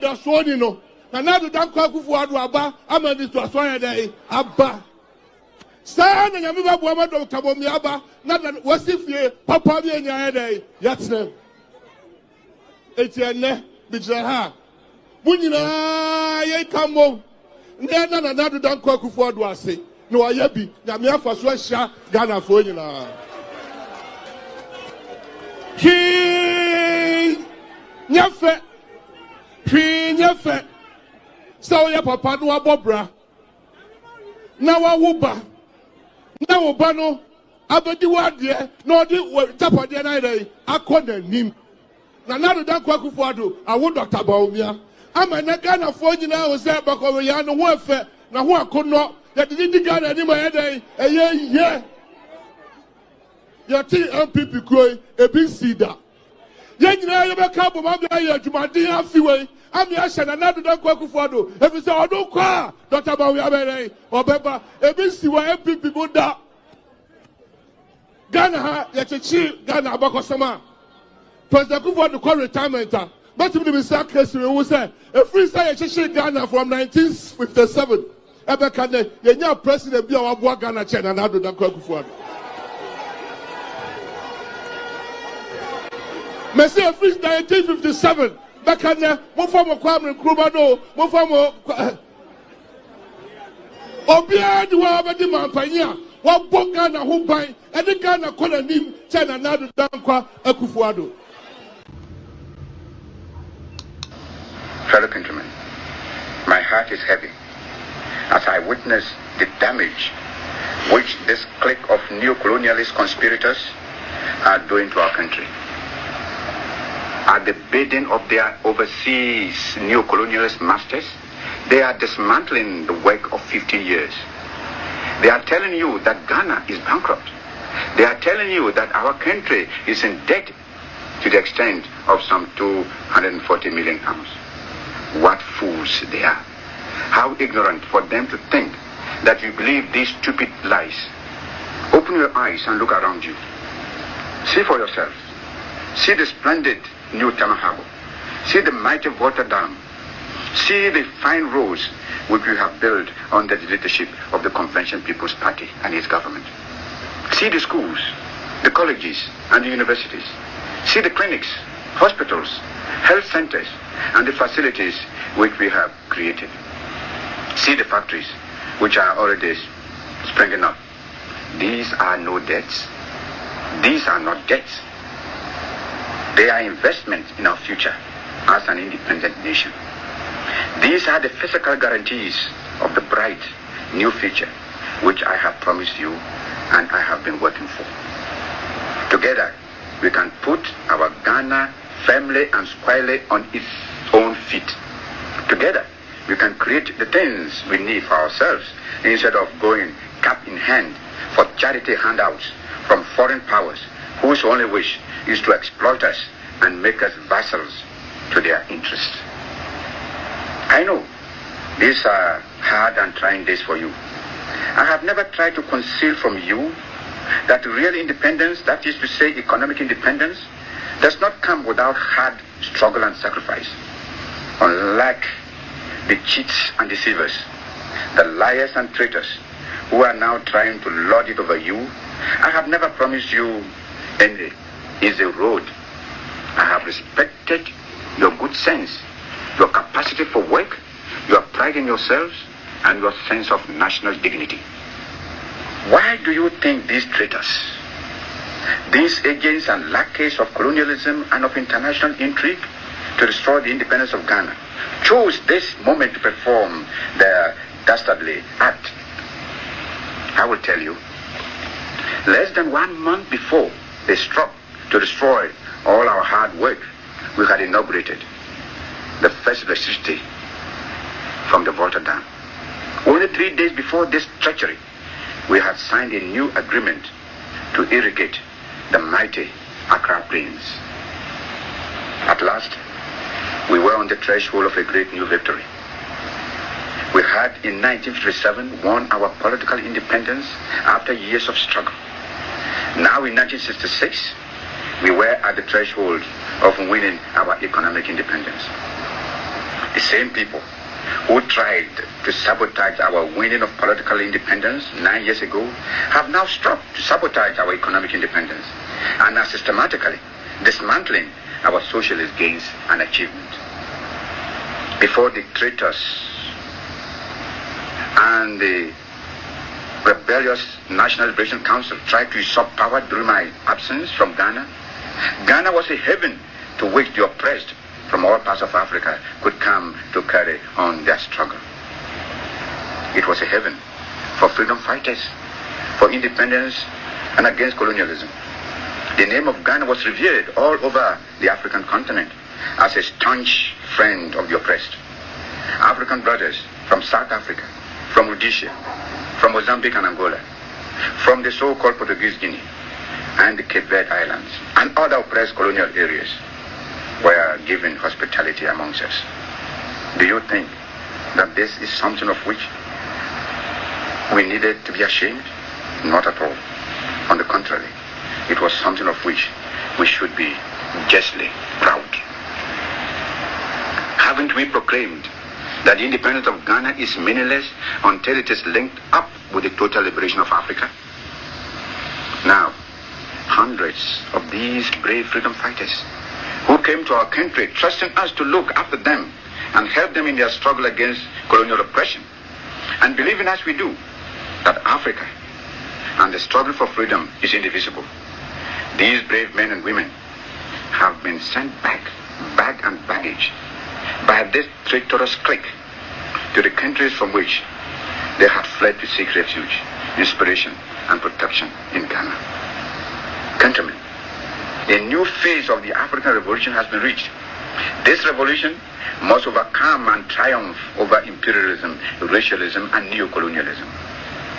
the Swani no. And now the Danko for Aba, I'm a little Swani day, Abba. San and Yamiba Wama do Tabomiaba, not that was if ye, Papa in your head, Yatsnam. Etienne, Bijaha. Bunina, ye come home. Then another Danko for Duase. No, I be, Yamia for Swasha, Ghana for you. He Nyafe. Nyafe. So ya papa no abobra. Na wa wuba. Na wuba no abedi wade na odi tapade na ire akọ nim. Na do dan kwaku foado awu Dr. Baumia. Ama na Ghana fo nyina o se bakọ ya no ho efe na ho akono ya di Ghana ni ma yedai eye. Ya ti MPP koi ebi sida. Ye nyina ye be ka bo ma bia ye adwumaden afiwe. Ami ashana na do dan kwaku foado. Ebi se odun kwa Dr. Baumia bere obeba ebi siwa MPP boda. Ghana ha ya chechi Ghana abakosama. President Kufuor call retirement. But if the case we say a free say chechi Ghana from 1957. Ebe kane ye nya president bi a wabo Ghana China na do dan Kufuor. Me say a free 1957. Bekane mo form Kwame Nkrumah no mo form Obia di wa abedi mampanya wa boga na ho ban e de Ghana kola nim China na do dankwa Akufuado. Fellow countrymen, my heart is heavy as I witness the damage which this clique of neo-colonialist conspirators are doing to our country. At the bidding of their overseas neo-colonialist masters, they are dismantling the work of 50 years. They are telling you that Ghana is bankrupt. They are telling you that our country is in debt to the extent of some 240 million pounds. What fools they are. How ignorant for them to think that you believe these stupid lies. Open your eyes and look around you. See for yourself. See the splendid new Tema Harbour. See the mighty water dam. See the fine roads which we have built under the leadership of the Convention People's Party and its government. See the schools, the colleges and the universities. See the clinics, hospitals, health centers and the facilities which we have created. See the factories which are already springing up. These are no debts. These are not debts. They are investments in our future as an independent nation. These are the physical guarantees of the bright new future which I have promised you and I have been working for. Together, we can put our Ghana firmly and squarely on its own feet. Together, we can create the things we need for ourselves instead of going cap in hand for charity handouts from foreign powers whose only wish is to exploit us and make us vassals to their interests. I know these are hard and trying days for you. I have never tried to conceal from you that real independence, that is to say economic independence, does not come without hard struggle and sacrifice. Unlike the cheats and deceivers, the liars and traitors who are now trying to lord it over you, I have never promised you any easy road. I have respected your good sense, your capacity for work, your pride in yourselves, and your sense of national dignity. Why do you think these traitors, these agents and lackeys of colonialism and of international intrigue to destroy the independence of Ghana, chose this moment to perform their dastardly act? I will tell you, less than 1 month before they struck to destroy all our hard work, we had inaugurated the first electricity from the Volta Dam. Only 3 days before this treachery, we had signed a new agreement to irrigate the mighty Accra Plains. At last, we were on the threshold of a great new victory. We had in 1957 won our political independence after years of struggle. Now in 1966, we were at the threshold of winning our economic independence. The same people who tried to sabotage our winning of political independence 9 years ago have now struck to sabotage our economic independence and are systematically dismantling our socialist gains and achievements. Before the traitors and the rebellious National Liberation Council tried to usurp power during my absence from Ghana, Ghana was a haven to which the oppressed from all parts of Africa could come to carry on their struggle. It was a haven for freedom fighters, for independence and against colonialism. The name of Ghana was revered all over the African continent as a staunch friend of the oppressed. African brothers from South Africa, from Rhodesia, from Mozambique and Angola, from the so-called Portuguese Guinea and the Cape Verde Islands and other oppressed colonial areas were given hospitality amongst us. Do you think that this is something of which we needed to be ashamed? Not at all. On the contrary, it was something of which we should be justly proud. Haven't we proclaimed that the independence of Ghana is meaningless until it is linked up with the total liberation of Africa? Now, hundreds of these brave freedom fighters who came to our country trusting us to look after them and help them in their struggle against colonial oppression, and believing as we do that Africa and the struggle for freedom is indivisible. These brave men and women have been sent back, bag and baggage, by this traitorous clique to the countries from which they had fled to seek refuge, inspiration and protection in Ghana. Countrymen, a new phase of the African Revolution has been reached. This revolution must overcome and triumph over imperialism, racialism, and neocolonialism.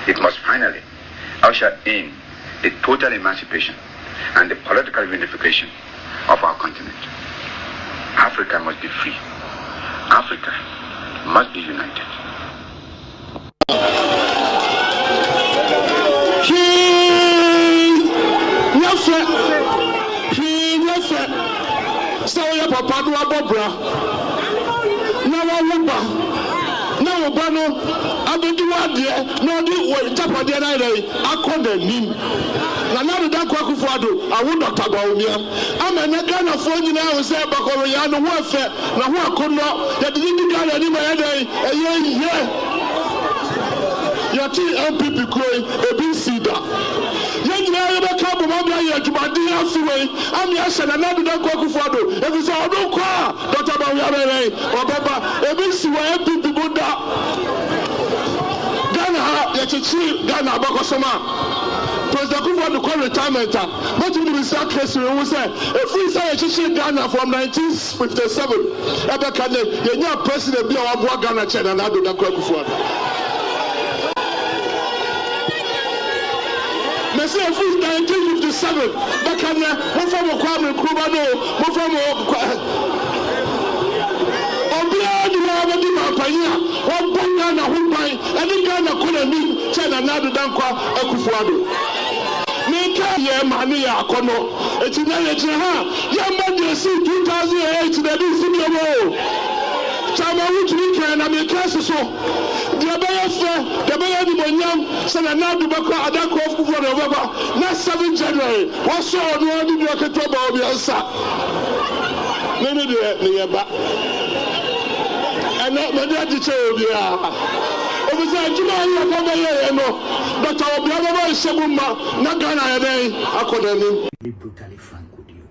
It must finally usher in the total emancipation and the political unification of our continent. Africa must be free. Africa must be united. Papa do abobra na wa wuba na wuba no abedi wade na odi wo japade na ire akoda nim na da kwa kufuado awu Dr. Bawumia ama na Ghana fo nyina wo se bakoro ya no ho afe na ho akono ya di Ghana ni ma ya dai eye yati MPP kroi ebi sida yanyina yebe ka bo ma bia ya djubade afiwe ami ahye na da kwa kufuado ebi se odo kwa Dr. Bawumia bere obaba ebi siwa MPP boda Ghana ha ya chichi Ghana abakosoma President Kufuor call retirement. But you will start case we say if we say chichi Ghana from 1957 ebe kan ye president bi a wa Ghana China na do da Kufuor. Me say if 1957 back on mo from Kwame Nkrumah no mo from Obia di na di mampanya wo bonga na huban eni Ghana kola ni China na do dan kwa Kufuor. Nika ye mani ya kono etina ye ha ya mande si 2008 na di sinyo chama wutu ke na me kase so de be fe de be di monyam se na na do bakwa adako of Kufuor de baba na 7 January wo so no di bi oketo ba obi ansa ne de ne ye ba ana me de che obi a Obisa juma ya ko be ye no Dr. Obiara ba sebuma na Ghana ya dey akodani. Be brutally frank with you.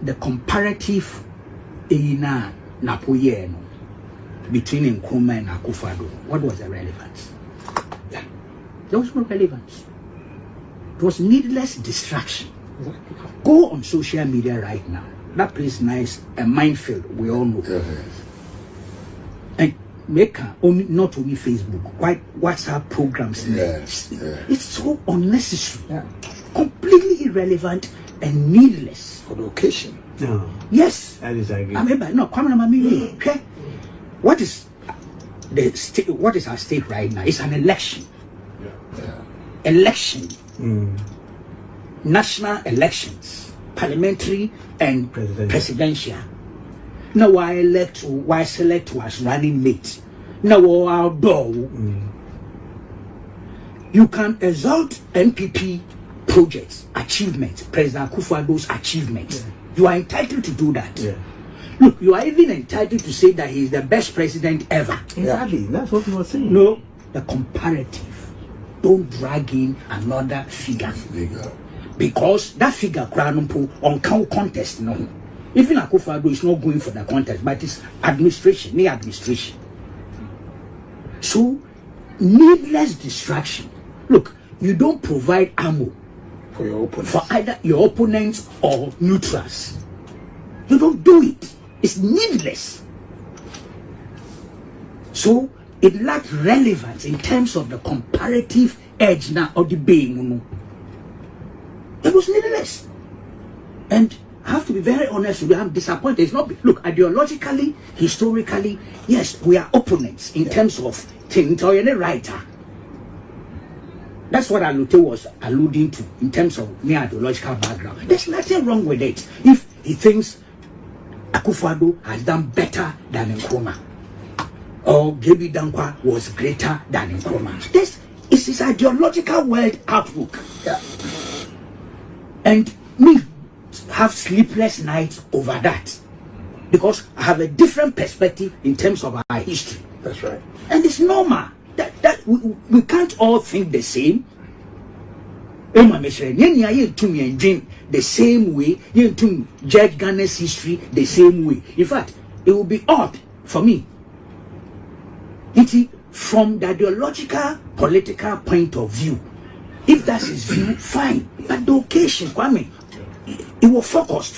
The comparative ina napoye no between Nkrumah and Akufo-Addo, what was the relevance? Yeah, there was no relevance. It was needless distraction. Go on social media right now. That place now is a minefield. We all know. And make not only Facebook, quite WhatsApp programs. Yes. It's so unnecessary, completely irrelevant and needless for the occasion. No. Yes. That is agree. I remember. No, okay. What is the state? What is our state right now? It's an election. Election. National elections, parliamentary and presidential. Now why select as running mate. Now outdoor. You can exalt NPP projects, achievements, President Akufo-Addo's achievements. Yeah. You are entitled to do that. Yeah. Look, you are even entitled to say that he is the best president ever. Exactly, that's what we were saying. No, the comparative. Don't drag in another figure. Because that figure, on count contest, no. Even Akufo-Addo is not going for the contest, but it's administration, near administration. So, needless distraction. Look, you don't provide ammo for your opponents, for either your opponents or neutrals. You don't do it. It's needless. So it lacks relevance in terms of the comparative edge now of the being. It was needless. And I have to be very honest with you, I'm disappointed. It's not, look, ideologically, historically, yes, we are opponents in terms of things or any writer. That's what Alute was alluding to in terms of my ideological background. There's nothing wrong with it if he thinks Akufo-Addo has done better than Nkrumah, or J.B. Dankwa was greater than Nkrumah. This is his ideological world outlook. Yeah. And me have sleepless nights over that because I have a different perspective in terms of our history. That's right. And it's normal. That we can't all think the same. The same way, you to judge Ghana's history the same way. In fact, it will be odd for me. From the ideological, political point of view, if that's his view, fine. But the occasion, Kwame, it will focus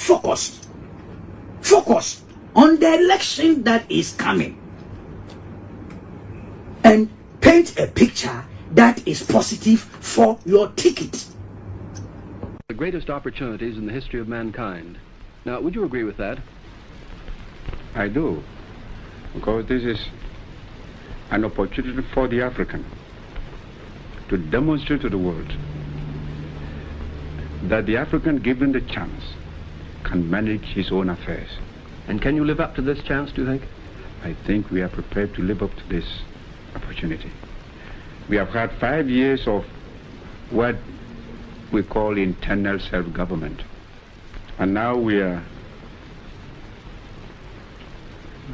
on the election that is coming. And paint a picture that is positive for your ticket. The greatest opportunities in the history of mankind. Now, would you agree with that? I do, because this is an opportunity for the African to demonstrate to the world that the African, given the chance, can manage his own affairs. And can you live up to this chance, do you think? I think we are prepared to live up to this opportunity. We have had 5 years of what we call internal self-government, and now we are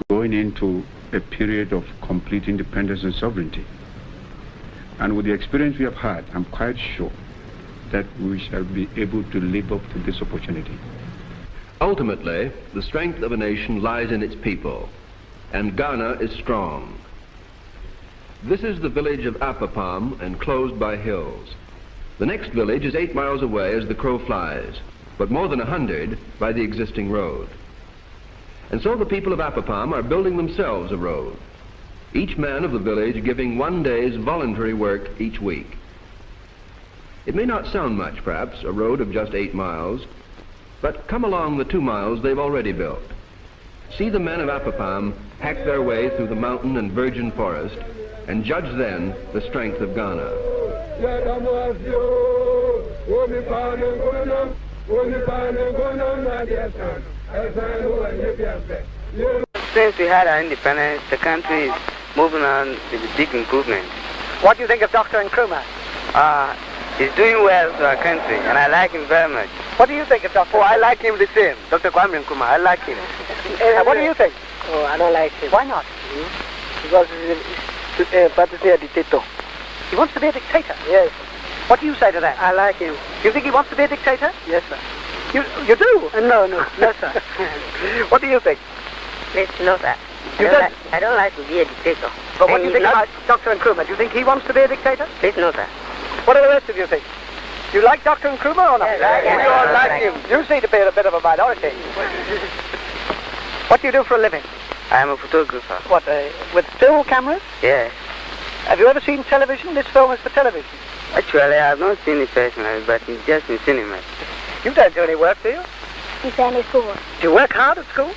going into a period of complete independence and sovereignty. And with the experience we have had, I'm quite sure that we shall be able to live up to this opportunity. Ultimately, the strength of a nation lies in its people, and Ghana is strong. This is the village of Apapam, enclosed by hills. The next village is 8 miles away as the crow flies, but more than 100 by the existing road. And so the people of Apapam are building themselves a road, each man of the village giving 1 day's voluntary work each week. It may not sound much, perhaps, a road of just 8 miles, but come along the 2 miles they've already built. See the men of Apapam hack their way through the mountain and virgin forest, and judge then the strength of Ghana. Since we had our independence, the country is moving on with big improvement. What do you think of Dr. Nkrumah? He's doing well to our country, and I like him very much. What do you think of Dr. Oh, I like him the same. Dr. Kwame Nkrumah, I like him. What do you think? Oh, I don't like him. Why not? Because he's about to be a dictator. He wants to be a dictator? Yes. What do you say to that? I like him. You think he wants to be a dictator? Yes, sir. You do? No, sir. What do you think? Let's know that. I don't like to be a dictator. But what do you think about Dr. Nkrumah? Do you think he wants to be a dictator? Let's know that. What do the rest of you think? You like Dr. Nkrumah or not? Yes, we all like him. You seem to be a bit of a minority. What do you do for a living? I am a photographer. What, with still cameras? Yes. Have you ever seen television? This film is for television. Actually, I have not seen it personally, but it's just in cinema. You don't do any work, do you? In Sunday school. Do you work hard at school?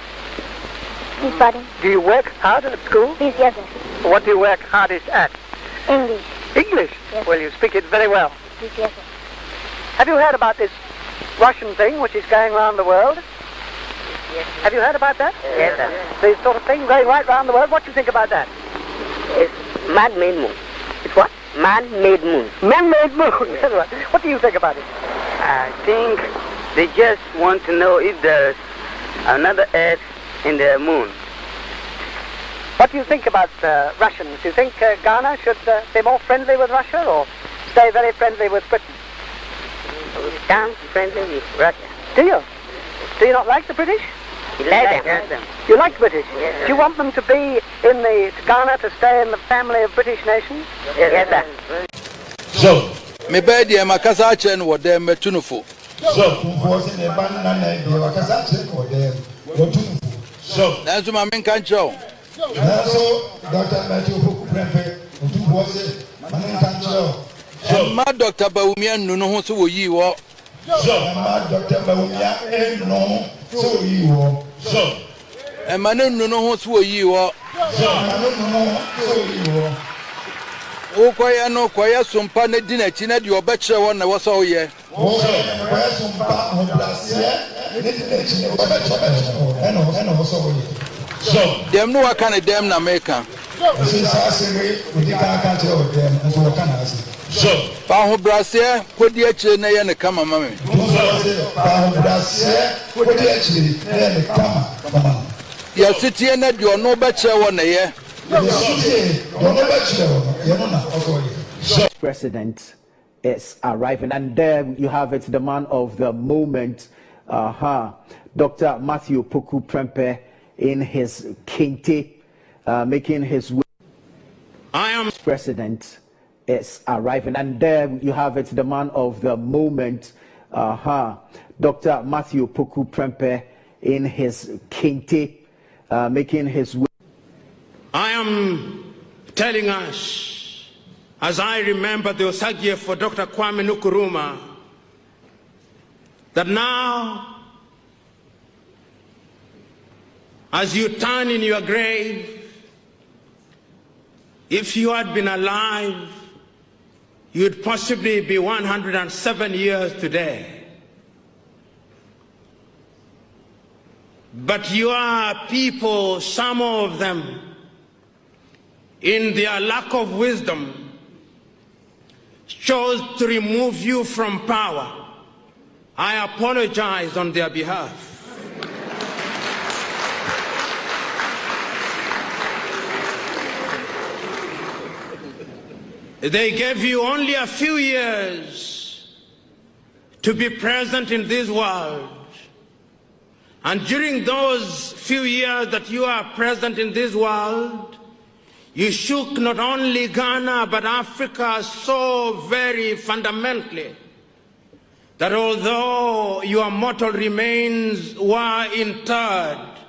He's studying. Do you work hard at school? Yes, sir. What do you work hardest at? English. English? Yes. Well, you speak it very well. Yes, sir. Have you heard about this Russian thing which is going around the world? Yes. Have you heard about that? Yes, sir. The sort of thing going right round the world. What do you think about that? It's man-made moon. It's what? Man-made moon. Man-made moon. What do you think about it? I think they just want to know if there's another Earth in the moon. What do you think about Russians? Do you think Ghana should be more friendly with Russia or stay very friendly with Britain? We stand friendly with Russia. Do you? Do you not like the British? We like them. You like the British? Yes. Do you want them to be in the Ghana, to stay in the family of British nations? Yes, sir. So, me bed ya makasa ache no wode metunufo so, so, nanzo ma men kan cheo so ma Dr. Bawumia nnu no ho so wo yi wo so, e ma nnu no ho so wo yi wo o koya no koya sumpa na di na chi na de obekere wo na wo so ye so, dem no waka na dem na America so, fa ho brasie kodi akire na ye ne kama mame ya sitie na de ono obekere wo na ye President is arriving, and there you have it, the man of the moment, Dr. Matthew Opoku Prempeh, in his kente, making his way. I am President is arriving, and there you have it, the man of the moment, Dr. Matthew Opoku Prempeh, in his kente, making his way. I am telling us, as I remember the Osagie for Dr. Kwame Nkrumah, that now, as you turn in your grave, if you had been alive, you'd possibly be 107 years today. But your people, some of them, in their lack of wisdom, chose to remove you from power. I apologize on their behalf. They gave you only a few years to be present in this world. And during those few years that you are present in this world, you shook not only Ghana but Africa so very fundamentally that although your mortal remains were interred,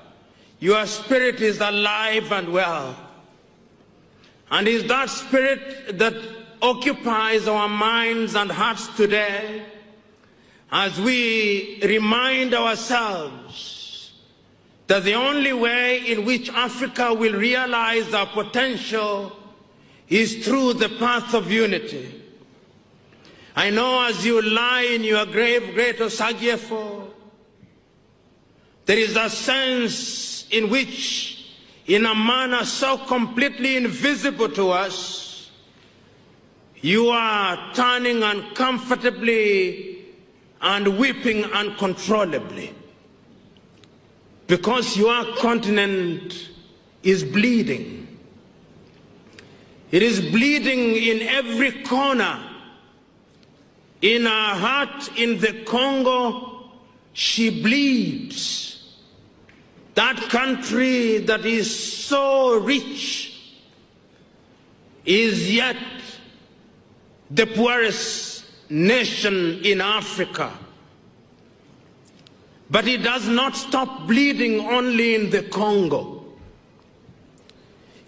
your spirit is alive and well. And it's that spirit that occupies our minds and hearts today as we remind ourselves that the only way in which Africa will realize our potential is through the path of unity. I know as you lie in your grave, Great Osagyefo, there is a sense in which, in a manner so completely invisible to us, you are turning uncomfortably and weeping uncontrollably, because your continent is bleeding. It is bleeding in every corner. In our heart, in the Congo, she bleeds. That country that is so rich is yet the poorest nation in Africa. But it does not stop bleeding only in the Congo.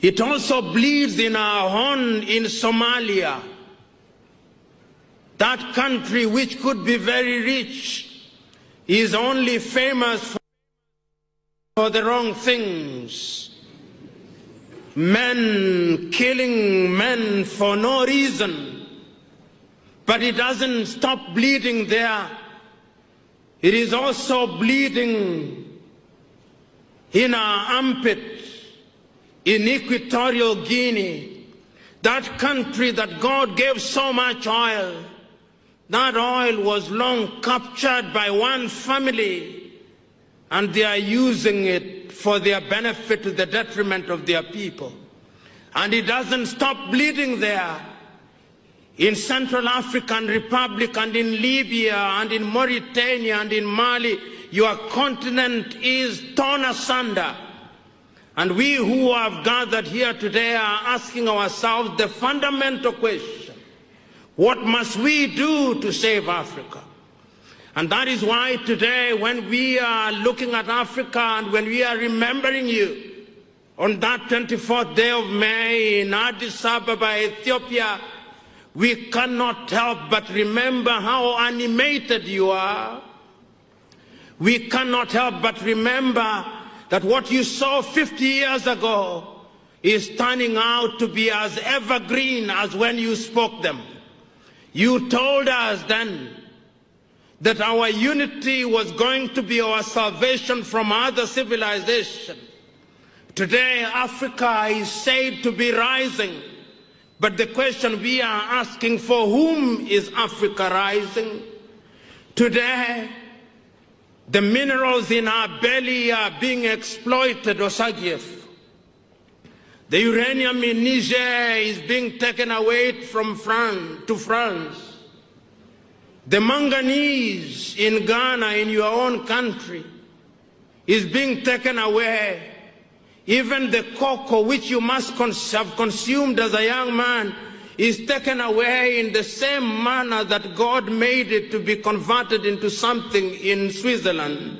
It also bleeds in our Horn in Somalia. That country, which could be very rich, is only famous for the wrong things. Men killing men for no reason. But it doesn't stop bleeding there. It is also bleeding in our armpit in Equatorial Guinea, that country that God gave so much oil. That oil was long captured by one family, and they are using it for their benefit to the detriment of their people. And it doesn't stop bleeding there. In Central African Republic and in Libya and in Mauritania and in Mali, your continent is torn asunder. And we who have gathered here today are asking ourselves the fundamental question: what must we do to save Africa? And that is why today, when we are looking at Africa and when we are remembering you on that 24th day of May in Addis Ababa, Ethiopia, we cannot help but remember how animated you are. We cannot help but remember that what you saw 50 years ago is turning out to be as evergreen as when you spoke them. You told us then that our unity was going to be our salvation from other civilizations. Today, Africa is said to be rising. But the question we are asking, for whom is Africa rising? Today, the minerals in our belly are being exploited, Osagiev. The uranium in Niger is being taken away from France to France. The manganese in Ghana, in your own country, is being taken away. Even the cocoa which you must have consumed as a young man is taken away in the same manner that God made it to be converted into something in Switzerland.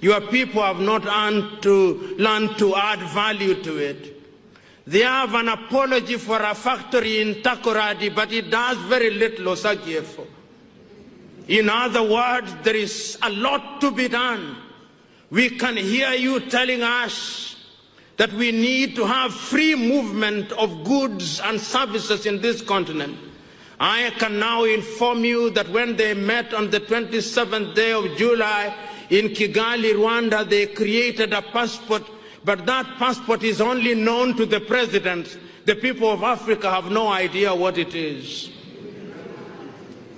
Your people have not learned to add value to it. They have an apology for a factory in Takoradi, but it does very little, Osagiefo. In other words, there is a lot to be done. We can hear you telling us that we need to have free movement of goods and services in this continent. I can now inform you that when they met on the 27th day of July in Kigali, Rwanda, they created a passport, but that passport is only known to the president. The people of Africa have no idea what it is.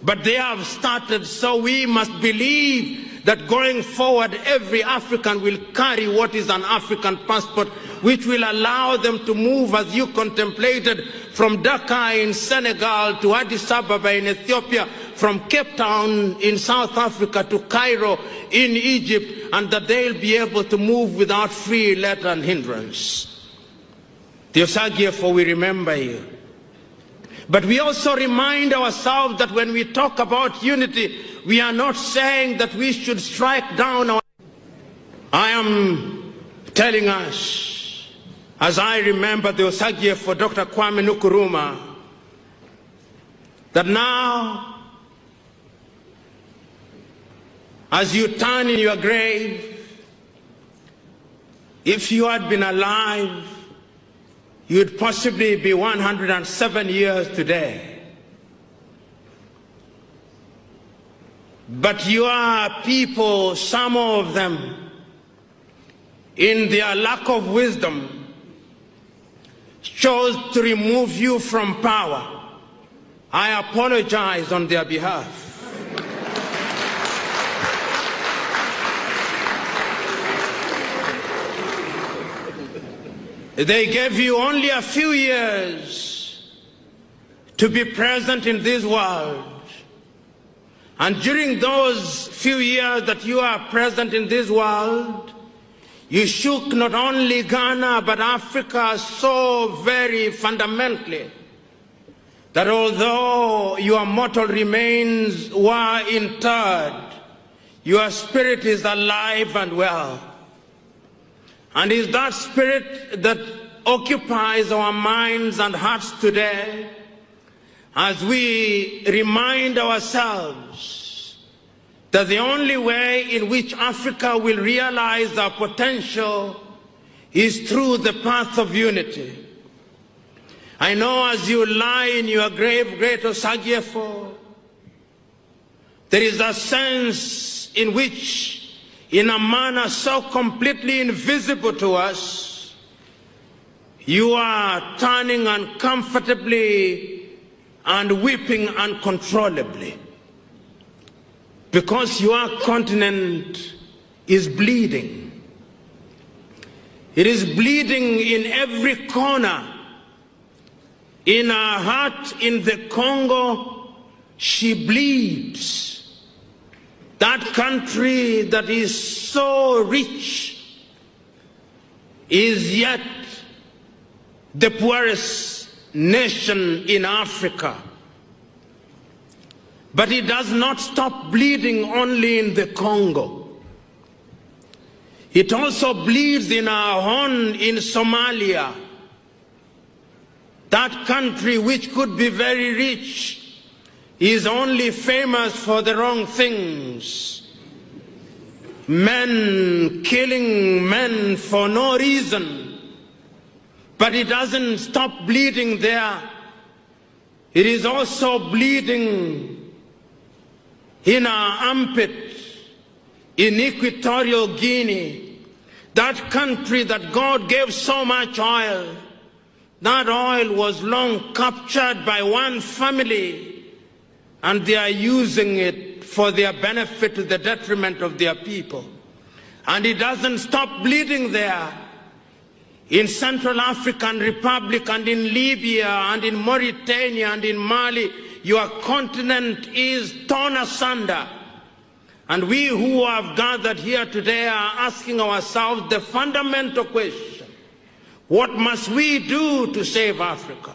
But they have started, so we must believe that going forward, every African will carry what is an African passport, which will allow them to move, as you contemplated, from Dakar in Senegal to Addis Ababa in Ethiopia, from Cape Town in South Africa to Cairo in Egypt, and that they'll be able to move without free let and hindrance. The Osagiefo, we remember you. But we also remind ourselves that when we talk about unity, we are not saying that we should strike down our... I am telling us, as I remember the Osagiefo for Dr. Kwame Nkrumah, that now, as you turn in your grave, if you had been alive, you'd possibly be 107 years today. But your people, some of them, in their lack of wisdom, chose to remove you from power. I apologize on their behalf. They gave you only a few years to be present in this world. And during those few years that you are present in this world, you shook not only Ghana but Africa so very fundamentally that although your mortal remains were interred, your spirit is alive and well. And it's that spirit that occupies our minds and hearts today as we remind ourselves that the only way in which Africa will realize our potential is through the path of unity. I know as you lie in your grave, great Osagiefo, there is a sense in which in a manner so completely invisible to us, you are turning uncomfortably and weeping uncontrollably because your continent is bleeding. It is bleeding in every corner. In our heart in the Congo, she bleeds. That country that is so rich is yet the poorest nation in Africa. But it does not stop bleeding only in the Congo. It also bleeds in our Horn in Somalia. That country which could be very rich is only famous for the wrong things. Men killing men for no reason. But it doesn't stop bleeding there. It is also bleeding in our armpit in Equatorial Guinea, that country that God gave so much oil. That oil was long captured by one family, and they are using it for their benefit to the detriment of their people. And it doesn't stop bleeding there. In Central African Republic and in Libya and in Mauritania and in Mali, your continent is torn asunder. And we who have gathered here today are asking ourselves the fundamental question: what must we do to save Africa?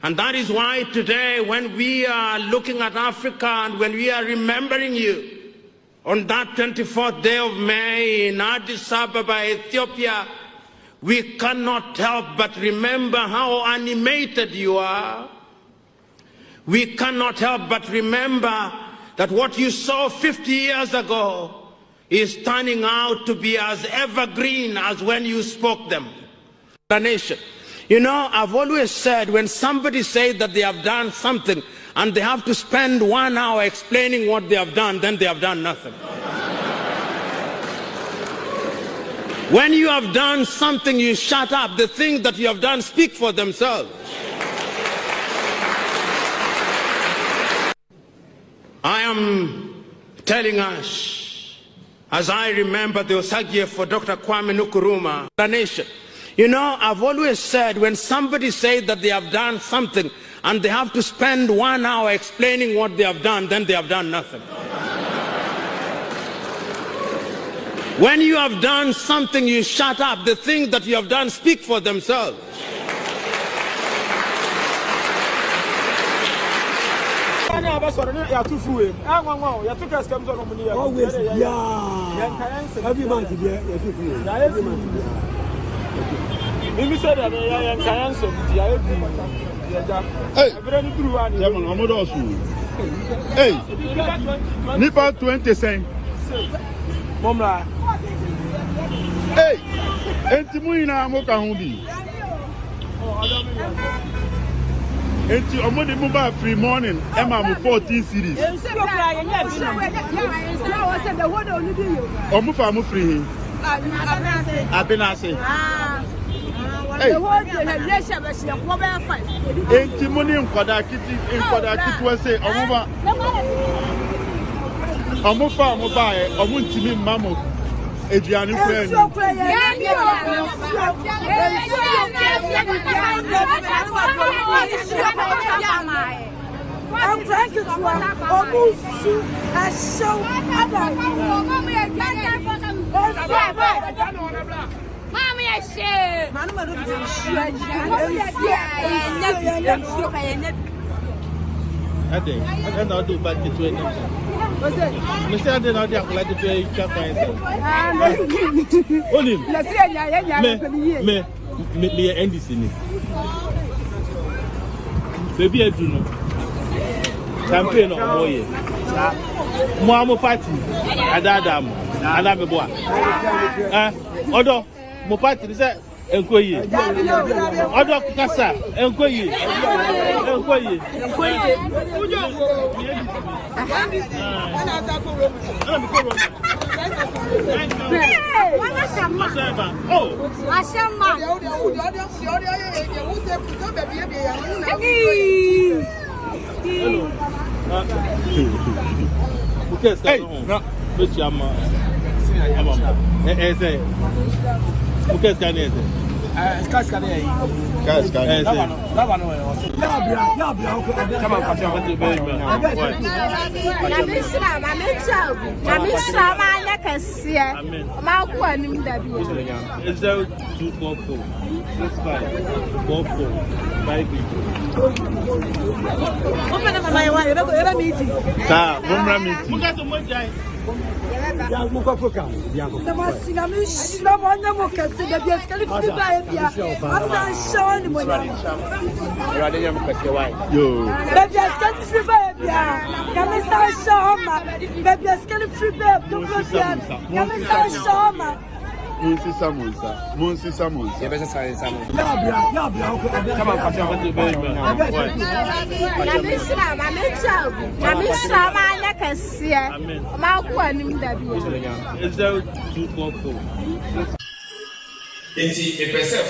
And that is why today, when we are looking at Africa and when we are remembering you on that 24th day of May in Addis Ababa, Ethiopia, we cannot help but remember how animated you are. We cannot help but remember that what you saw 50 years ago is turning out to be as evergreen as when you spoke them. The nation. You know, I've always said when somebody says that they have done something and they have to spend 1 hour explaining what they have done, then they have done nothing. When you have done something, you shut up. The things that you have done speak for themselves. I am telling us, as I remember the Osagie for Dr. Kwame Nkrumah, the nation. You know, I've always said when somebody says that they have done something and they have to spend 1 hour explaining what they have done, then they have done nothing. When you have done something, you shut up. The things that you have done speak for themselves. Always, yeah. Every month, every month. Maybe said that I can answer. Hey, Nipa 20 cents. Momla. Hey, Entimuina Moka Hundi. Enti Omodi Muba free morning, Emma 14 series. Omufa mu free. Abenase. Hey. Enti muni nkwada kiti we say omuba. Omufa omuba e omuntimi mamo eduane friend. I'm trying to Omusu a show Mommy, I say, Mamma, I don't do bad between them. Mr. I did not have like to play only me end this in it. Baby, I do know. Campaign of boy. Moamo party. Adadam. Adameboa. Odo, mo party say enkoyi. Odo kasa enkoyi. Enkoyi. Munsi Samusa.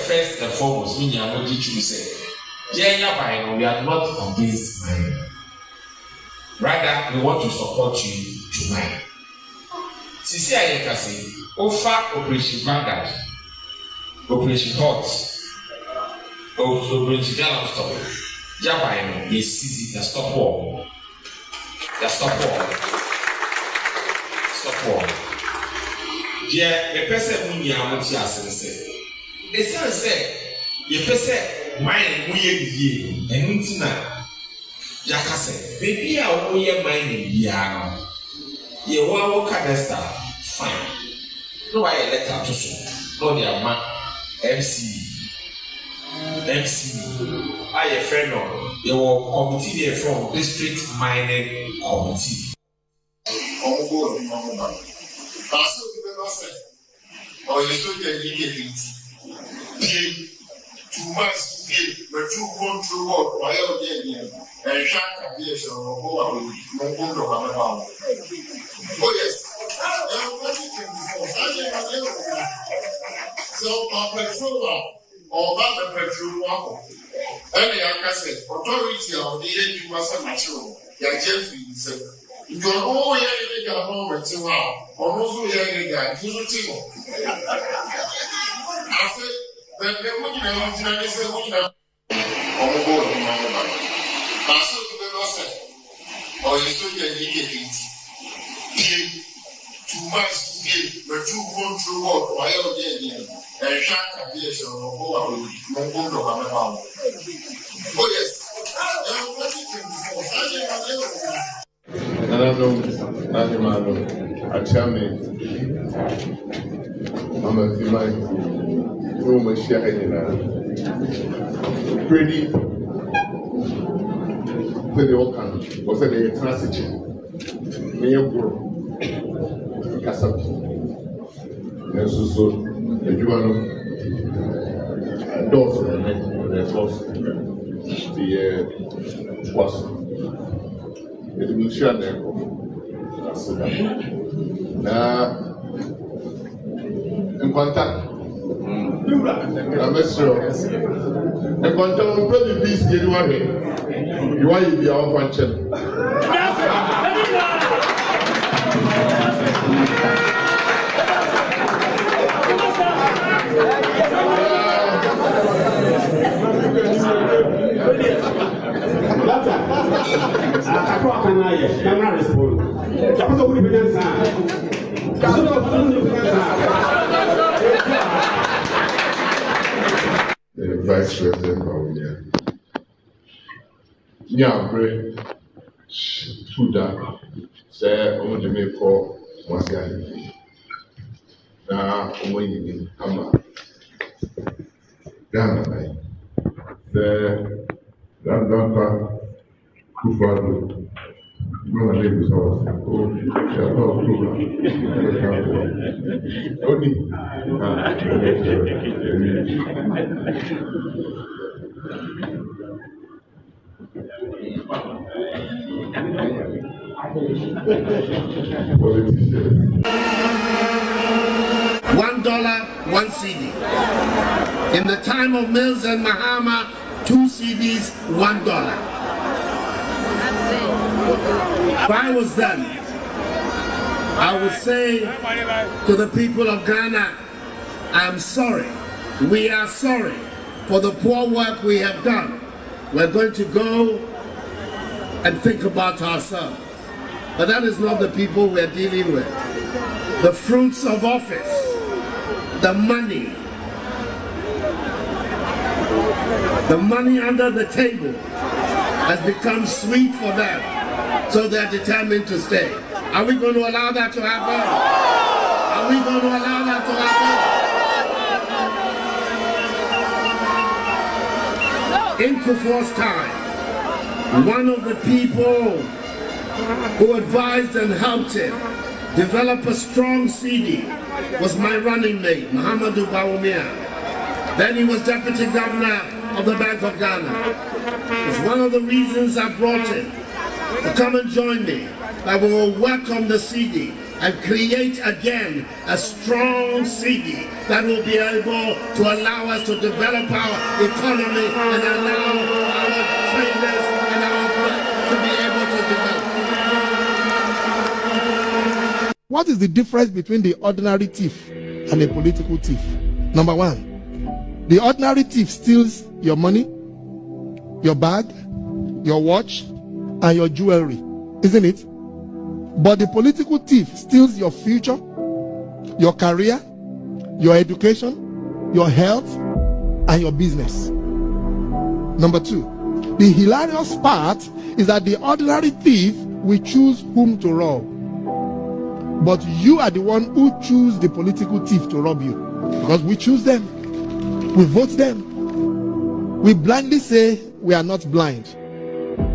First and foremost, we are not against mining. Rather, we want to support you to mine. Sisi Ayekasi, offer Operation Vanguard, Operation Hot, Operation Gallop Stop. Jabaino, they seize it, the stop war. The stop war. Stop war. Yeah, the person who you are not say. The son said, the person mine we ye, and Untina. Jakase, baby, I will hear mine piano. You want to fine. No, I let to show. No, they are MC. I a friend of the committee there from district mining committee. Oh, God, Mama. Pastor, or you should get it. 2 months, but 2 control what by your game and shank a beer or go away. Oh, yes. So, petrol or that petrol. Earlier, I said, authority of the age was a natural. Jeffrey said, you are all hearing a moment to wow, or also hearing a guy to the team. I said, but the woman is a woman. Oh, God, Mama. Pastor, you said, or you still get it. 2 months, but 2 control what by your game and shank a beer or go away. Oh, yes. I tell me, I'm a female woman sharing pretty all kind was a transition. Me Kasapi. And so, you are doors and the force. The was it will share there. Now, in contact, I'm sure. In contact, I'm pretty busy. You want to be our function. The Vice President Bawunya. Nyabre Suda say on the me for Wasgani. Na omoni ama. Gana the Grandpa Kufado. No, I live with us. $1, 1 CD. In the time of Mills and Mahama, 2 CDs, $1. If I was them, I would say to the people of Ghana, I'm sorry. We are sorry for the poor work we have done. We're going to go and think about ourselves. But that is not the people we're dealing with. The fruits of office, the money under the table has become sweet for them, so they're determined to stay. Are we going to allow that to happen? Are we going to allow that to happen? In Kufuor's time, one of the people who advised and helped him develop a strong CD was my running mate, Muhammadu Bawumia. Then he was deputy governor of the Bank of Ghana. It's one of the reasons I brought him to come and join me, that we will work on the CD and create again a strong CD that will be able to allow us to develop our economy and allow our traders and our to be able to develop. What is the difference between the ordinary thief and a political thief? Number one, the ordinary thief steals your money, your bag, your watch, and your jewelry, isn't it? But the political thief steals your future, your career, your education, your health, and your business. Number two, the hilarious part is that the ordinary thief will choose whom to rob. But you are the one who choose the political thief to rob you. Because we choose them. We vote them. We blindly say we are not blind.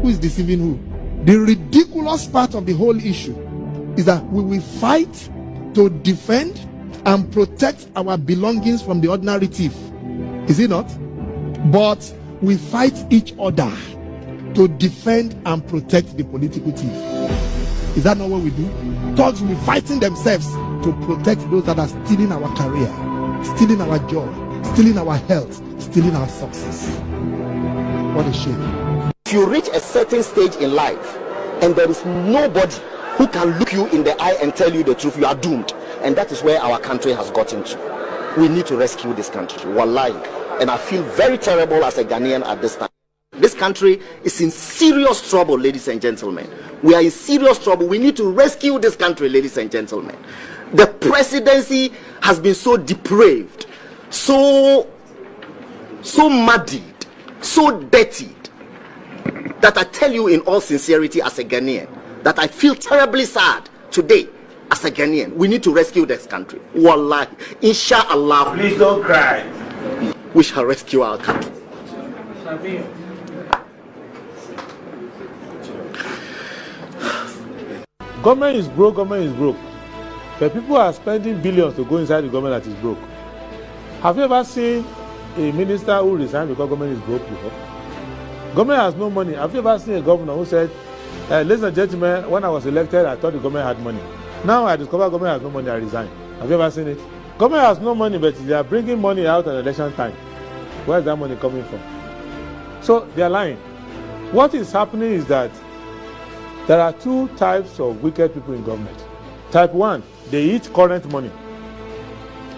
Who is deceiving who? The ridiculous part of the whole issue is that we will fight to defend and protect our belongings from the ordinary thief. Is it not? But we fight each other to defend and protect the political thief. Is that not what we do? Thugs will be fighting themselves to protect those that are stealing our career, stealing our job, stealing our health, stealing our success. What a shame. If you reach a certain stage in life and there is nobody who can look you in the eye and tell you the truth, you are doomed. And that is where our country has gotten to. We need to rescue this country. Wallahi. And I feel very terrible as a Ghanaian at this time. This country is in serious trouble, ladies and gentlemen. We are in serious trouble. We need to rescue this country, ladies and gentlemen. The presidency has been so depraved, so muddied, so dirtied, that I tell you in all sincerity as a Ghanaian, that I feel terribly sad today as a Ghanaian. We need to rescue this country. Wallahi. Inshallah. Please don't cry. We shall rescue our country. Government is broke, government is broke. But people are spending billions to go inside the government that is broke. Have you ever seen a minister who resigned because government is broke before? Government has no money. Have you ever seen a governor who said, ladies and gentlemen, when I was elected, I thought the government had money. Now I discover government has no money, I resign. Have you ever seen it? Government has no money, but they are bringing money out at election time. Where is that money coming from? So they are lying. What is happening is that there are two types of wicked people in government. Type 1, they eat current money.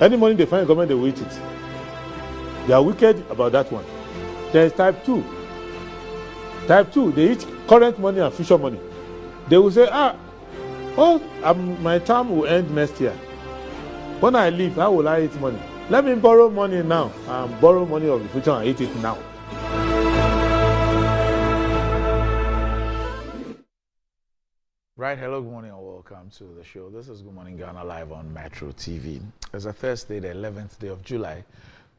Any money they find in government, they will eat it. They are wicked about that one. There is type 2. Type 2, they eat current money and future money. They will say, my term will end next year. When I leave, how will I eat money? Let me borrow money now and borrow money of the future and eat it now. Right, hello, good morning and welcome to the show. This is Good Morning Ghana live on Metro TV. It's a Thursday, the 11th day of July,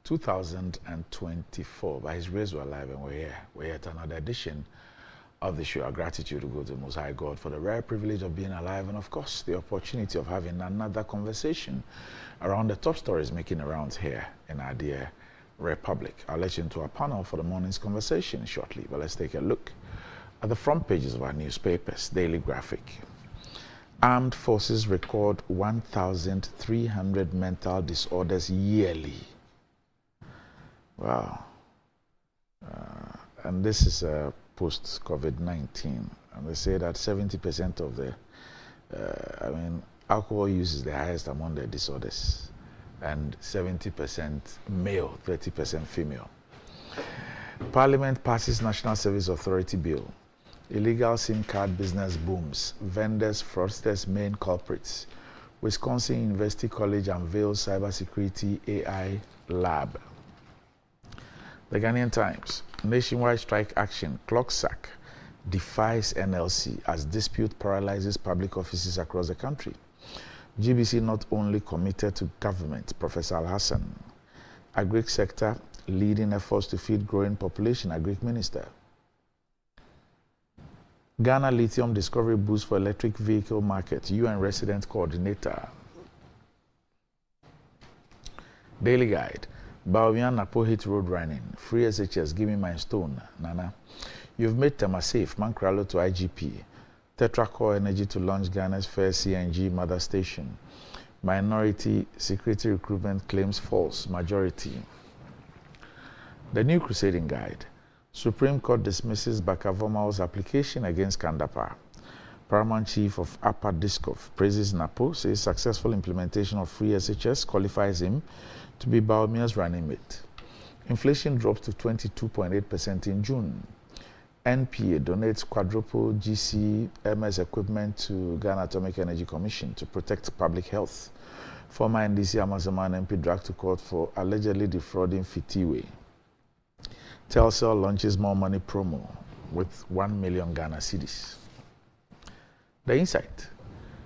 2024. By His grace, we're alive and we're here. We're here to another edition of the show. Our gratitude to go to the Most High God for the rare privilege of being alive and, of course, the opportunity of having another conversation around the top stories making rounds here in our dear Republic. I'll let you into our panel for the morning's conversation shortly, but let's take a look at the front pages of our newspapers. Daily Graphic, Armed forces record 1,300 mental disorders yearly. Wow. And this is post-COVID-19. And they say that 70% of the, alcohol use is the highest among the disorders. And 70% male, 30% female. Parliament passes National Service Authority Bill. Illegal SIM card business booms. Vendors, fraudsters, main culprits. Wisconsin University College unveils cybersecurity AI lab. The Ghanaian Times. Nationwide strike action. Clock sack defies NLC as dispute paralyzes public offices across the country. GBC not only committed to government. Professor Al-Hassan. Agric sector leading efforts to feed growing population. Agric Minister. Ghana lithium discovery boost for electric vehicle market. UN resident coordinator. Daily Guide. Bawumia Napo hit road running. Free SHS, give me my stone. Nana. You've made Tema safe. Mankralo to IGP. Tetracore Energy to launch Ghana's first CNG mother station. Minority security recruitment claims false. Majority. The New Crusading Guide. Supreme Court dismisses Bakavoma's application against Kandapa. Paramount Chief of Upper Diskov praises Napo, says successful implementation of free SHS qualifies him to be Bawumia's running mate. Inflation drops to 22.8% in June. NPA donates quadruple GCMS equipment to Ghana Atomic Energy Commission to protect public health. Former NDC Amazaman MP dragged to court for allegedly defrauding Fitiwe. Telcel launches more money promo with 1 million Ghana cedis. The Insight.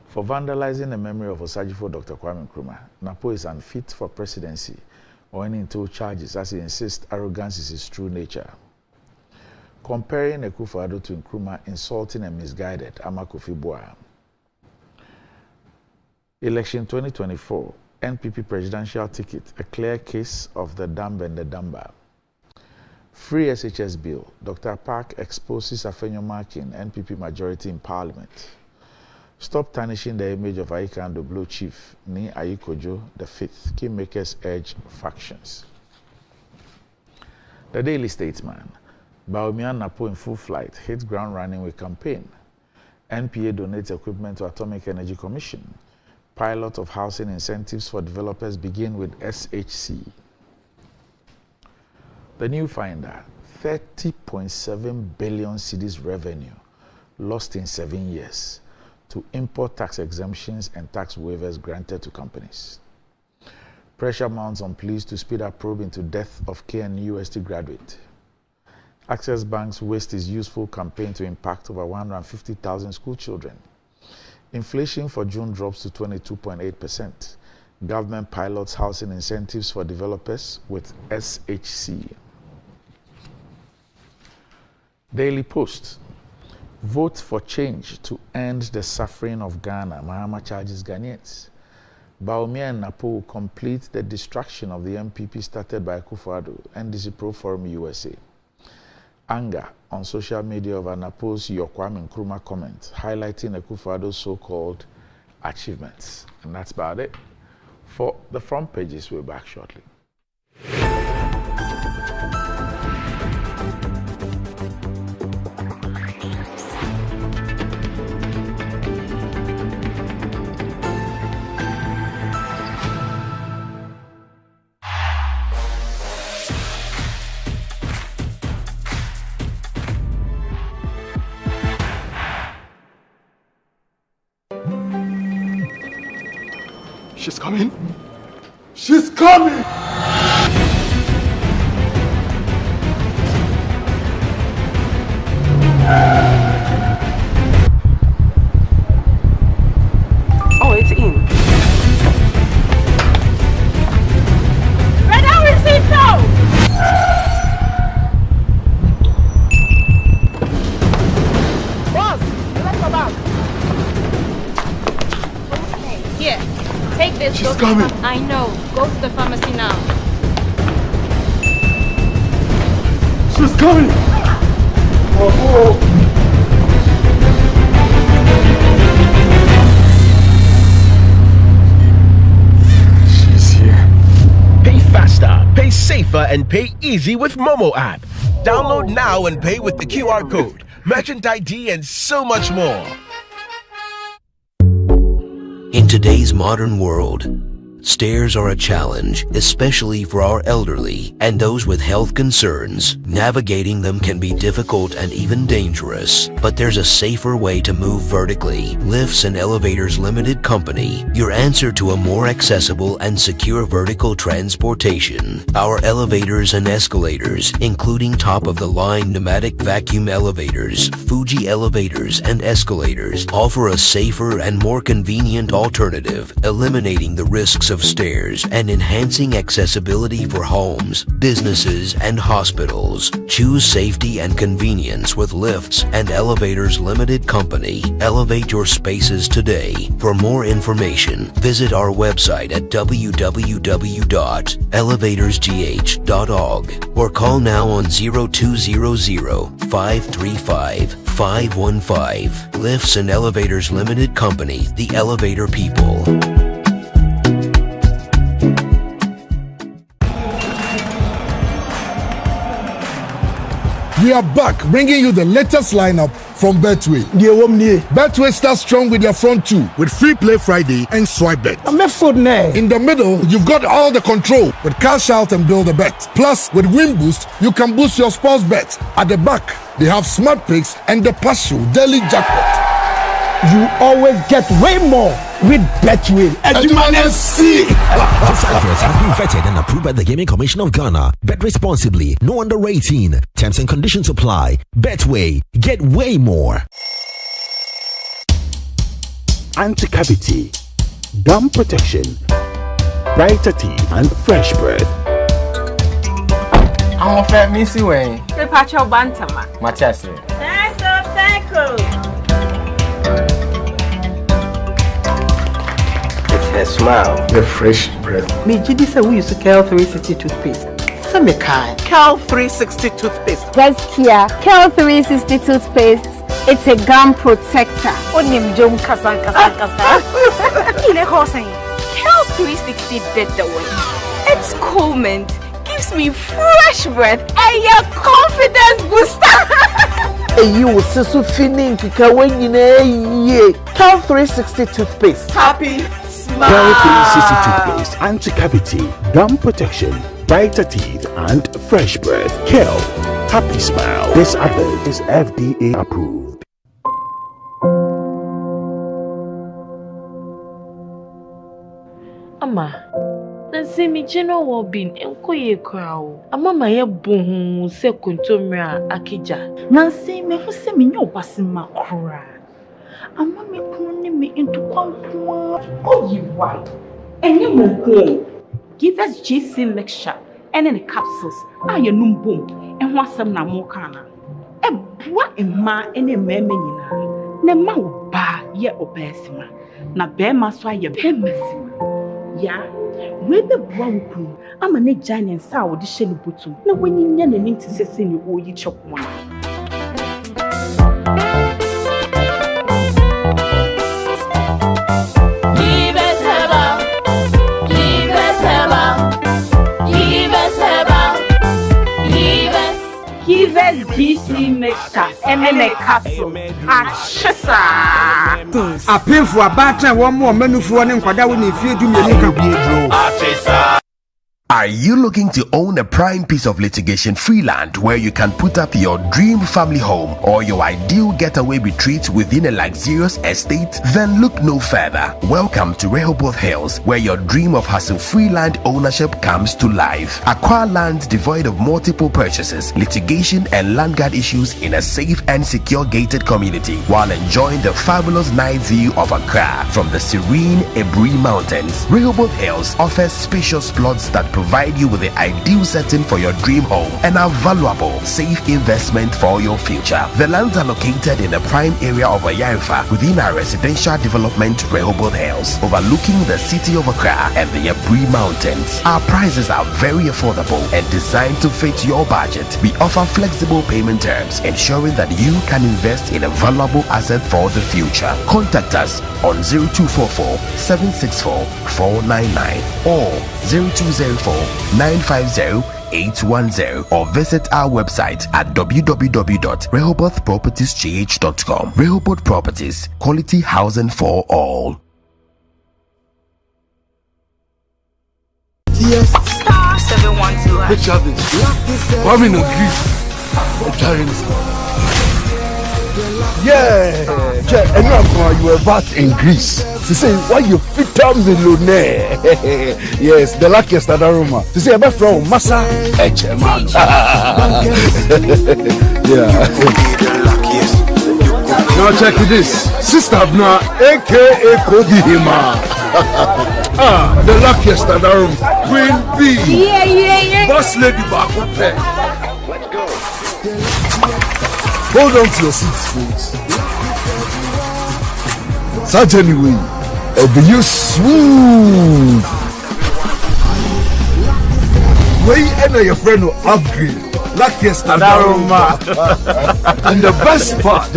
For vandalizing the memory of Osajifo Dr. Kwame Nkrumah, Napo is unfit for presidency or any into charges as he insists arrogance is his true nature. Comparing Akufo-Addo to Nkrumah, insulting and misguided, Amakofi Boa. Election 2024, NPP presidential ticket, a clear case of the dumb and the dumber. Free SHS bill. Dr. Park exposes Afenyo Markin, NPP majority in Parliament. Stop tarnishing the image of Aika and the Blue Chief, Ni Ayikojo the Fifth. Kingmakers urge factions. The Daily Statesman. Bawumia Napo in full flight, hits ground running with campaign. NPA donates equipment to Atomic Energy Commission. Pilot of housing incentives for developers begin with SHC. The New Finder, 30.7 billion cedis revenue lost in 7 years to import tax exemptions and tax waivers granted to companies. Pressure mounts on police to speed up probe into death of KNU UST graduate. Access Bank's Waste is Useful campaign to impact over 150,000 school children. Inflation for June drops to 22.8%. Government pilots housing incentives for developers with SHC. Daily Post. Vote for change to end the suffering of Ghana. Mahama charges Ghanaians. Bawumia and Napo will complete the destruction of the MPP started by Akufo-Addo, NDC Pro Forum USA. Anger on social media over Napo's Kwame Nkrumah comment, highlighting Akufo-Addo's so-called achievements. And that's about it. For the front pages, we'll be back shortly. She's coming. She's coming. Oh, it's in. Red out receipt now. Boss, let's go back. Here, take this. She's coming. I know. Go to the pharmacy now. She's coming. Oh. safer and pay easy with Momo app. Download now and pay with the QR code, merchant ID, and so much more. In today's modern world, stairs are a challenge, especially for our elderly and those with health concerns. Navigating them can be difficult and even dangerous, but there's a safer way to move vertically. Lifts and Elevators Limited Company, your answer to a more accessible and secure vertical transportation. Our elevators and escalators, including top-of-the-line pneumatic vacuum elevators, Fuji elevators and escalators, offer a safer and more convenient alternative, eliminating the risks of stairs and enhancing accessibility for homes, businesses, and hospitals. Choose safety and convenience with Lifts and Elevators Limited Company. Elevate your spaces today. For more information, visit our website at www.elevatorsgh.org or call now on 0200-535-515. Lifts and Elevators Limited Company, the elevator people. We are back, bringing you the latest lineup from Betway. Betway starts strong with their front two, with Free Play Friday and Swipe Bet. In the middle, you've got all the control with Cash Out and Build a Bet. Plus, with Win Boost, you can boost your sports bet. At the back, they have Smart Picks and the partial daily jackpot. You always get way more with Betway. This advert has been vetted and approved by the Gaming Commission of Ghana. Bet responsibly. No under 18. Terms and conditions apply. Betway. Get way more. Anti-cavity, gum protection, brighter teeth, and fresh breath. I'm a fat missy way. The Pacho Bantama. Matias. Her smile, the fresh breath. Me, Gidi said we use Cal 360 toothpaste. Semikai. Cal 360 toothpaste. Gaskia. Cal 360 toothpaste. It's a gum protector. Onim Jom Kasan. Cal 360 did the work. It's cool mint. Gives me fresh breath and your confidence booster. You will so feeling to Cal 360 toothpaste. Happy. Cal 360 toothpaste, anti-cavity, gum protection, brighter teeth, and fresh breath. Cal, happy smile. This advert is FDA approved. Ama, nansi mi jeno wo bin enko ye kwao. Ama ma ye bohu se kontomra akija. Nansi me hu se mi nyo basima kura. Ama me kunu me into kwankwa. Oh, you right. And you will give us JC lecture and in the capsules. Ah, you num boom. And what some na mo kana. E bua e ma ene meme nyina. Ne ma wo ba ye obesima. Na be ma so aye be mesima. Ya, we be bua wo kunu. Ama ne giant sa wo de hye ne botum. Na wanyinya na nim ti sese ne oyi chokmo. GC mixture and a capsule. A pin for a batter, one more menu for one and Kwada when you feel to me. Are you looking to own a prime piece of litigation-free land where you can put up your dream family home or your ideal getaway retreat within a luxurious estate? Then look no further. Welcome to Rehoboth Hills, where your dream of hassle-free land ownership comes to life. Acquire land devoid of multiple purchases, litigation, and land guard issues in a safe and secure gated community while enjoying the fabulous night view of Accra from the serene Ebri Mountains. Rehoboth Hills offers spacious plots that provide you with the ideal setting for your dream home and a valuable, safe investment for your future. The lands are located in the prime area of Ayarifa within our residential development Rehoboth Hills, overlooking the city of Accra and the Ebri Mountains. Our prices are very affordable and designed to fit your budget. We offer flexible payment terms, ensuring that you can invest in a valuable asset for the future. Contact us on 0244 764 499 or 0204 950 0810 or visit our website at www.rehobothpropertiesgh.com. Rehoboth Properties, quality housing for all. Yes. Star 712. Which are these? Women in Greece. Yeah, and you were back in Greece. She say, why you fit up millionaire? Yes, the luckiest at Aroma. She say, I'm from Massa Echeman. Yeah. Now check this. Sister Abna, aka Kodihima. The luckiest at Aroma. Queen B. Yeah. Boss Lady Baku Pet. Hold on to your seats, folks. Such anyway, be you smooth. Way enter your friend will upgrade. Luckiest Adaroma. And the best part,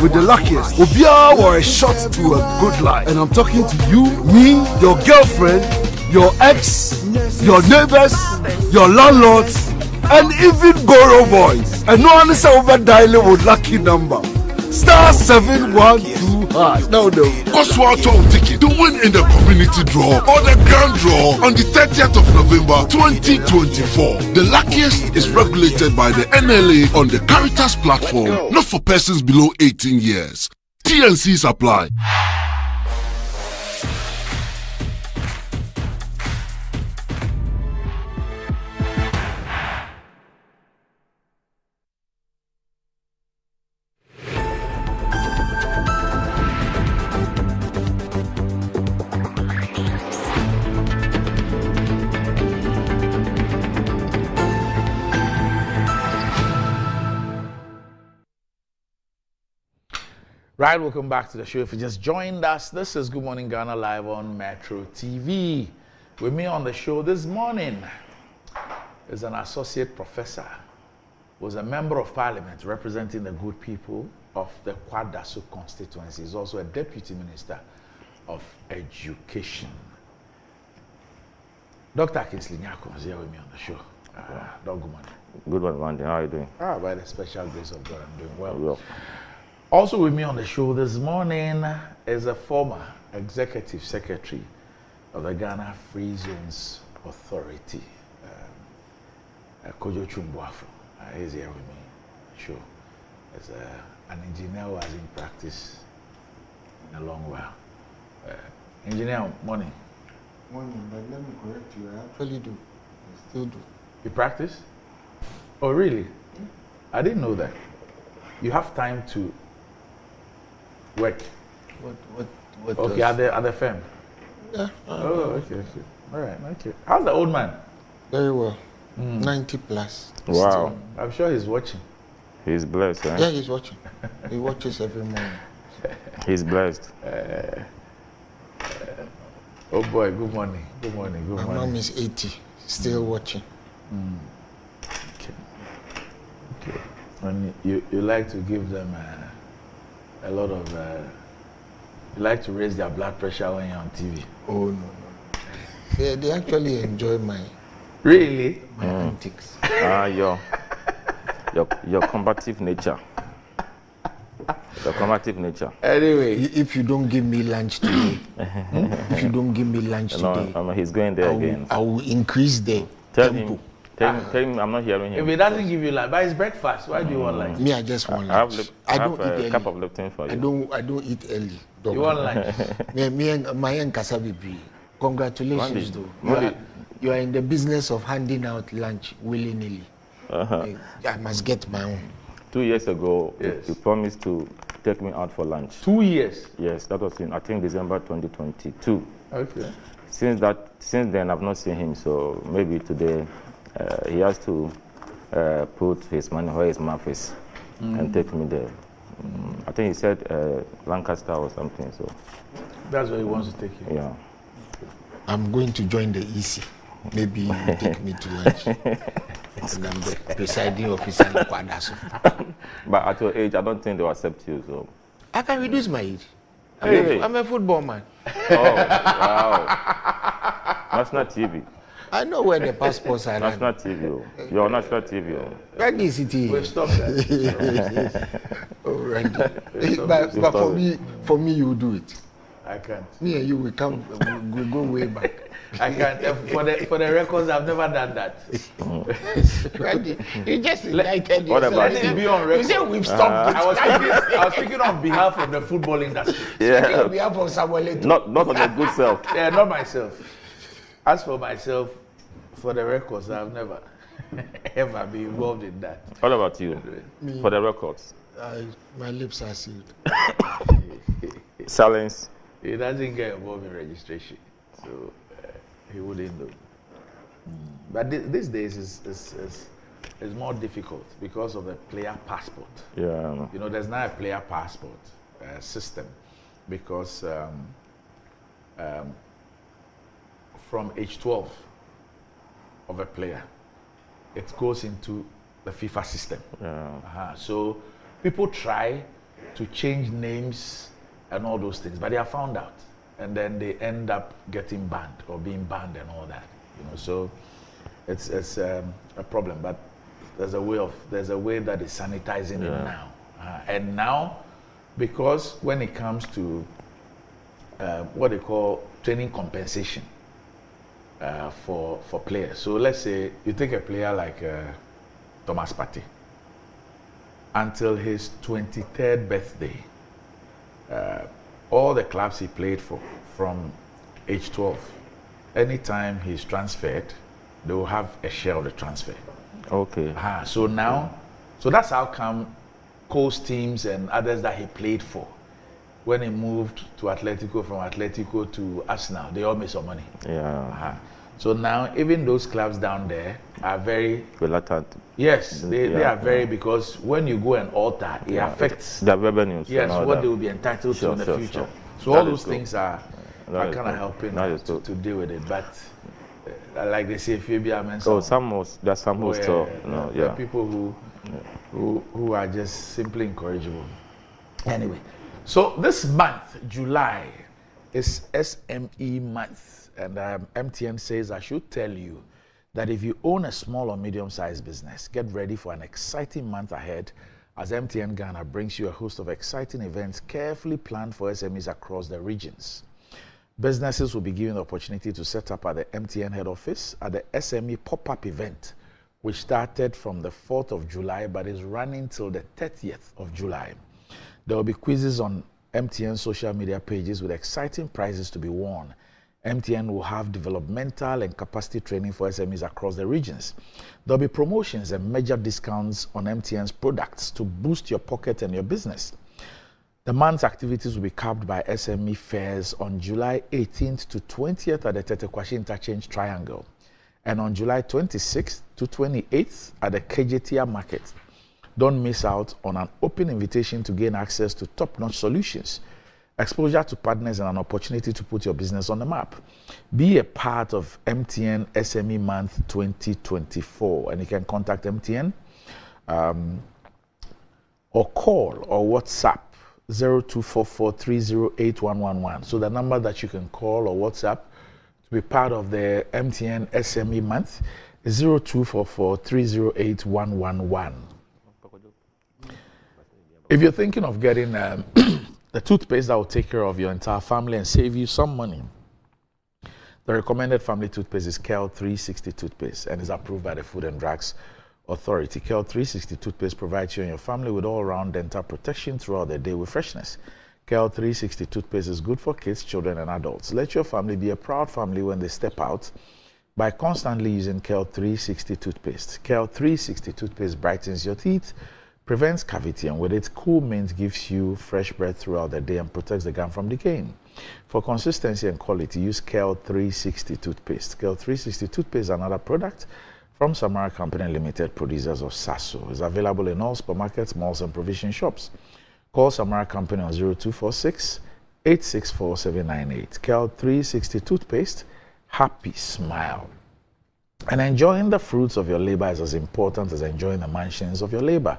with the luckiest, Obia were a shot to a good life. And I'm talking to you, me, your girlfriend, your ex, your neighbors, your landlords, and even Goro boys. And no one is over dialing with lucky number. Star 712 hash. No. Oswald ticket to win in the community draw or the grand draw on the 30th of November 2024. The luckiest is regulated by the NLA on the Caritas platform, not for persons below 18 years. TNCs apply. Right, welcome back to the show. If you just joined us, this is Good Morning Ghana live on Metro TV. With me on the show this morning is an associate professor, was a member of parliament representing the good people of the Kwadaso constituency. He's also a deputy minister of education. Dr. Kingsley Nyako is here with me on the show. Doc, good morning. Good morning, how are you doing? By the special grace of God, I'm doing well. Also with me on the show this morning is a former executive secretary of the Ghana Free Zones Authority, Kojo Chumbuafo. He's here with me. Sure. As an engineer who has in practice in a long while. Engineer, morning. Morning, but let me correct you. I actually do. I still do. You practice? Oh, really? I didn't know that. You have time to work. What okay, at the firm. Yeah. Okay. All right, okay. How's the old man? Very well. 90 plus. Wow. I'm sure he's watching. He's blessed, eh? Yeah, he's watching. He watches every morning. He's blessed. Oh boy, good morning. Good morning. My mom is 80, still watching. Okay. And you like to give them a lot of, you like to raise their blood pressure when you're on TV? Oh, no. They actually enjoy my... Really? My antics. Your combative nature. Your combative nature. Anyway. If you don't give me lunch today, he's going there again. I will increase the tempo. Tell him I'm not hearing him. If he doesn't give you lunch, but it's breakfast. Why do you want lunch? Me, I just want lunch. I don't eat a cup of Lipton for you. I don't eat early. You want lunch? Me and my Kasabi. Congratulations, though. You are in the business of handing out lunch willy-nilly. I must get my own. 2 years ago, yes. You promised to take me out for lunch. 2 years? Yes, that was in, I think, December 2022. Okay. Since then, I've not seen him, so maybe today he has to put his money where his mouth is and take me there. I think he said Lancaster or something, so. That's where he wants to take you? Yeah. I'm going to join the EC. Maybe you take me to lunch. And I'm the presiding officer in Kwadaso. But at your age, I don't think they'll accept you, so. I can reduce my age. I'm a football man. Oh, wow. National TV. I know where the passports are. National TV. You're national TV. Where is it? We've stopped that. But for me, you do it. I can't. Me and you, we go way back. I can't. For the records, I've never done that. You just enlightened yourself. Let it be on record. You said we've stopped. I was speaking on behalf of the football industry. Yeah. On behalf of Samuel Eto'o. Not on your good self. Yeah, not myself. As for myself, for the records, I've never ever been involved in that. What about you? Me. For the records? My lips are sealed. Silence. He doesn't get involved in registration, so he wouldn't know. But these days is more difficult because of the player passport. Yeah. You know, there's now a player passport system because from age 12 of a player, it goes into the FIFA system. Yeah. So people try to change names and all those things, but they are found out, and then they end up getting banned or being banned and all that. You know, so it's a problem. But there's a way that is sanitizing it now, and now because when it comes to what they call training compensation for players. So let's say you take a player like Thomas Partey. Until his 23rd birthday, all the clubs he played for from age 12, anytime he's transferred, they will have a share of the transfer. Okay. So now, so that's how come Coast teams and others that he played for, when he moved to Atletico, from Atletico to Arsenal, they all made some money. Yeah. So now, even those clubs down there are very reluctant. Yes, they are very, because when you go and alter, it affects their revenues. Yes, what they will be entitled to in the future. So all those things are kind of helping to deal with it. But like they say, Fabia Mensah. Oh, some who still, there are people who are just simply incorrigible. Anyway, so this month, July, is SME month. And MTN says I should tell you that if you own a small or medium-sized business, get ready for an exciting month ahead as MTN Ghana brings you a host of exciting events carefully planned for SMEs across the regions. Businesses will be given the opportunity to set up at the MTN head office at the SME pop-up event, which started from the 4th of July but is running till the 30th of July. There will be quizzes on MTN social media pages with exciting prizes to be won. MTN will have developmental and capacity training for SMEs across the regions. There will be promotions and major discounts on MTN's products to boost your pocket and your business. The month's activities will be capped by SME fairs on July 18th to 20th at the Tetekwashi Interchange Triangle, and on July 26th to 28th at the Kejetia Market. Don't miss out on an open invitation to gain access to top-notch solutions, exposure to partners, and an opportunity to put your business on the map. Be a part of MTN SME Month 2024, and you can contact MTN or call or WhatsApp 0244308111. So the number that you can call or WhatsApp to be part of the MTN SME Month is 0244308111. If you're thinking of getting the toothpaste that will take care of your entire family and save you some money, the recommended family toothpaste is KEL 360 toothpaste and is approved by the Food and Drugs Authority. KEL 360 toothpaste provides you and your family with all-round dental protection throughout the day with freshness. KEL 360 toothpaste is good for kids, children, and adults. Let your family be a proud family when they step out by constantly using KEL 360 toothpaste. KEL 360 toothpaste brightens your teeth, prevents cavity, and with its cool mint gives you fresh breath throughout the day and protects the gum from decaying. For consistency and quality, use KEL 360 toothpaste. KEL 360 toothpaste is another product from Samara Company Limited, producers of Sasso. It's available in all supermarkets, malls, and provision shops. Call Samara Company on 0246 864 798. KEL 360 toothpaste, happy smile. And enjoying the fruits of your labor is as important as enjoying the mansions of your labor.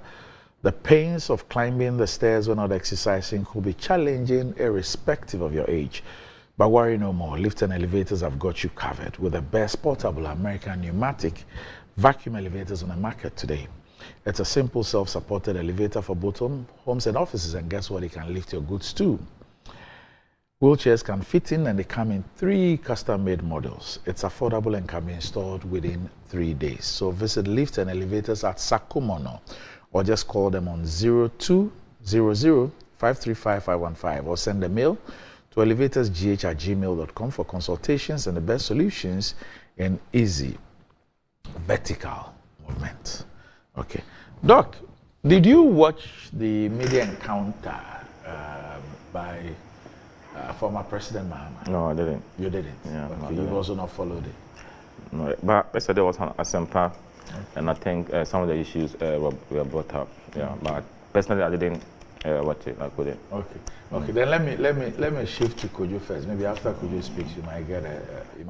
The pains of climbing the stairs when not exercising could be challenging irrespective of your age. But worry no more. Lifts and elevators have got you covered with the best portable American pneumatic vacuum elevators on the market today. It's a simple self-supported elevator for both homes and offices, and guess what? It can lift your goods too. Wheelchairs can fit in, and they come in 3 custom-made models. It's affordable and can be installed within 3 days. So visit Lifts and Elevators at Sakumono, or just call them on 0200-535-515, or send a mail to elevatorsgh@gmail.com for consultations and the best solutions in easy vertical movement. Okay. Doc, did you watch the media encounter by former President Mahama? No, I didn't. You didn't? Yeah, okay. no, You also not followed it? No, but yesterday was on Asempa, and I think some of the issues were brought up. Yeah, but personally I didn't watch it. I couldn't. Okay. Okay. Then let me shift to Kojo first. Maybe after Kojo speaks, you might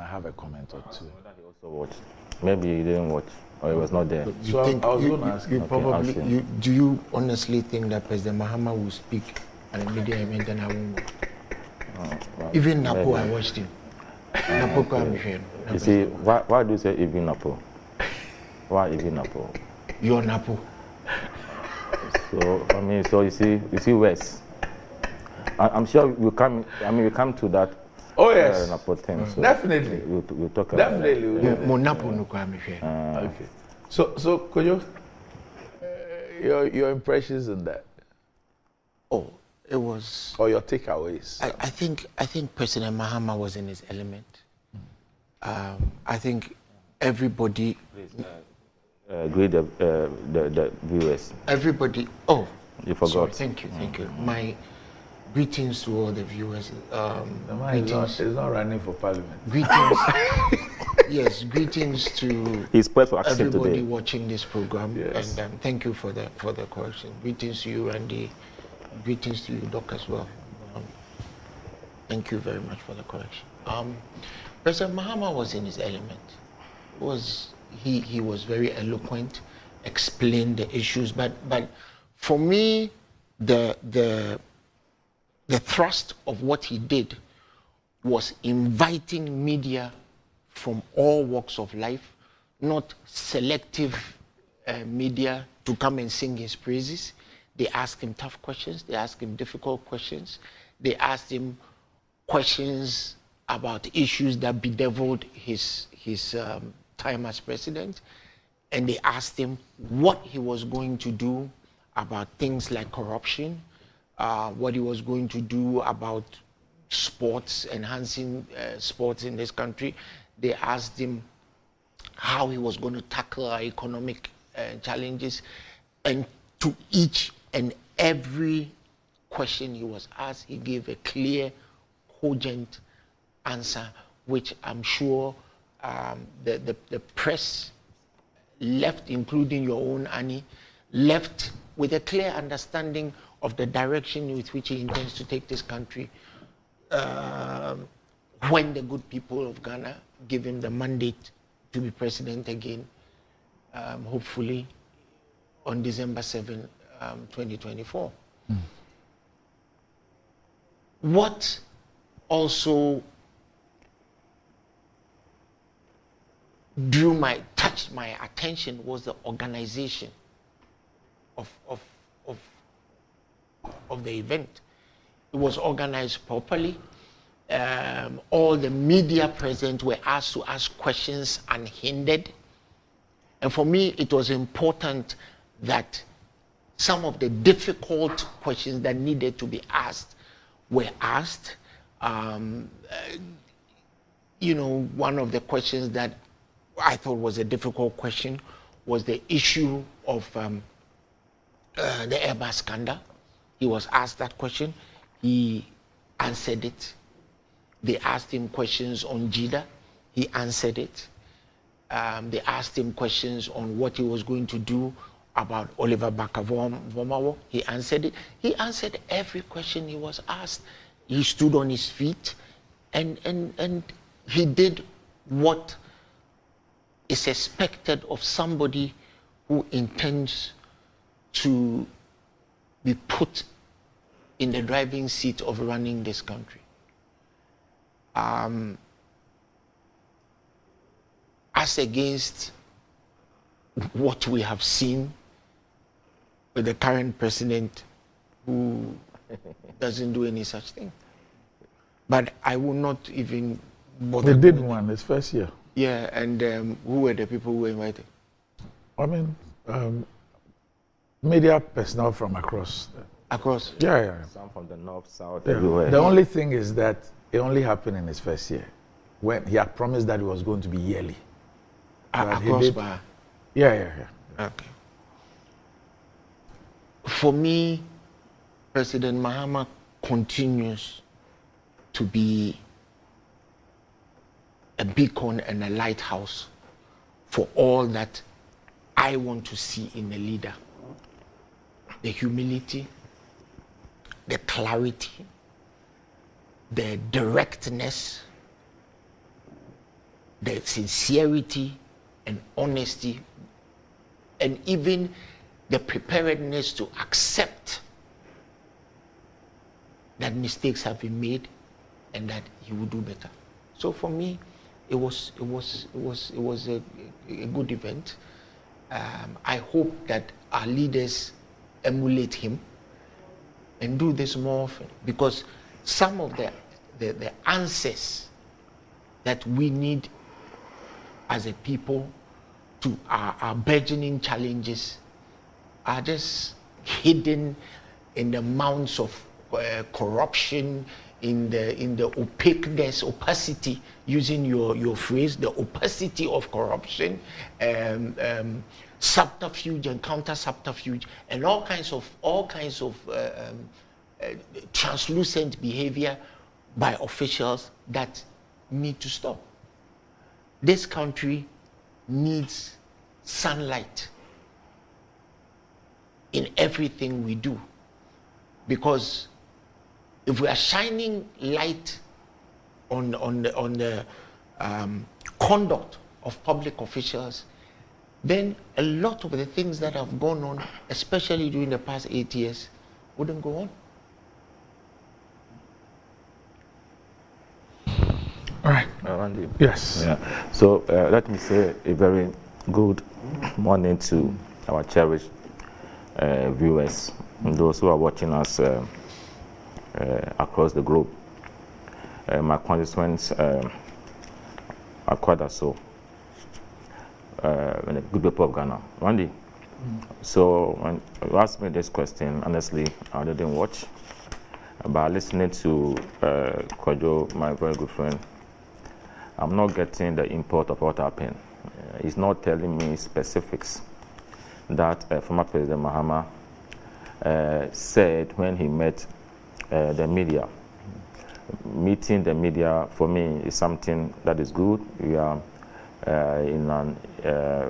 have a comment or two. He also watched. Maybe he didn't watch, or he was not there. You So think I was going to ask. you Okay, probably ask him. do you honestly think that President Mahama will speak at a media event and I won't go? Well, Even Napo, maybe. I watched him. Napo Kwame. You see, why do you say even Napo? Why even Napo? You're Napo. So I mean, so you see West. I'm sure we come. I mean, we come to that. Oh yes. Napo thing. So Definitely. We'll talk Definitely. about that. Mo Napo no Kwame. Okay. So Kojo, your impressions on that? Oh, it was. Or your takeaways? I think President Mahama was in his element. I think everybody. Greet the viewers. Everybody. Oh, you forgot. Sorry, thank you. My greetings to all the viewers. The man is not running for parliament. Greetings. Yes, greetings to He's pressed for action everybody today. watching this program, Yes. and thank you for the correction. Greetings to you, Randy. Greetings to you, Doc, as well. Thank you very much for the correction. President Mahama was in his element. He was very eloquent, explained the issues, but for me, the thrust of what he did was inviting media from all walks of life, not selective media to come and sing his praises. They asked him tough questions. They asked him difficult questions. They asked him questions about issues that bedeviled his time as president. And they asked him what he was going to do about things like corruption, what he was going to do about sports, enhancing sports in this country. They asked him how he was going to tackle our economic challenges. And to each and every question he was asked, he gave a clear, cogent answer, which I'm sure the press left, including your own Annie, left with a clear understanding of the direction with which he intends to take this country when the good people of Ghana give him the mandate to be president again, hopefully on December 7, 2024. What also touched my attention was the organization of the event. It was organized properly. All the media present were asked to ask questions unhindered. And for me, it was important that some of the difficult questions that needed to be asked were asked. One of the questions that I thought was a difficult question was the issue of the Airbus scandal. He was asked that question. He answered it. They asked him questions on JIDA. He answered it. They asked him questions on what he was going to do about Oliver Barker-Vormawor. He answered it. He answered every question he was asked. He stood on his feet and he did what is expected of somebody who intends to be put in the driving seat of running this country. as against what we have seen with the current president who doesn't do any such thing. But I will not even bother. They did one his first year. Yeah, and who were the people who were invited? I mean, media personnel from across. Across? Yeah. Some from the north, south, Yeah. everywhere. The only thing is that it only happened in his first year, when he had promised that it was going to be yearly. Across bar? Yeah. Okay. For me, President Mahama continues to be a beacon and a lighthouse for all that I want to see in a leader. The humility, the clarity, the directness, the sincerity and honesty, and even the preparedness to accept that mistakes have been made and that he will do better. So for me, it was a good event. I hope that our leaders emulate him and do this more often, because some of the answers that we need as a people to our burgeoning challenges are just hidden in the mounds of corruption, in the opaqueness, opacity, using your phrase, the opacity of corruption, subterfuge and counter subterfuge, and all kinds of translucent behavior by officials that need to stop. This country needs sunlight in everything we do, because if we are shining light on the conduct of public officials, then a lot of the things that have gone on, especially during the past 8 years, wouldn't go on. All right. Randy. Yes. Yeah. So let me say a very good morning to our cherished viewers and those who are watching us across the globe. My constituents are quite so. And a good people of Ghana. Randy, so when you asked me this question, honestly, I didn't watch. But listening to Kojo, my very good friend, I'm not getting the import of what happened. He's not telling me specifics that former President Mahama said when he met the media. Meeting the media, for me, is something that is good. We are in an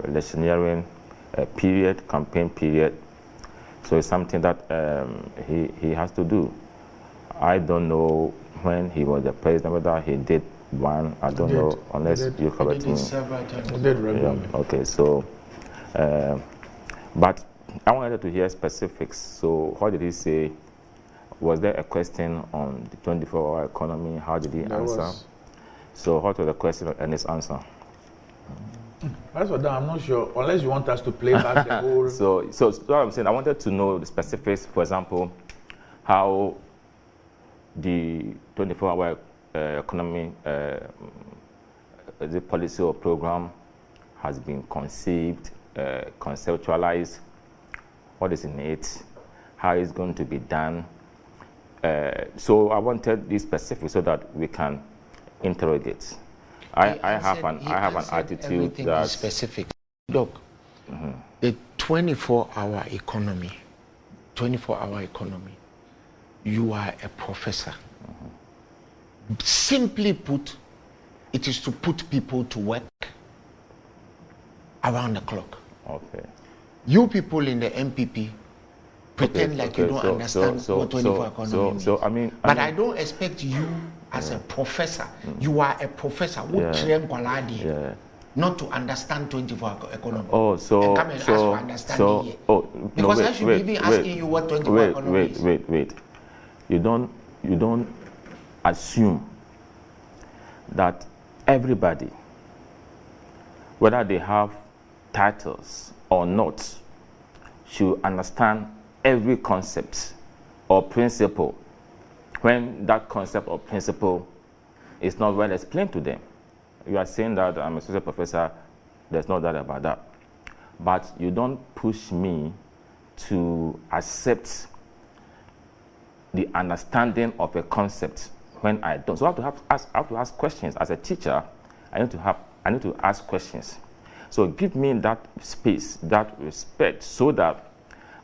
electioneering period, campaign period. So it's something that he has to do. I don't know when he was the president, whether he did one, I don't know, unless you correct me. He did regularly. Okay, so, but I wanted to hear specifics. So what did he say? Was there a question on the 24-hour economy? How did he answer? So what was the question and his answer? As for that, I'm not sure, unless you want us to play back the whole... So what I'm saying, I wanted to know the specifics, for example, how the 24-hour economy, the policy or program has been conceived, conceptualized, what is in it, how it's going to be done. So I wanted this specific so that we can interrogate. I have an attitude that is specific. Look, the 24-hour economy, you are a professor. Simply put, it is to put people to work around the clock. Okay. You people in the MPP pretend like you don't understand what 24-hour economy means. But I don't expect you as a professor. You are a professor who trained Kwaladi not to understand 24-hour economy. Oh, so and come and ask for understanding here. Because I should be even asking you what 24-hour economy is. Wait. You don't assume that everybody, whether they have titles or not, should understand every concept or principle when that concept or principle is not well explained to them. You are saying that I'm a associate professor, there's no doubt about that. But you don't push me to accept the understanding of a concept when I don't. So I have to ask questions. As a teacher, I need to ask questions. So give me that space, that respect, so that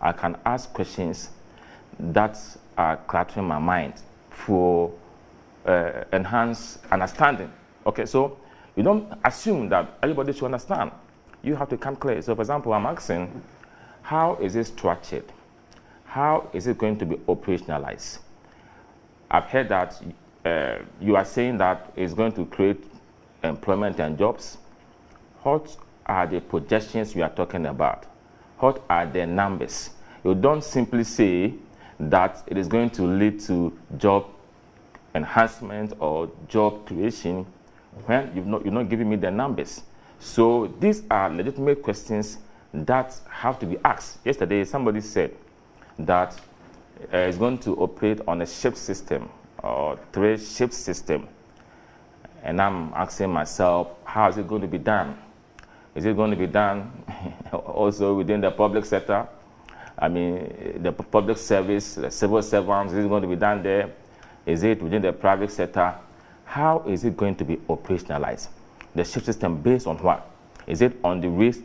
I can ask questions that are cluttering my mind for enhanced understanding. Okay, so you don't assume that everybody should understand. You have to come clear. So for example, I'm asking, how is it structured? How is it going to be operationalized? I've heard that you are saying that it's going to create employment and jobs. What are the projections you are talking about? What are the numbers? You don't simply say that it is going to lead to job enhancement or job creation when you're not giving me the numbers. So these are legitimate questions that have to be asked. Yesterday, somebody said that it's going to operate on a shift system or 3-shift system. And I'm asking myself, how is it going to be done? Is it going to be done also within the public sector? I mean, the public service, the civil servants, is it going to be done there? Is it within the private sector? How is it going to be operationalized? The shift system based on what? Is it on the risk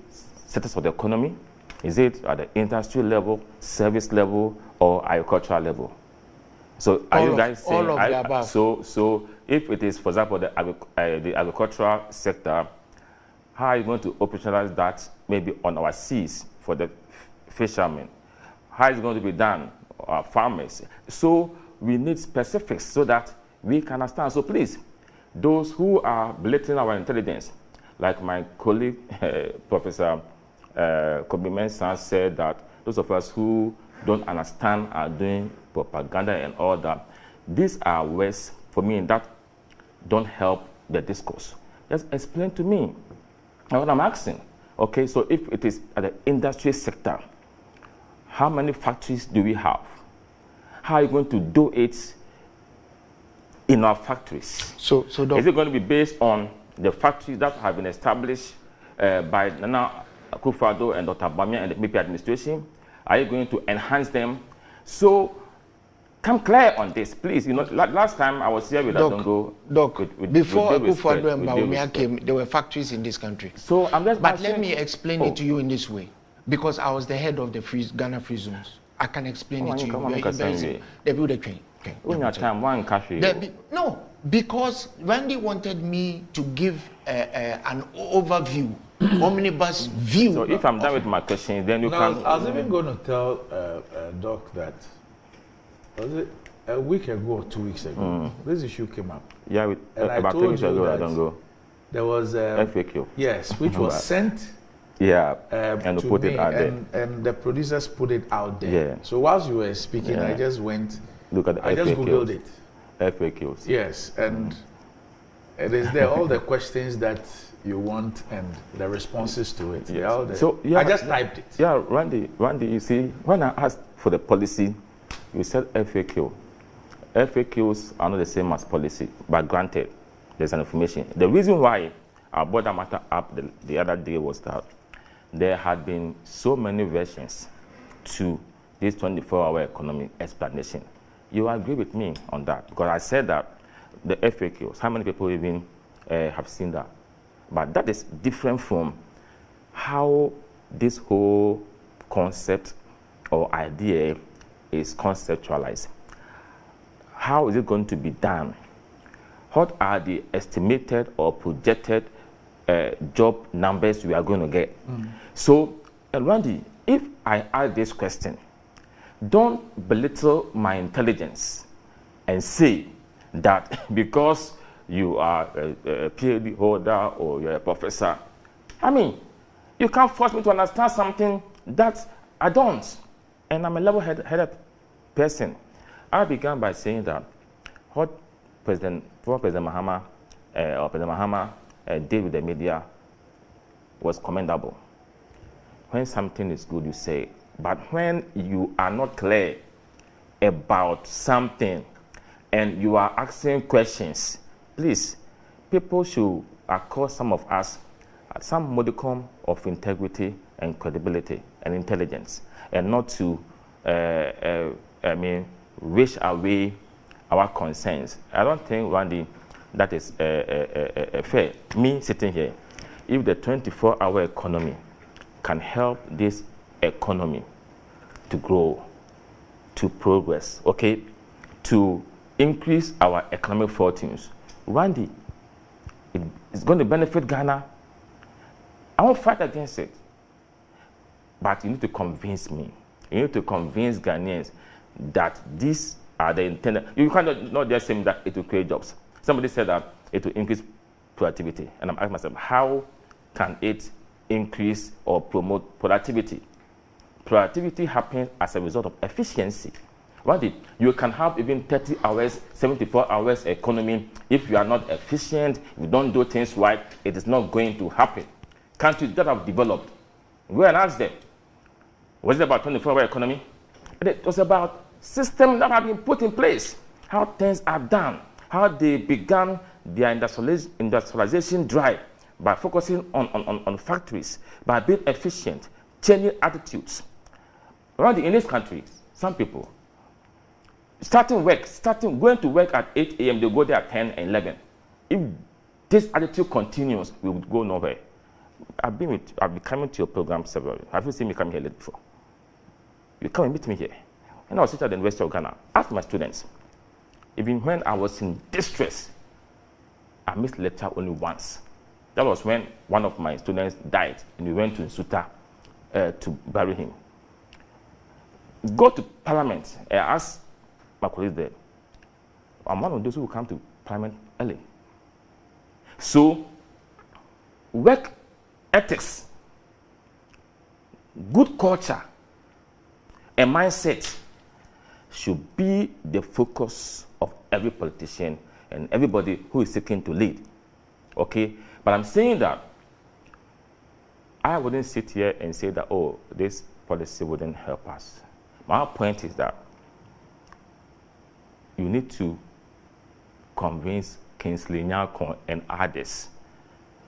status of the economy? Is it at the industry level, service level, or agricultural level? So are you guys saying, all of the above. So if it is, for example, the agricultural sector, how are you going to operationalize that maybe on our seas for the fishermen? How is it going to be done, farmers? So we need specifics so that we can understand. So please, those who are belittling our intelligence, like my colleague, Professor Kobe Mensah said that those of us who don't understand are doing propaganda and all that. These are words for me that don't help the discourse. Just explain to me what I'm asking. Okay, so if it is at the industry sector, how many factories do we have? How are you going to do it in our factories? So is it going to be based on the factories that have been established by Nana Akufo-Addo and Dr. Bawumia and the MIP administration? Are you going to enhance them? So come clear on this, please. You know, last time I was here with Adongo. Before Akufo-Addo and Bawumia came, there were factories in this country. So I'm just But let me explain it to you in this way, because I was the head of the Ghana Free Zones. I can explain it to you. No, because Randy wanted me to give an overview, omnibus view. So if I'm done with my question, then you can. I was even going to tell Doc that, was it a week ago or 2 weeks ago, this issue came up. Yeah, about 3 weeks ago, I don't go. There was a FAQ. Yes, which was sent. Yeah, and to put it out there. And the producers put it out there. Yeah. So whilst you were speaking, I just went. Look at the I just FAQs. googled it. FAQs. Yes, and it is there all the questions that you want and the responses to it. Yes. All the, So yeah, I just typed it. Yeah, Randy, you see, when I asked for the policy, you said FAQ. FAQs are not the same as policy, but granted, there's an information. The reason why I brought that matter up the other day was that there had been so many versions to this 24-hour economic explanation. You agree with me on that, because I said that the FAQs, how many people even have seen that? But that is different from how this whole concept or idea is conceptualized. How is it going to be done? What are the estimated or projected job numbers we are going to get? So, Randy, if I ask this question, don't belittle my intelligence and say that because you are a PhD holder or you're a professor, I mean, you can't force me to understand something that I don't. And I'm a level-headed person. I began by saying that what President Mahama or President Mahama did with the media was commendable. When something is good, you say, but when you are not clear about something and you are asking questions, please, people should accord some of us some modicum of integrity and credibility and intelligence, and not to, wish away our concerns. I don't think, Randy, that is fair. Me sitting here, if the 24-hour economy can help this economy to grow, to progress, okay, to increase our economic fortunes, Randy, it's going to benefit Ghana. I won't fight against it. But you need to convince me. You need to convince Ghanaians that these are the intended. You cannot not just say that it will create jobs. Somebody said that it will increase productivity. And I'm asking myself, how can it increase or promote productivity? Productivity happens as a result of efficiency. Randy, you can have even 30 hours, 74 hours economy. If you are not efficient, if you don't do things right, it is not going to happen. Countries that have developed, go and ask them, was it about 24-hour economy? It was about systems that have been put in place, how things are done, how they began their industrialization drive by focusing on factories, by being efficient, changing attitudes. Around in this country, some people, going to work at 8 a.m., they go there at 10 and 11. If this attitude continues, we would go nowhere. I've been coming to your program several. Have you seen me come here late before? You come and meet me here. And I was sitting at the University of Ghana. Ask my students. Even when I was in distress, I missed lecture only once. That was when one of my students died, and we went to Nsuta to bury him. Go to Parliament. I asked my colleagues there. I'm one of those who will come to Parliament early. So, work ethics, good culture, and mindset should be the focus of every politician and everybody who is seeking to lead. Okay? But I'm saying that I wouldn't sit here and say that, oh, this policy wouldn't help us. My point is that you need to convince Kingsley Nyarko and others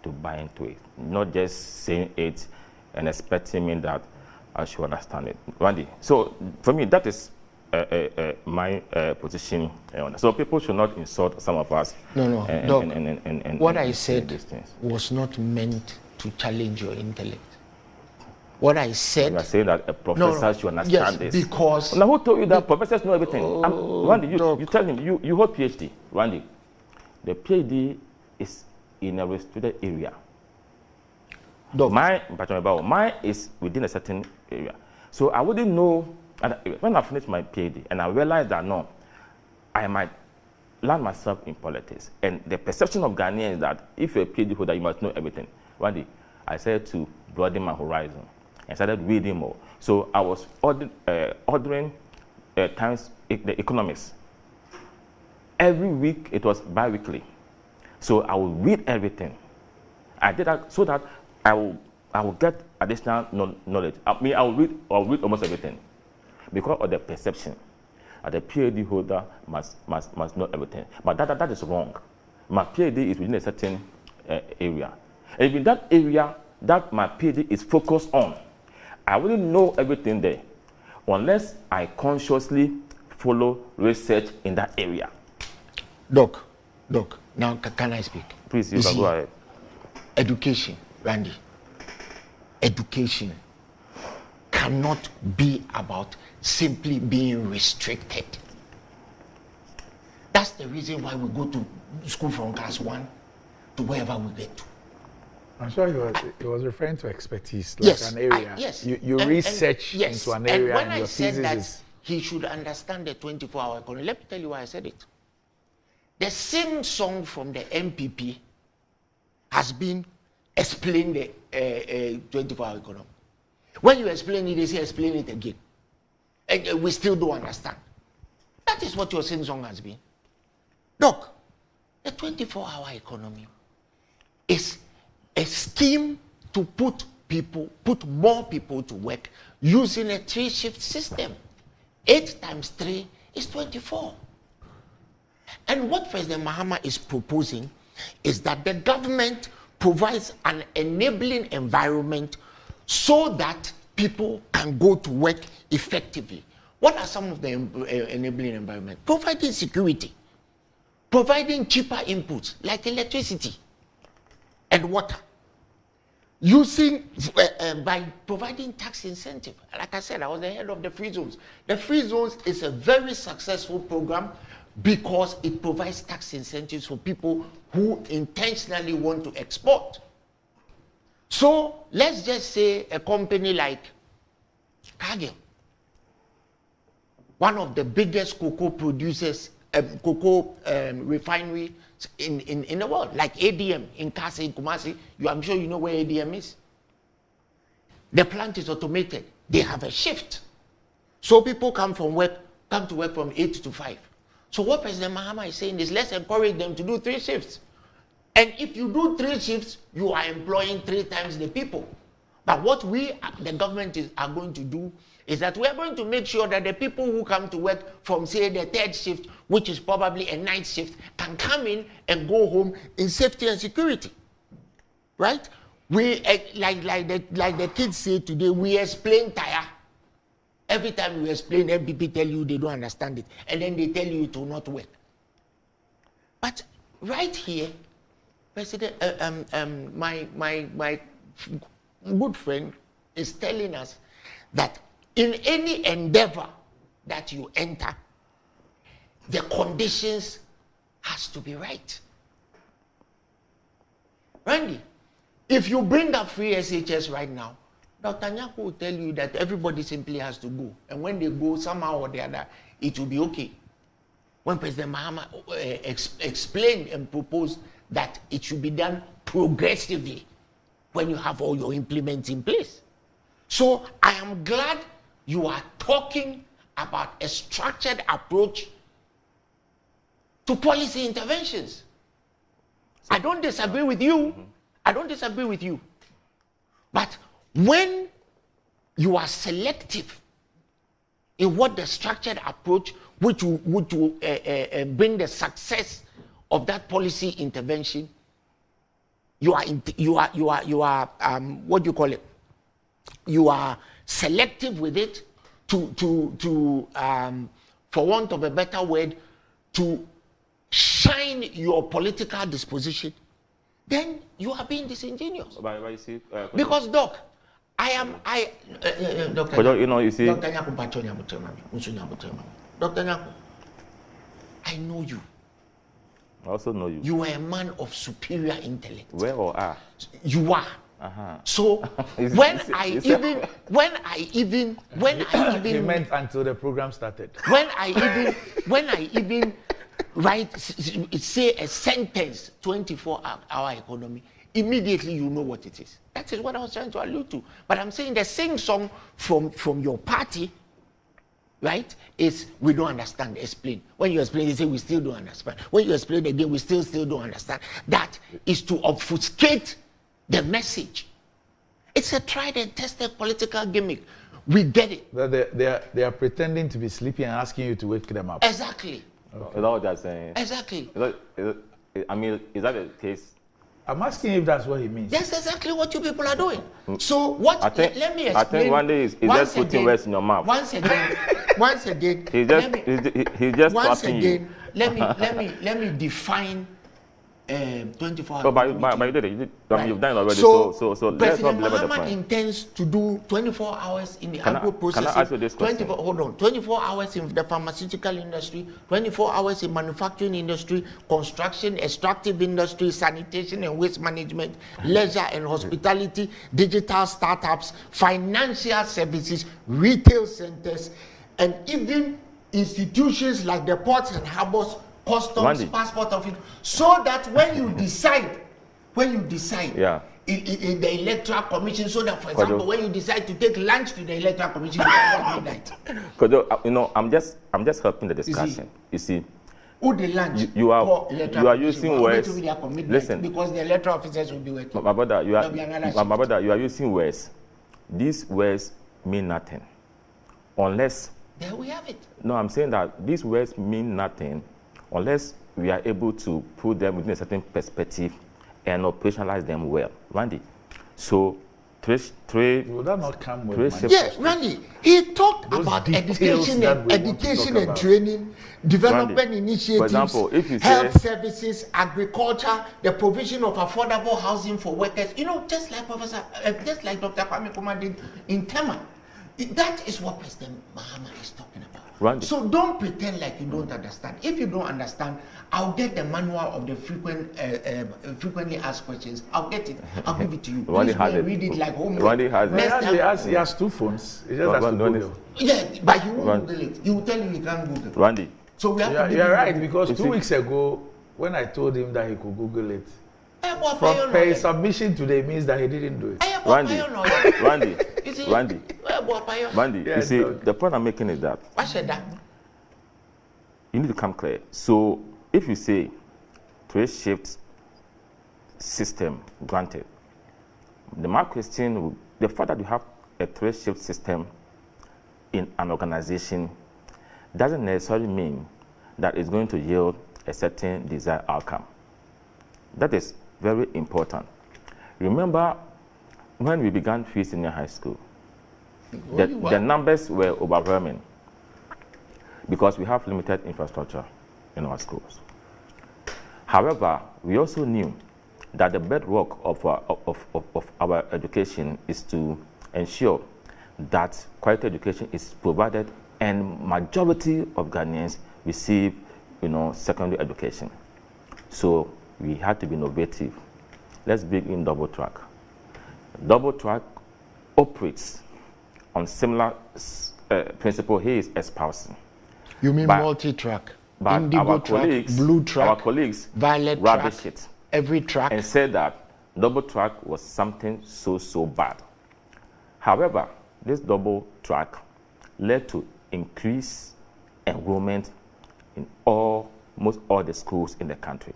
to buy into it, not just saying it and expecting me that I should understand it. Randy, so for me, that is my position. So people should not insult some of us. No, Doc, what I said was not meant to challenge your intellect. What I said... You are saying that a professor should understand this. Because... Now, who told you that professors know everything? Randy, you tell him, you hold PhD. Randy, the PhD is in a restricted area. Mine is within a certain area. So I wouldn't know, when I finish my PhD, and I realized that no, I might land myself in politics. And the perception of Ghanaians is that if you're a PhD holder, you must know everything. One day, I started to broaden my horizon and started reading more. So I was ordering Times, the Economist. Every week, it was bi-weekly. So I will read everything. I did that so that I will get additional knowledge. I will read almost everything because of the perception that the PhD holder must know everything. But that is wrong. My PhD is within a certain area. And if in that area that my PhD is focused on, I wouldn't know everything there unless I consciously follow research in that area. Doc, now can I speak? Please, you can go ahead. Education, Randy. Education cannot be about simply being restricted. That's the reason why we go to school from class 1 to wherever we get to. I'm sure he was referring to expertise, like an area. Yes. You research into an area, and when your I said thesis that is... he should understand the 24-hour economy, let me tell you why I said it. The same song from the MPP has been explain the 24-hour economy. When you explain it, they say explain it again. And we still don't understand. That is what your sing song has been. Look, The 24-hour economy is a scheme to put more people to work using a 3-shift system. 8 times 3 is 24. And what President Mahama is proposing is that the government provides an enabling environment so that people can go to work effectively. What are some of the enabling environment? Providing security, providing cheaper inputs like electricity and water, using by providing tax incentive. Like I said, I was the head of the free zones. The free zones is a very successful program because it provides tax incentives for people who intentionally want to export. So let's just say a company like Cargill, one of the biggest cocoa producers, cocoa refinery in the world, like ADM in Kasa, in Kumasi. I'm sure you know where ADM is. The plant is automated. They have a shift. So people come to work from 8 to 5. So what President Mahama is saying is let's encourage them to do 3 shifts. And if you do 3 shifts, you are employing 3 times the people. But what we, the government, are going to do is that we are going to make sure that the people who come to work from, say, the 3rd shift, which is probably a night shift, can come in and go home in safety and security. Right? We, like the kids say today, we explain tire. Every time we explain, MPP tell you they don't understand it. And then they tell you it will not work. But right here, President, my good friend is telling us that in any endeavor that you enter, the conditions has to be right. Randy, if you bring up free SHS right now, Dr. Nyako will tell you that everybody simply has to go. And when they go, somehow or the other, it will be okay. When President Mahama explained and proposed that it should be done progressively when you have all your implements in place. So I am glad you are talking about a structured approach to policy interventions. I don't disagree with you. I don't disagree with you. But when you are selective in what the structured approach which will bring the success of that policy intervention, you are what do you call it? You are selective with it to for want of a better word, to shine your political disposition, then you are being disingenuous. But you see, because Doc, Dr. You see, Dr. Nyako, I know you. I also know you. You are a man of superior intellect. Where or are? You are. So when I even he meant until the program started. When I even write, say a sentence, 24-hour economy, immediately you know what it is. That is what I was trying to allude to. But I'm saying the same song from your party, right, is we don't understand, explain. When you explain, they say we still don't understand. When you explain again, we still don't understand. That is to obfuscate the message. It's a tried and tested political gimmick. We get it. They are pretending to be sleepy and asking you to wake them up. Exactly. Okay. Is that what they're saying? Exactly. Is that the case? I'm asking if that's what he means. That's exactly what you people are doing. So what? Let me explain. I think one day he's just putting words in your mouth. Once again, he's just clapping you. Let me define 24 hours. But you did it. You've done it already. So let's not belabor the point. Intends to do 24 hours in the agro processing. Can I ask you this question? 24 hours in the pharmaceutical industry, 24 hours in manufacturing industry, construction, extractive industry, sanitation and waste management, leisure and hospitality, digital startups, financial services, retail centers, and even institutions like the ports and harbors, customs, passport office, so that when you decide in the electoral commission, so that, for example, when you decide to take lunch to the electoral commission, you have midnight. Because I'm just helping the discussion. You see, Who the lunch? You are using words. Listen, because the electoral officers will be working. My brother, you are using words. These words mean nothing, unless. There we have it. No, I'm saying that these words mean nothing unless we are able to put them within a certain perspective and operationalize them well, Randy. So, will that not come with money? Yes, Randy. He talked about education and training, development Randy, initiatives, for example, if you health services, agriculture, the provision of affordable housing for workers. You know, just like Dr. Kwame Nkrumah did in Tema. That is what President Mahama is talking about. Randy. So don't pretend like you don't understand. If you don't understand, I'll get the manual of the frequently asked questions. I'll get it. I'll give it to you. Please read it like homework. Randy has he has 2 phones. He just has to Google. Yeah, but you won't Google it. He will tell you he can't Google. Randy. So we have to. You're right, because 2 weeks ago, when I told him that he could Google it, from his submission today means that he didn't do it. Randy, you see, the point I'm making is that you need to come clear. So, if you say trade shift system granted, my question, the fact that you have a trade shift system in an organization doesn't necessarily mean that it's going to yield a certain desired outcome. That is very important. Remember when we began Free Senior High School, the numbers were overwhelming because we have limited infrastructure in our schools. However, we also knew that the bedrock of our education is to ensure that quality education is provided and majority of Ghanaians receive, secondary education. So we had to be innovative. Let's bring in double track. Double track operates on similar principle he is espousing. You mean multi-track? But Indigo our track, colleagues, blue track, our colleagues violet rubbish track, it every track, and said that double track was something so bad. However, this double track led to increased enrollment in almost all the schools in the country.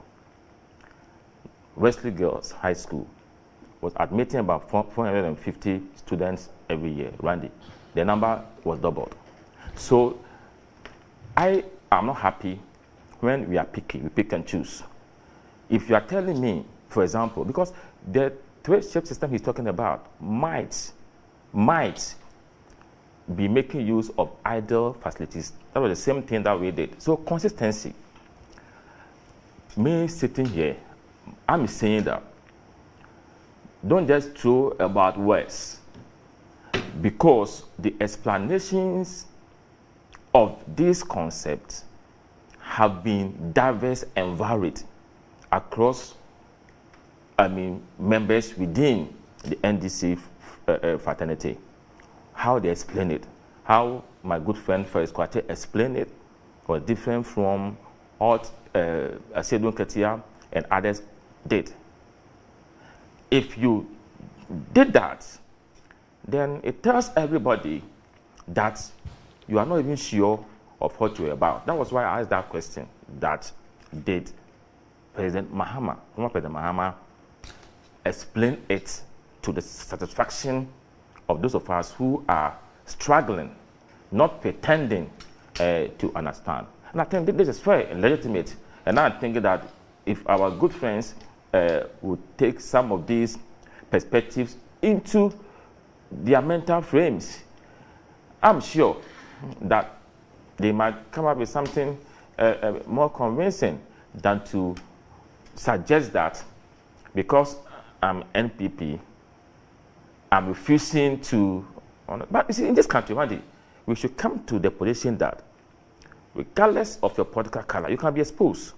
Wesley Girls High School was admitting about 450 students every year, Randy. The number was doubled. So I am not happy when we are picky, we pick and choose. If you are telling me, for example, because the trade shift system he's talking about might be making use of idle facilities. That was the same thing that we did. So consistency. Me sitting here, I'm saying that don't just throw about words, because the explanations of this concept have been diverse and varied across, members within the NDC fraternity. How they explain it, how my good friend Ferris Kwate explained it, was different from what Asedun Ketia and others did. If you did that, then it tells everybody that you are not even sure of what you're about. That was why I asked that question, that did President Mahama explain it to the satisfaction of those of us who are struggling, not pretending to understand. And I think this is fair and legitimate. And I'm thinking that if our good friends would take some of these perspectives into their mental frames, I'm sure that they might come up with something more convincing than to suggest that because I'm NPP, I'm refusing to. But you see, in this country, Randy, we should come to the position that regardless of your political color, you can be exposed.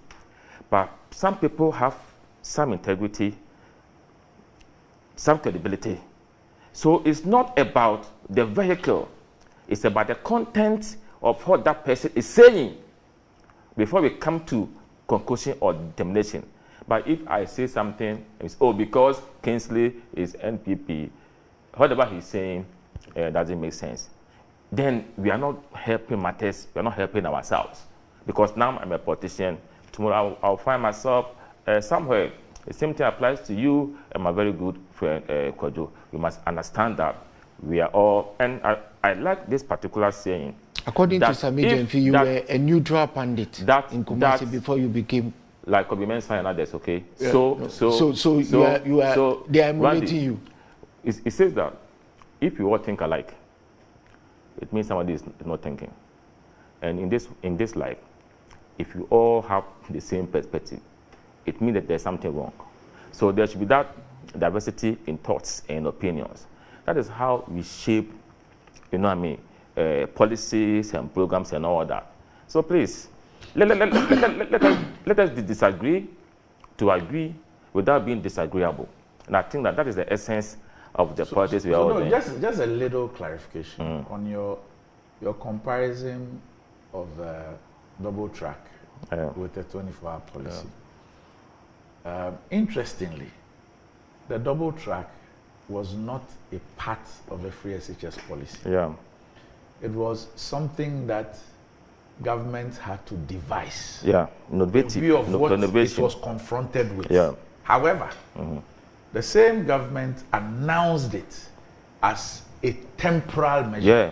But some people have some integrity, some credibility. So it's not about the vehicle, it's about the content of what that person is saying before we come to conclusion or determination. But if I say something, it's, because Kingsley is NPP, whatever he's saying doesn't make sense, then we are not helping matters, we are not helping ourselves. because now I'm a politician. Tomorrow I'll find myself somewhere. The same thing applies to you and my very good friend Kojo. We must understand that we are all, and I like this particular saying. According to Sami Jemfi, you were a neutral pundit in Kumasi before you became. Like Obimen and others, okay? Yeah. So you are they are emulating you. It says that if you all think alike, it means somebody is not thinking. And in this life, if you all have the same perspective, it means that there's something wrong. So there should be that diversity in thoughts and opinions. That is how we shape, policies and programs and all that. So please, let us disagree to agree without being disagreeable. And I think that is the essence of the politics we are all doing. Just a little clarification on your comparison of double track with the 24-hour policy. Interestingly, the double track was not a part of the free SHS policy. Yeah. It was something that government had to devise. Yeah, innovative. In view of what it was confronted with. Yeah. However, the same government announced it as a temporal measure. Yeah.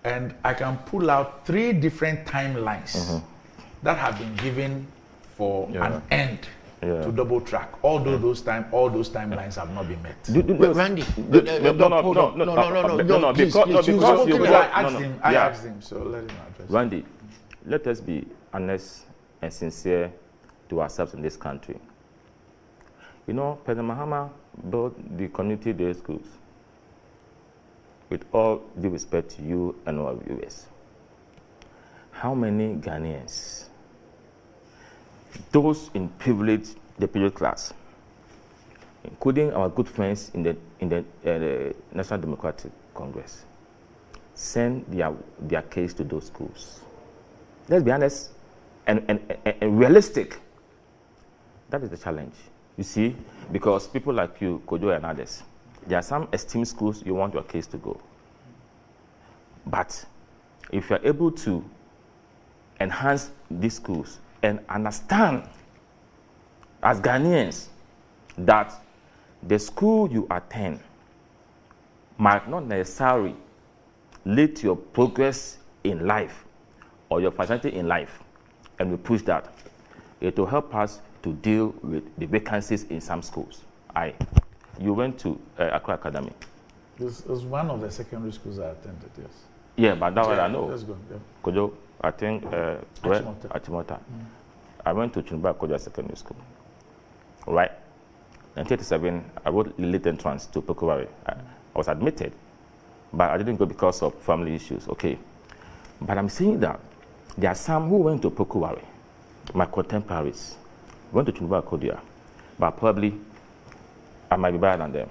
And I can pull out 3 different timelines that have been given for an end to double track. Although those timelines have not been met. Randy, no, because I asked him, so let him address. Randy, let us be honest and sincere to ourselves in this country. President Mahama built the community day schools. With all due respect to you and our viewers, how many Ghanaians, those in the privileged class, including our good friends in the National Democratic Congress, send their case to those schools? Let's be honest and realistic. That is the challenge. You see, because people like you, Kojo and others, there are some esteemed schools you want your case to go. But if you are able to enhance these schools and understand as Ghanaians that the school you attend might not necessarily lead to your progress in life or your functionality in life, and we push that, it will help us to deal with the vacancies in some schools. You went to Accra Academy. This is one of the secondary schools I attended, yes. Yeah, but that one I know. Let's go. Yeah. Kojo, I think, Achimota. I went to Chunba Kojo Secondary School. Right? In 1987, I wrote late entrance to Pokowari. I was admitted, but I didn't go because of family issues. Okay. But I'm saying that there are some who went to Pokowari, my contemporaries, went to Chunba Kojo, but probably I might be better than them.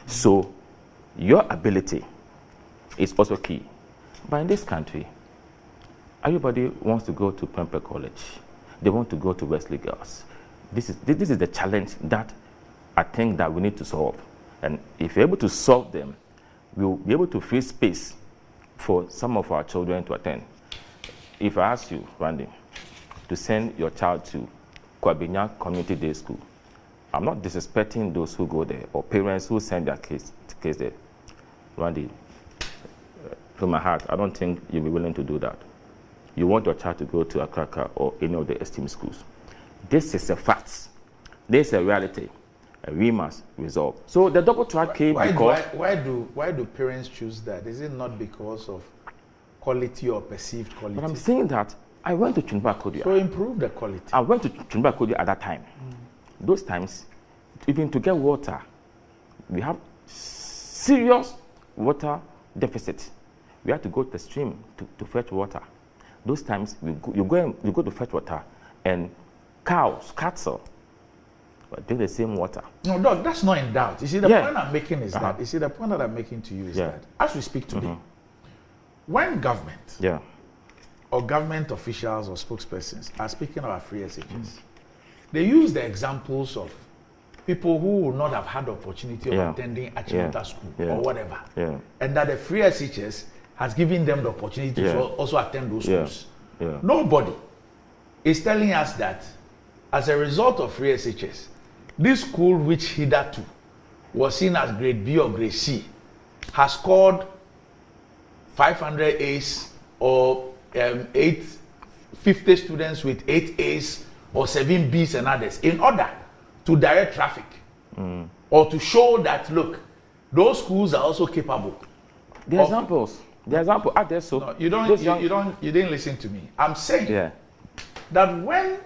So your ability is also key. But in this country, everybody wants to go to Pempe College. They want to go to Wesley Girls. This is the challenge that I think that we need to solve. And if we're able to solve them, we'll be able to free space for some of our children to attend. If I ask you, Randy, to send your child to Kwabinya Community Day School, I'm not disrespecting those who go there or parents who send their kids there. Randy, from my heart, I don't think you'll be willing to do that. You want your child to go to Accra or any of the esteemed schools. This is a fact. This is a reality. And we must resolve. So the double track came because... Why do parents choose that? Is it not because of quality or perceived quality? But I'm saying that I went to Chunba Kodia. So improve the quality. I went to Chunba Kodia at that time. Those times, even to get water, we have serious water deficit. We have to go to the stream to fetch water. Those times, you go to fetch water, and cattle, drink the same water. No, Doc, that's not in doubt. You see, the point I'm making is that, the point that I'm making to you is that, as we speak today, when government or government officials or spokespersons are speaking about free SHS, they use the examples of people who would not have had the opportunity of attending Achimota school or whatever. And that the free SHS has given them the opportunity to also attend those schools. Nobody is telling us that as a result of free SHS, this school which hitherto was seen as grade B or grade C has scored 500 A's or 850 students with 8 A's or 7 B's and others in order to direct traffic or to show that, look, those schools are also capable. The examples are there. So no, you didn't listen to me. I'm saying that when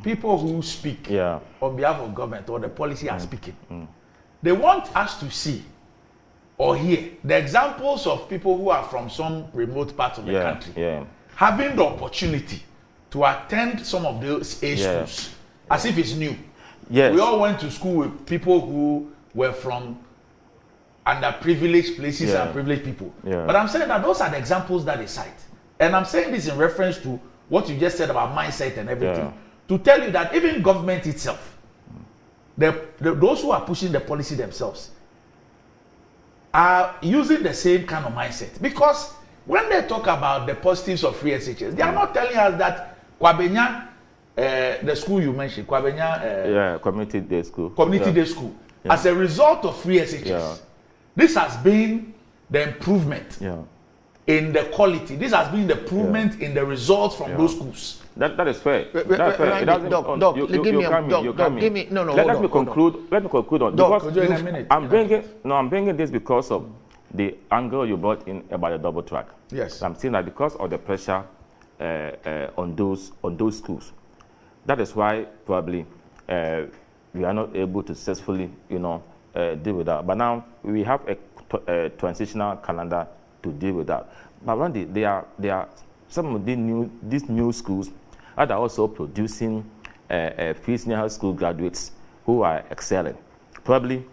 people who speak on behalf of government or the policy are speaking, they want us to see or hear the examples of people who are from some remote part of the country having the opportunity to attend some of those A schools as if it's new. Yes. We all went to school with people who were from underprivileged places and privileged people. But I'm saying that those are the examples that they cite. And I'm saying this in reference to what you just said about mindset and everything. To tell you that even government itself, those who are pushing the policy themselves, are using the same kind of mindset. Because when they talk about the positives of free SHS, they are not telling us that Kwabenya, the school you mentioned, Kwabenya... community day school. Community day school. As a result of free SHS, this has been the improvement in the quality. This has been the improvement in the results from those schools. That is fair. That's fair. Doc, give me. No. Let me conclude. Let me conclude on. Doc, in a minute. I'm bringing this because of the angle you brought in about the double track. Yes. I'm saying that because of the pressure on those schools, that is why probably we are not able to successfully, deal with that. But now we have a transitional calendar to deal with that. But Randy, there are some of these new schools that are also producing free senior high school graduates who are excelling. Probably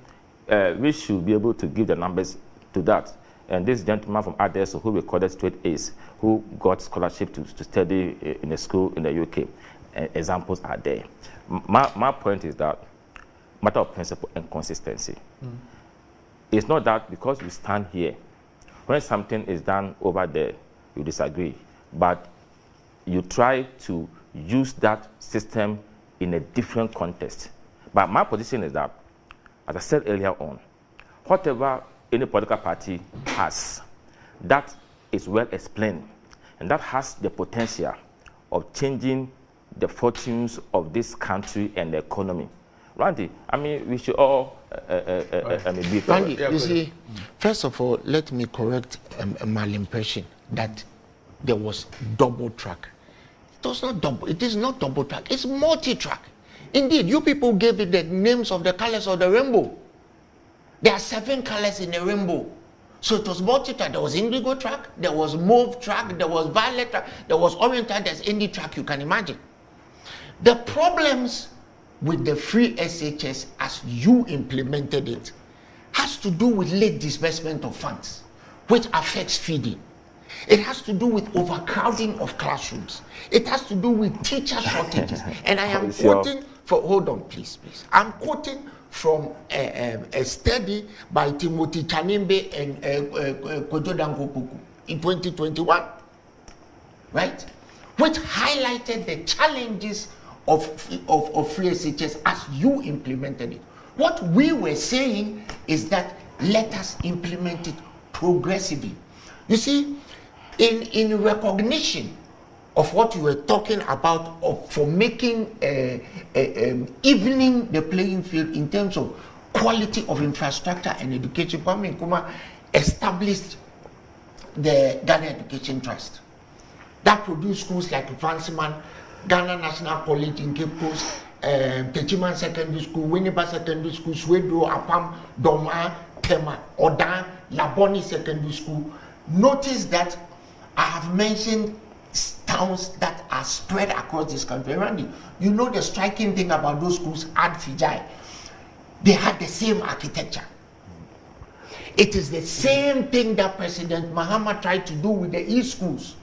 we should be able to give the numbers to that. And this gentleman from ADESO who recorded straight A's, who got scholarship to study in a school in the UK, examples are there. My point is that matter of principle and consistency. It's not that because you stand here, when something is done over there, you disagree. But you try to use that system in a different context. But my position is that, as I said earlier on, whatever any political party has, that is well explained, and that has the potential of changing the fortunes of this country and the economy. Randy, I mean, we should all be fair. Randy, you see, first of all, let me correct a malimpression that there was double track. It was not double. It is not double track. It's multi-track. Indeed, you people gave it the names of the colors of the rainbow. There are 7 colors in the rainbow. So it was multi-track. There was indigo track, there was mauve track, there was violet track, there was orange track, there's any track you can imagine. The problems with the free SHS as you implemented it has to do with late disbursement of funds, which affects feeding. It has to do with overcrowding of classrooms. It has to do with teacher shortages. And I am quoting hold on, please. I'm quoting from a study by Timothy Chanimbe and Kojo Dangopuku in 2021, right? Which highlighted the challenges of free SHS as you implemented it. What we were saying is that let us implement it progressively. You see, in recognition of what you were talking about for making evening the playing field in terms of quality of infrastructure and education, Kwame Nkrumah established the Ghana Education Trust that produced schools like Vansiman, Ghana National College in Cape Coast, Techiman Secondary School, Winneba Secondary School, Swedro, Apam, Doma, Tema, Odan, Laboni Secondary School. Notice that I have mentioned towns that are spread across this country. Randy, you know the striking thing about those schools at Fijai, they had the same architecture. It is the same thing that President Mahama tried to do with the e-schools.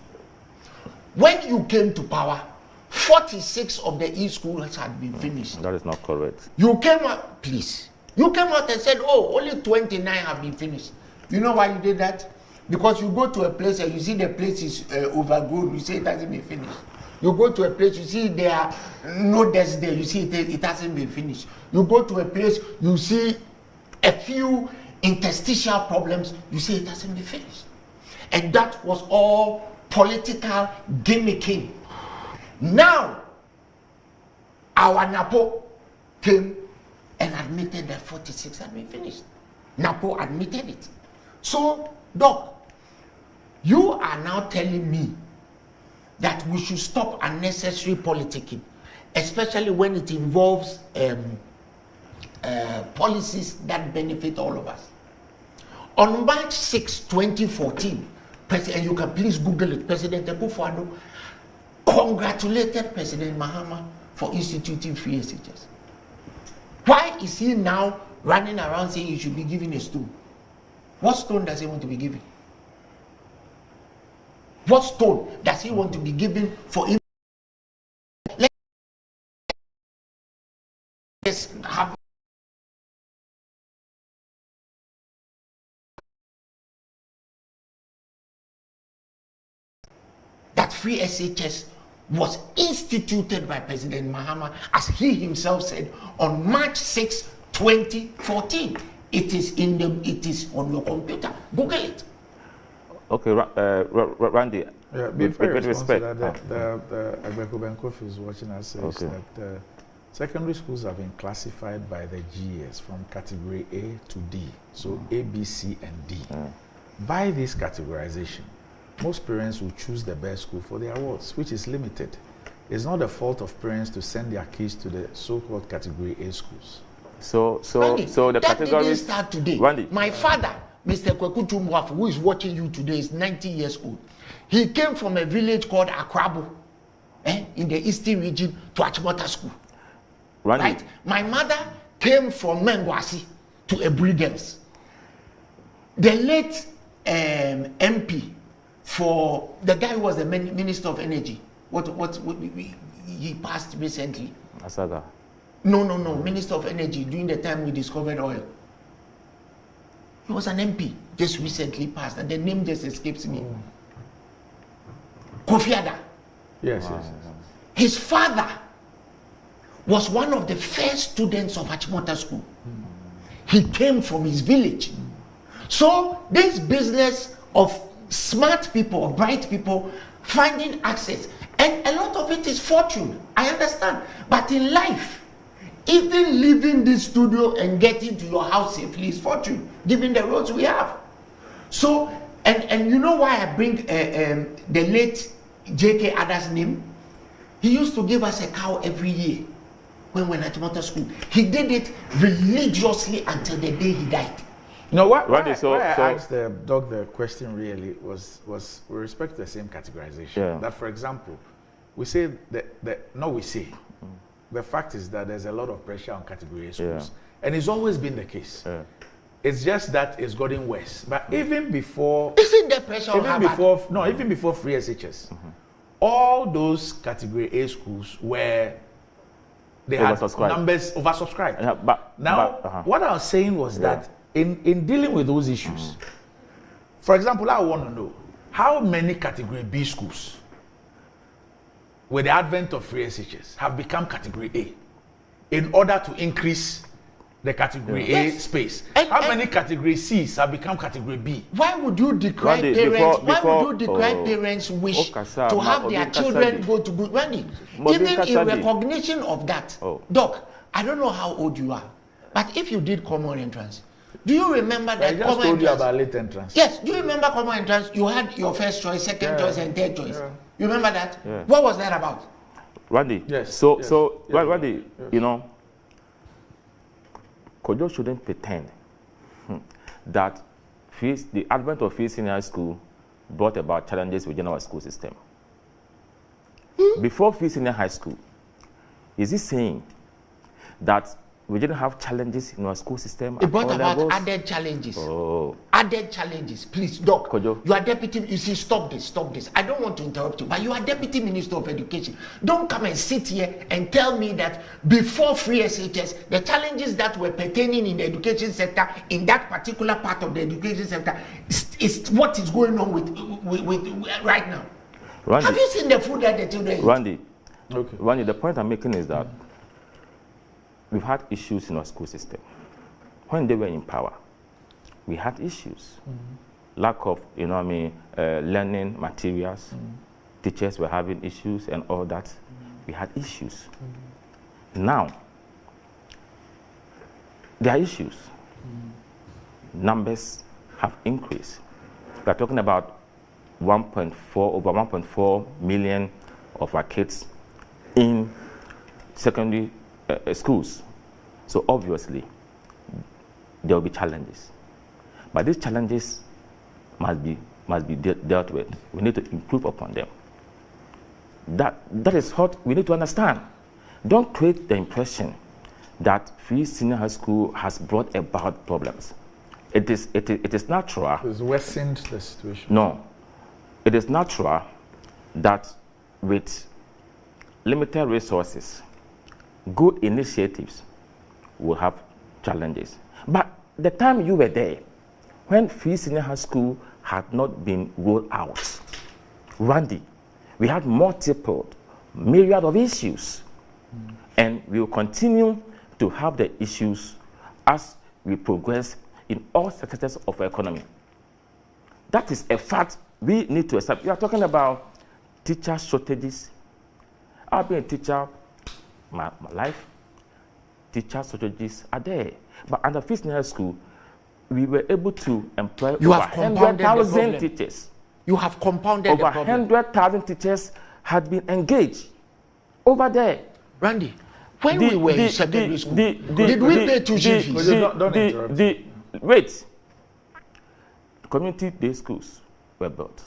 When you came to power, 46 of the e-schools had been finished. That is not correct. You came out, please. You came out and said, oh, only 29 have been finished. You know why you did that? Because you go to a place and you see the place is overgrown, you say it hasn't been finished. You go to a place, you see there are no desks there, you see it hasn't been finished. You go to a place, you see a few interstitial problems, you see it hasn't been finished. And that was all political gimmicking. Now, our NAPO came and admitted that 46 had been finished. NAPO admitted it. So, Doc, you are now telling me that we should stop unnecessary politicking, especially when it involves policies that benefit all of us. On March 6, 2014, and you can please Google it, President Akufo-Addo congratulated President Mahama for instituting free SHS. Why is he now running around saying he should be given a stone? What stone does he want to be given? What stone does he want to be given for him? Let's have that free SHS was instituted by President Mahama, as he himself said, on March 6, 2014. It is on your computer. Google it. Okay, Randy. Yeah, with respect, the Agbeko Benkofi is watching us says that secondary schools have been classified by the GS from category A to D, so A, B, C, and D. By this categorization, most parents will choose the best school for their awards, which is limited. It's not the fault of parents to send their kids to the so-called category A schools. So the categories didn't start today. Randy. My father, Mr. Kweku Tumwafu, who is watching you today, is 90 years old. He came from a village called Akrabo, in the eastern region, to Achimota School. Randy. Right? My mother came from Mengwasi to Ebri Girls. The late MP for the guy who was the Minister of Energy, he passed recently. Asaga. No, Minister of Energy during the time we discovered oil. He was an MP, just recently passed, and the name just escapes me. Kofi Adda. Yes. His father was one of the first students of Achimota School. He came from his village. So this business of smart people, bright people, finding access, and a lot of it is fortune, I understand. But in life, even leaving this studio and getting to your house safely is fortune, given the roads we have. So, and you know why I bring the late J.K. Adda's name? He used to give us a cow every year when we were at Achimota School. He did it religiously until the day he died. No, why I asked the dog the question really was with respect to the same categorization. Yeah. That, for example, we say the fact is that there's a lot of pressure on category A schools. Yeah. And it's always been the case. Yeah. It's just that it's gotten worse. But even before... Isn't there pressure on Harvard? Even before free SHS, all those category A schools were... They had numbers oversubscribed. Yeah, what I was saying was that in dealing with those issues, for example, I want to know how many category B schools with the advent of free SHS have become category A in order to increase the category A space. How many category C's have become category B? Why would you decry parents? Why would you decry parents' wish to have their children go to good running? Even in recognition of that, Doc, I don't know how old you are, but if you did common entrance, do you remember that? I just told you about late entrance. Yes. Do you remember common entrance? You had your first choice, second choice, and third choice. Yeah. You remember that? Yeah. What was that about? Randy. Yes. Randy, you know, Kojo shouldn't pretend that the advent of free senior school brought about challenges within our school system. Before free senior high school, is he saying that we didn't have challenges in our school system? It brought about added challenges. Added challenges. Please, Doc. Kojo. You are deputy. You see, stop this. I don't want to interrupt you, but you are deputy minister of education. Don't come and sit here and tell me that before free SHS, the challenges that were pertaining in the education sector, in that particular part of the education sector, is what is going on with right now. Randy, have you seen the food that the children eat? Randy, the point I'm making is that we've had issues in our school system. When they were in power, we had issues. Lack of, learning materials. Teachers were having issues and all that. We had issues. Now, there are issues. Numbers have increased. We are talking about over 1.4 million of our kids in secondary schools. So obviously, there will be challenges. But these challenges must be dealt with. We need to improve upon them. That is what we need to understand. Don't create the impression that Free Senior High School has brought about problems. It is natural. It's worsened the situation. No. It is natural that with limited resources, good initiatives will have challenges. But the time you were there, when Free Senior High School had not been rolled out, Randy, we had multiple myriad of issues. And we will continue to have the issues as we progress in all sectors of our economy. That is a fact we need to accept. We are talking about teacher shortages. I've been a teacher my life. Teacher shortages are there. But under Free Senior High School, we were able to employ over 100,000 teachers. You have compounded the problem. Over 100,000 teachers had been engaged over there. Randy, when we were in secondary school, did we pay tuition fees? Wait. Community day schools were built.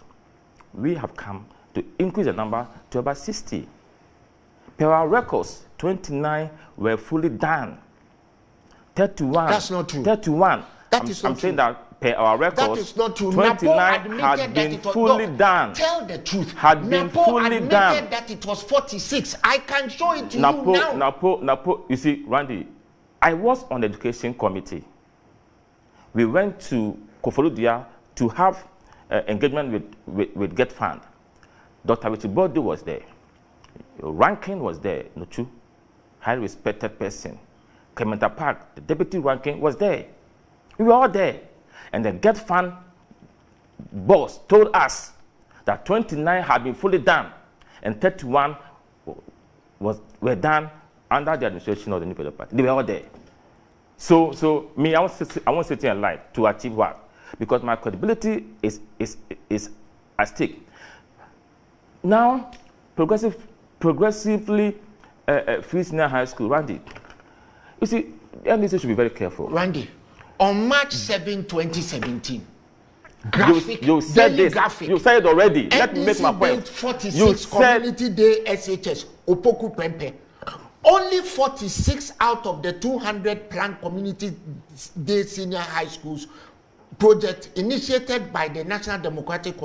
We have come to increase the number to about 60. Per our records, 29 were fully done. 31. That's not true. 31. That is not I'm true. saying that per our records, that is not true. 29 had been fully done. Tell the truth. Had been fully done. That it was 46. I can show it to you now. Napo, you see, Randy, I was on the education committee. We went to Koforidua to have engagement with Get Fund. Dr. Richard Bode was there. Rankin was there, Nuchu, highly respected person. Clementa Park, the deputy Rankin, was there. We were all there. And the Get Fund boss told us that 29 had been fully done and 31 were done under the administration of the New Patriotic Party. They were all there. So me, I won't sit here and lie to achieve what? Because my credibility is at stake. Now, progressively Free Senior High School, Randy. You see, NDC should be very careful. Randy, on March 7, 2017, you said this. Graphic. You said it already. Let me make my point. 46 Community Day SHS, Opoku Pempe. Only 46 out of the 200 planned Community Day Senior High Schools project initiated by the National Democratic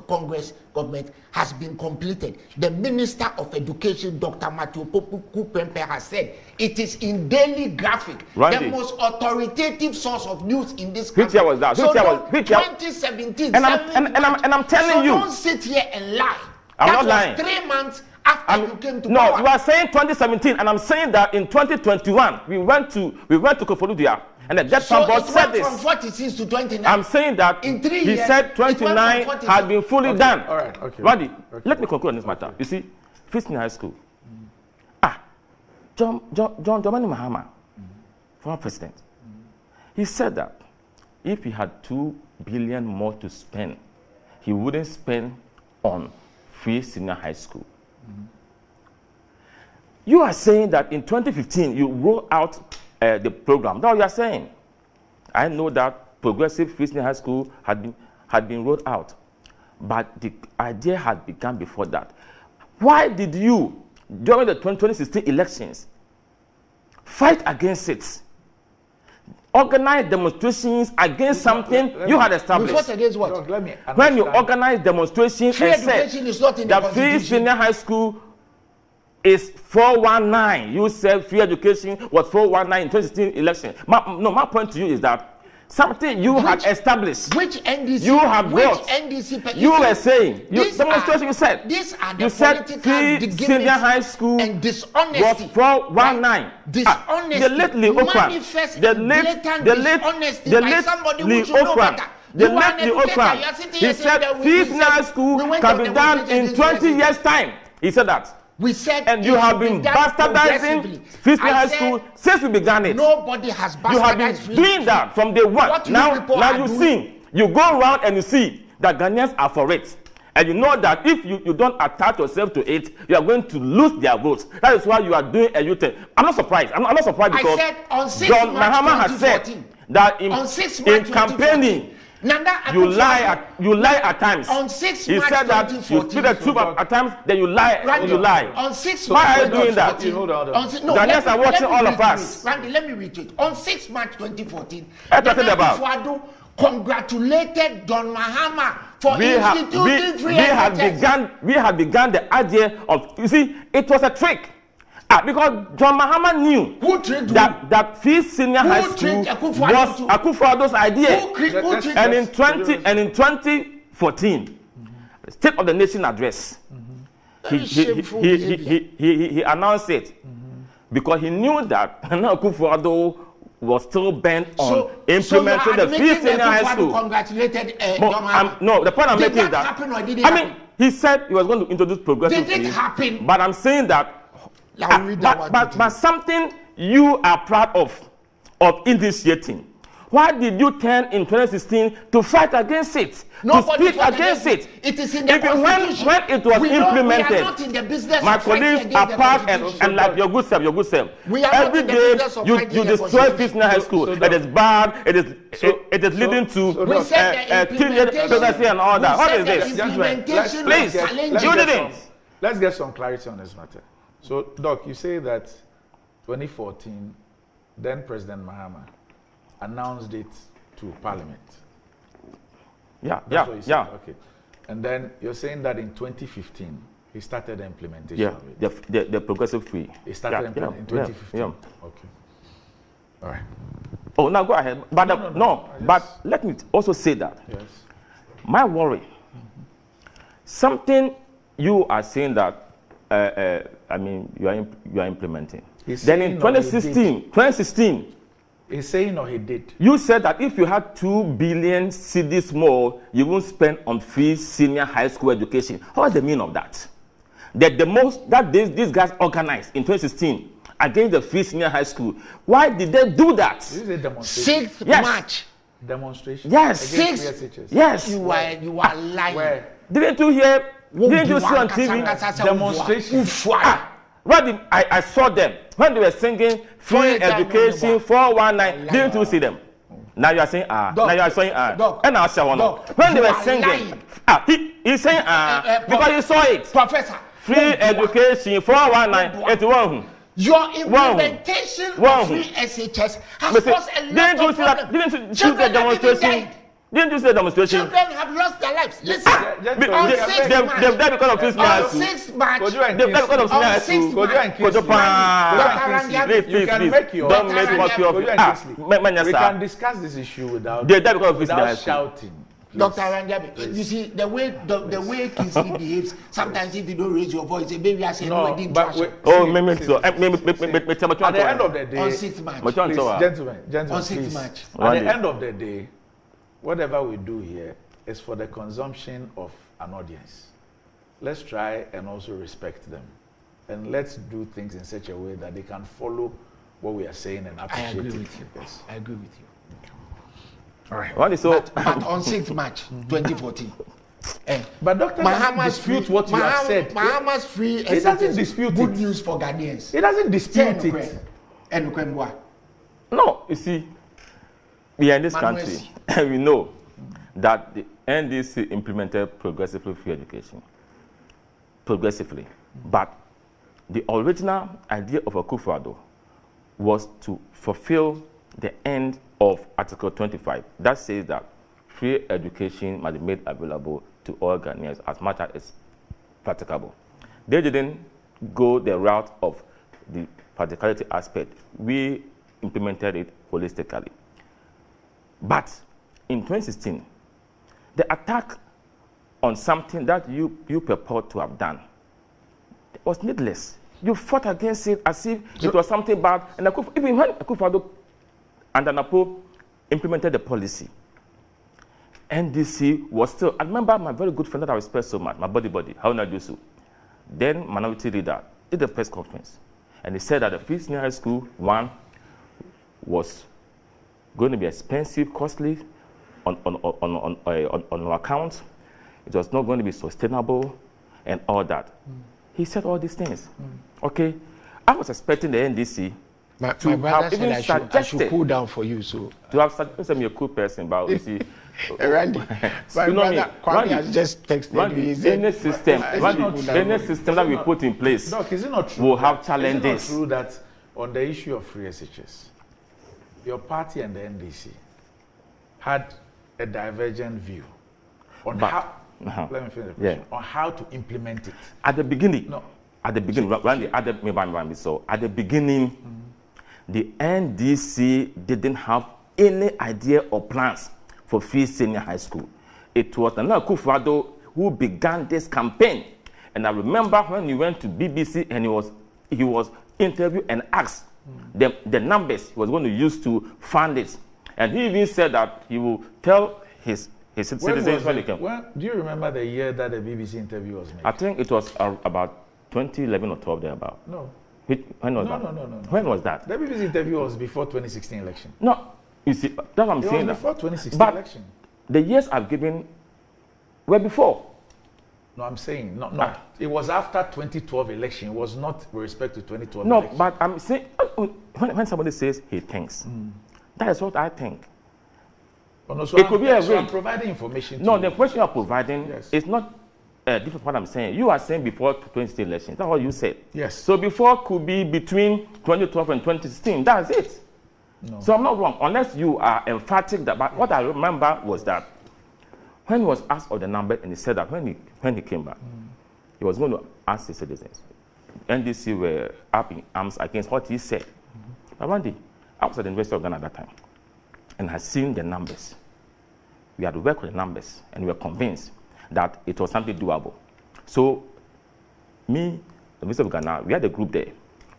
Congress government has been completed. The Minister of Education, Dr. Matthew Opoku Pempe, has said it is in Daily Graphic, Randy, the most authoritative source of news in this country. Which year was that? So 2017. And I'm telling you. Don't sit here and lie. I'm that not lying. 3 months after you came to power. No, you are saying 2017, and I'm saying that in 2021 we went to Koforidua. And the Get Fund boss said this. From 46 to 29. I'm saying that in 3 he years, said 29 had been fully done. All right, okay. Randy, let me conclude on this matter. You see, Free Senior High School. John Dramani Mahama, former president, he said that if he had 2 billion more to spend, he wouldn't spend on Free Senior High School. You are saying that in 2015 you rolled out the program. That's what you are saying. I know that progressive Free Senior High School had been rolled out, but the idea had begun before that. Why did you, during the 2016 elections, fight against it? Organize demonstrations against something you had established. You fought against what? When you organize demonstrations and said that Free Senior High School is 419. You said free education was 419 in 2016 election. My point to you is that something you had established. Which NDC? You have brought. NDC? You were saying. Demonstration. You said. These are the you said political senior high school and dishonesty. Was 419. Dishonesty. The late Lee Okran. The late Lee Okran. The late Lee Okran. He said senior high school can be done in 20 years' time. He said that. We said, and you have been bastardizing Senior High School since we began it. Nobody has bastardized. You have been doing that from day one. Now you see, you go around and you see that Ghanaians are for it. And you know that if you don't attach yourself to it, you are going to lose their votes. That is why you are doing a U-turn. I'm not surprised. I'm not surprised because John Mahama has said that in campaigning, you lie at times. On 6 he March said that you speak the truth at times, then you lie. You lie. On 6 Why March are you doing that? Ghanaians are watching all of us. Randy, let me read it. On 6 March 2014, about. Congratulated John Mahama for instituting free education. We had begun the idea of, you see, it was a trick. Because John Mahama knew that free senior high school was Akufo-Addo's idea. And in 2014, State of the Nation address, he announced it because he knew that Akufo-Addo was still bent on implementing the free senior high school. Congratulated no, the point I'm making is that he said he was going to introduce progressive. Did it happen? But I'm saying that. But something you are proud of initiating. Why did you turn in 2016 to fight against it? Nobody to speak against it? It is in the Constitution. When it was implemented, we are not in the business my of fighting colleagues are proud and like your good self. We are every not in the day business of you fighting destroy free senior high school. It is bad. It is leading to teenage pregnancy and all that. What is this? Please, you didn't. Let's get some clarity on this matter. So, Doc, you say that 2014, then President Mahama announced it to Parliament. Yeah. Okay. And then you're saying that in 2015, he started the implementation of it. The progressive free. He started in 2015. Yeah. Okay. All right. Oh, now go ahead. But but let me also say that. Yes. My worry, something you are saying that you are implementing. Then in 2016, he's saying or he did. You said that if you had 2 billion cedis more, you won't spend on free senior high school education. What is the meaning of that? That these guys organized in 2016 against the free senior high school. Why did they do that? This is a demonstration. 6th March. Demonstration. Yes. 6th. Yes. You are lying. Where? Didn't you hear? Didn't you see on TV? Demonstration. I saw them when they were singing free education 419. Didn't you see them? Now you are saying now you are saying and I'll say one. When they were singing, he's saying because you saw it. Professor. Free education 419 81. Your implementation of free SHS has caused a lot of problems. Didn't you see the demonstration? Didn't you see the demonstration? Children have lost their lives. Listen, they've died because of this on 6 March. They've died because of this. You can make your. Don't make mockery of it. We can discuss this issue without shouting. Dr. Ranjabi, you see the way Kingsley behaves. Sometimes if you don't raise your voice, maybe I say no. Oh, maybe so. At the end of the day, on 6th March, gentlemen, on 6th March. At the end of the day, whatever we do here is for the consumption of an audience. Let's try and also respect them. And let's do things in such a way that they can follow what we are saying and appreciate it. I agree with you. Yes. I agree with you. All right. But on 6th March 2014. But Dr. Mahama dispute what you have said. Mahama's free he doesn't dispute good it. News for Ghanaians. He doesn't dispute it. No, you see, we are in this country and we know that the NDC implemented progressively free education. Progressively. But the original idea of Akufo-Addo was to fulfill the end of Article 25. That says that free education must be made available to all Ghanaians as much as it's practicable. They didn't go the route of the practicality aspect. We implemented it holistically. But in 2016, the attack on something that you purport to have done was needless. You fought against it as if it was something bad. And even when Akufo-Addo and Anapo implemented the policy, NDC was still, I remember my very good friend that I respect so much, my buddy, Haruna Dusu, then minority leader, did a press conference. And he said that the Free Senior High School, one, was going to be expensive, costly on our account. It was not going to be sustainable and all that. He said all these things. Okay, I was expecting the NDC to have even suggested. I should cool down for you, so. To have suggested me a cool person, but you see. Randy, my brother Kwame has just texted me. Any system that we put in place is it not true will have challenges. Is it not true that on the issue of free SHS, your party and the NDC had a divergent view on how? Let me finish the question. On how to implement it. At the beginning, Randy, at the beginning, the NDC didn't have any idea or plans for Free Senior High School. It was Nana Akufo-Addo who began this campaign. And I remember when he went to BBC and he was interviewed and asked the numbers he was going to use to fund it. And he even said that he will tell his citizens when they came. Do you remember the year that the BBC interview was made? I think it was about 2011 or 12 thereabout. No. When was that? No. When was that? The BBC interview was before 2016 election. No. You see, that's what I'm saying. It was before 2016 but election. The years I've given were before. No, I'm saying, no. It was after 2012 election. It was not with respect to 2012 election. No, but I'm saying, when somebody says he thinks, that is what I think. Oh, no, so it could be a way. I'm providing information to you. The question you're providing is not different from what I'm saying. You are saying before 2016 election. That's what you said. Yes. So before could be between 2012 and 2016. That's it. No. So I'm not wrong, unless you are emphatic. But what I remember was that when he was asked of the number, and he said that when he came back, he was going to ask his citizens. NDC were up in arms against what he said. But one day, I was at the University of Ghana at that time, and had seen the numbers. We had worked with the numbers, and we were convinced that it was something doable. So, me, the University of Ghana, we had a group there.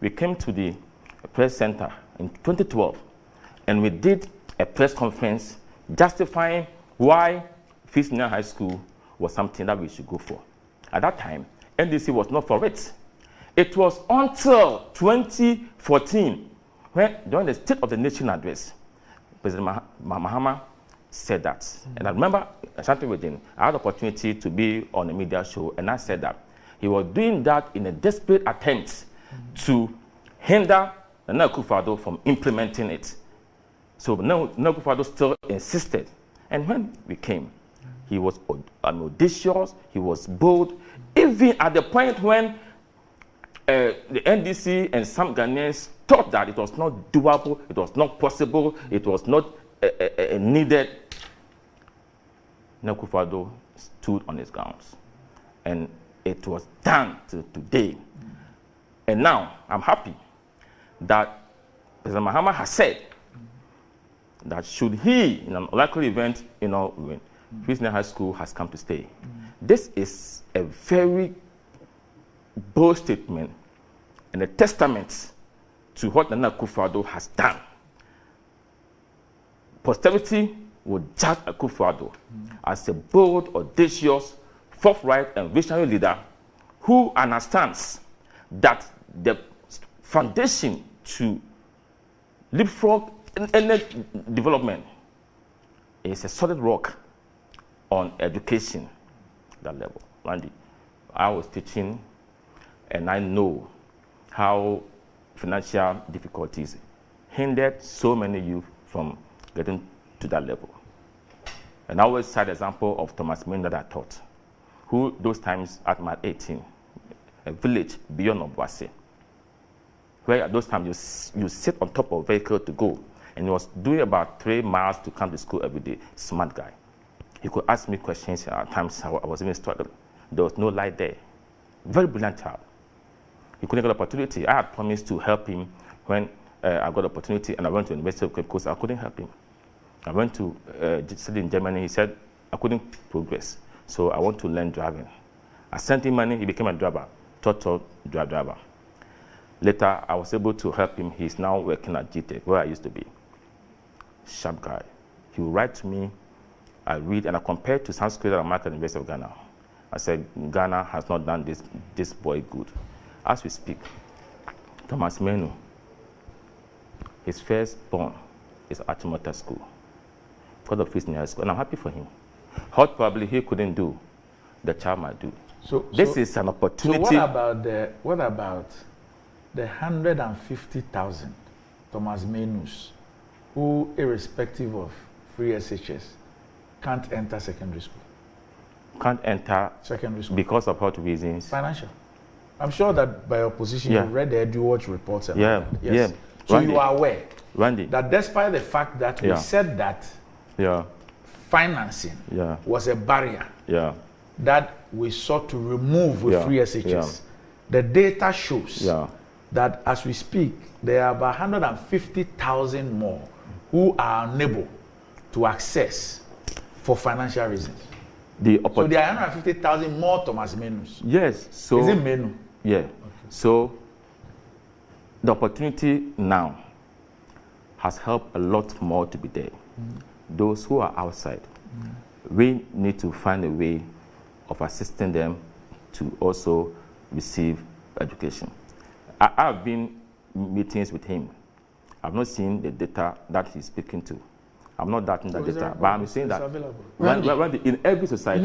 We came to the press center in 2012, and we did a press conference justifying why Free Senior High School was something that we should go for. At that time, NDC was not for it. It was until 2014, when during the State of the Nation address, President Mahama said that. And I remember something within, I had the opportunity to be on a media show, and I said that he was doing that in a desperate attempt to hinder Nana Akufo-Addo from implementing it. So Nana Akufo-Addo still insisted. And when we came, he was audacious, he was bold, even at the point when the NDC and some Ghanaians thought that it was not doable, it was not possible, it was not needed. Nana Akufo-Addo stood on his grounds. And it was done to today. And now, I'm happy that President Mahama has said that should he, in an unlikely event, win, Free Senior High School has come to stay. This is a very bold statement and a testament to what Nana Akufo-Addo has done. Posterity will judge Akufo-Addo as a bold, audacious, forthright, and visionary leader who understands that the foundation to leapfrog any development is a solid rock on education, that level. Randy, I was teaching, and I know how financial difficulties hindered so many youth from getting to that level. And I always cite the example of Thomas Main that I taught, who those times at my 18, a village beyond Obuasi, where at those times you sit on top of a vehicle to go, and he was doing about 3 miles to come to school every day. Smart guy. He could ask me questions at times I was even struggling. There was no light there. Very brilliant child. He couldn't get an opportunity. I had promised to help him when I got the opportunity, and I went to the University of Cape Coast. I couldn't help him. I went to study in Germany. He said I couldn't progress, so I want to learn driving. I sent him money. He became a driver, total driver. Later, I was able to help him. He's now working at GTEC, where I used to be. Sharp guy. He will write to me. I read, and I compare to Sanskrit and American University of Ghana. I said, Ghana has not done this boy good. As we speak, Thomas Menu, his firstborn is at Chimota School, because of his near school, and I'm happy for him. What probably he couldn't do, the child might do. So this is an opportunity. So what about the 150,000 Thomas Menus who, irrespective of free SHS, can't enter secondary school? Can't enter secondary school because of what reasons? Financial. I'm sure that by your position, you've read the EduWatch reports. And yes. So Randy, you are aware Randy, that despite the fact that we said that financing was a barrier that we sought to remove with free SHS, the data shows that as we speak, there are about 150,000 more who are unable to access for financial reasons. So there are 150,000 more Thomas Menus. Yes. So is it Menu? Yeah. Okay. So the opportunity now has helped a lot more to be there. Those who are outside, we need to find a way of assisting them to also receive education. I've been in meetings with him. I've not seen the data that he's speaking to. I'm not doubting that data, but I'm saying that when in every society,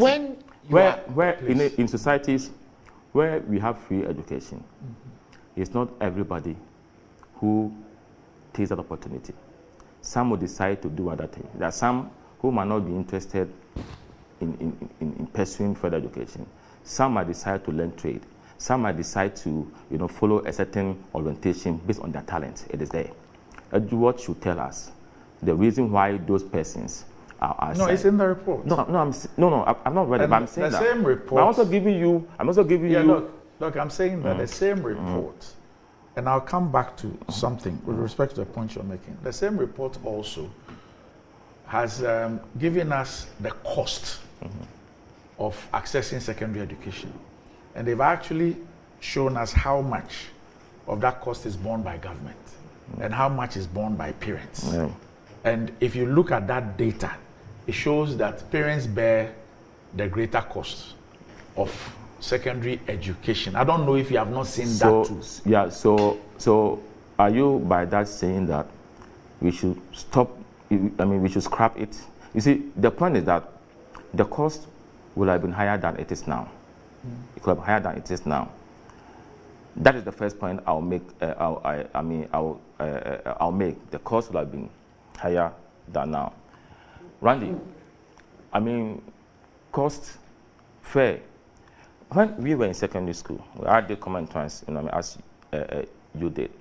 in societies where we have free education, it's not everybody who takes that opportunity. Some will decide to do other things. There are some who might not be interested in pursuing further education. Some might decide to learn trade. Some might decide to follow a certain orientation based on their talent. It is there. EduWatch should tell us the reason why those persons are outside. No, it's in the report. No, I'm not ready. But I'm saying the that. Same report. I'm also giving you. Look, I'm saying that the same report, and I'll come back to something with respect to the point you're making. The same report also has given us the cost of accessing secondary education, and they've actually shown us how much of that cost is borne by government and how much is borne by parents. And if you look at that data, it shows that parents bear the greater cost of secondary education. I don't know if you have not seen that too. Yeah, so are you by that saying that we should stop, we should scrap it? You see, the point is that the cost will have been higher than it is now. It could have been higher than it is now. That is the first point I'll make. I'll make. The cost will have been higher than now. Randy, cost, fair. When we were in secondary school, I did common trans, as you did.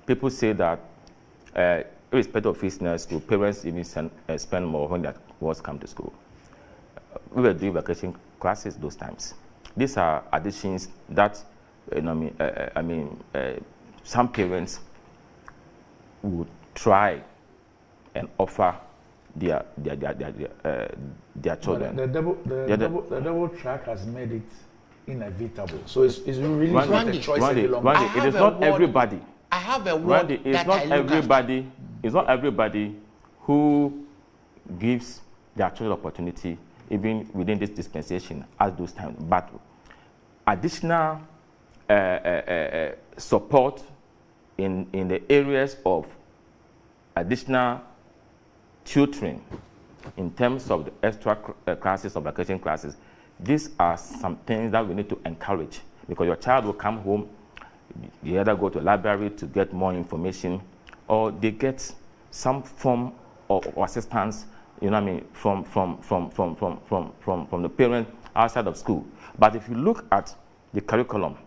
People say that, irrespective of fees in school, parents even spend more when their boys come to school. We were doing vacation classes those times. These are additions that, some parents would try and offer their children. The double track has made it inevitable. So it's really not a choice any longer. It is not everybody. I have a word it's not everybody. It's not everybody who gives their children opportunity, even within this dispensation, at those times. But additional support in the areas of additional tutoring in terms of the extra classes or vacation classes, these are some things that we need to encourage, because your child will come home, they either go to a library to get more information, or they get some form of assistance, from the parent outside of school. But if you look at the curriculum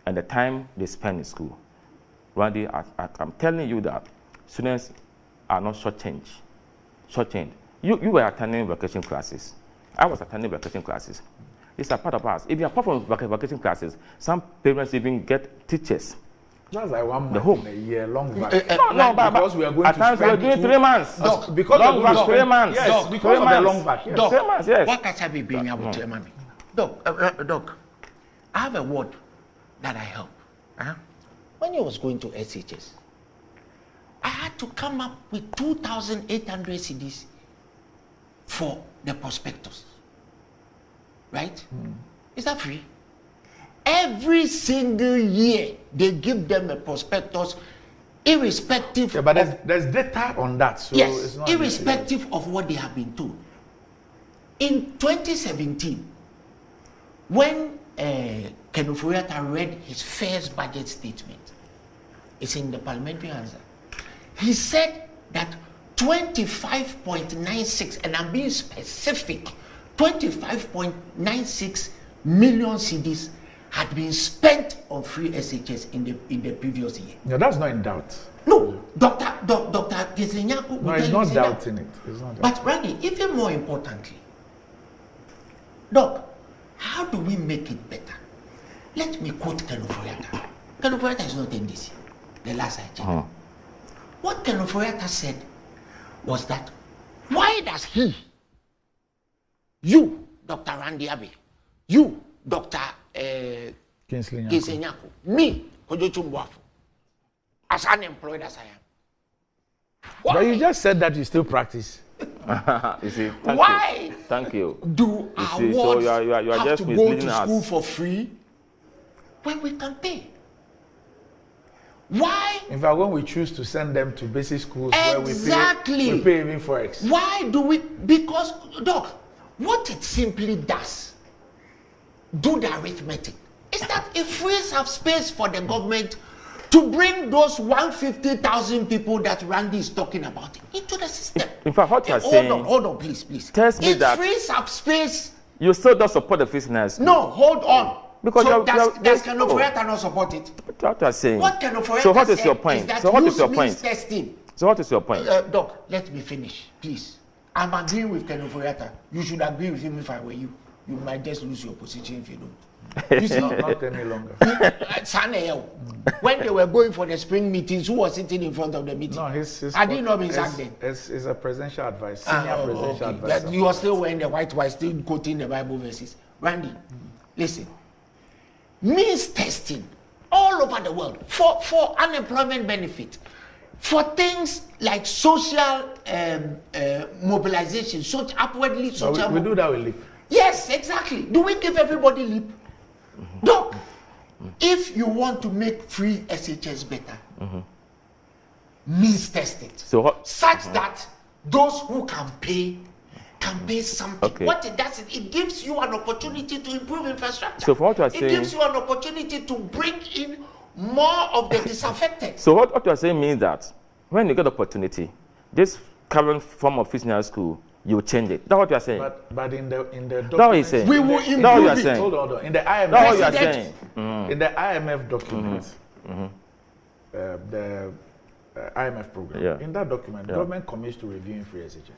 and the time they spend in school, Randy, I'm telling you that students are not shortchanged. You were attending vacation classes. I was attending vacation classes. It's a part of us. If you apart from vacation classes, some parents even get teachers That's like 1 The month home. in a year, long back. No, but because we are going at to times we are spend doing 3 months. Because long back, 3 months. Yes, because of the long back. Yes. Doc, 3 months, yes. what can I be being able to Mami? Doc, I have a word that I help. When I was going to SHS, I had to come up with 2,800 CDs for the prospectus. Right? Is that free? Every single year, they give them a prospectus, irrespective. Yeah, but there's data on that, so yes, it's not irrespective of what they have been told. In 2017, when Ken Ofori-Atta read his first budget statement, it's in the parliamentary answer. He said that 25.96, and I'm being specific, 25.96 million CDs had been spent on free SHS in the previous year. No, that's not in doubt. No, Dr. Kesenyaku. No, it's not doubting it. It's not but Randy, even more importantly, Doc, how do we make it better? Let me quote Ken Ofori-Atta. Ken Ofori-Atta is not in this year, the last I checked. What Ken Ofori-Atta said was that, why does you, Dr. Randy Abbey, you, Dr. Kingsley Nyaku, me, Kojo Chumbuafu, as unemployed as I am. Why? But you just said that you still practice. You see, why thank you. Do our wards so you are have just to go to misleading school us. for free when we can pay? Why? In fact, when we choose to send them to basic schools Exactly. where we pay even for X. Why do we? Because, Doc, what it simply does, do the arithmetic, is that it frees up space for the government to bring those 150,000 people that Randy is talking about into the system. In fact, what you are saying. Hold on, please. Tells me that it frees up space. You still don't support the business. No, hold on. Because so does Ken Ofori-Atta not support it? What you are saying. What Ken Ofori-Atta So what is said your point? is that So what is your use point? means testing. So what is your point? Doc, let me finish, please. I'm agreeing with Ken Ofori-Atta. You should agree with him if I were you. You might just lose your position if you don't. You see, not any longer. When they were going for the spring meetings, who was sitting in front of the meeting? No, I didn't know him then. It's a presidential advice, senior presidential advisor. That you are still wearing the white, still quoting the Bible verses. Randy, listen. Means testing all over the world for unemployment benefit, for things like social mobilization, upwardly social. We do that with LEAP. Yes, exactly. Do we give everybody LEAP? Doc, if you want to make free SHS better, means test it. Such that those who can pay something. Okay. What it does is it gives you an opportunity to improve infrastructure. So for what you are it saying, gives you an opportunity to bring in more of the disaffected. So what you are saying means that when you get opportunity, this current form of physical school, you change it. That's what you are saying. But in the document, that's what you're saying. We will improve that's what you are it. saying. Hold on. In the IMF, that's what you are saying. In the IMF document, the IMF program. In that document, government commits to reviewing free SHS.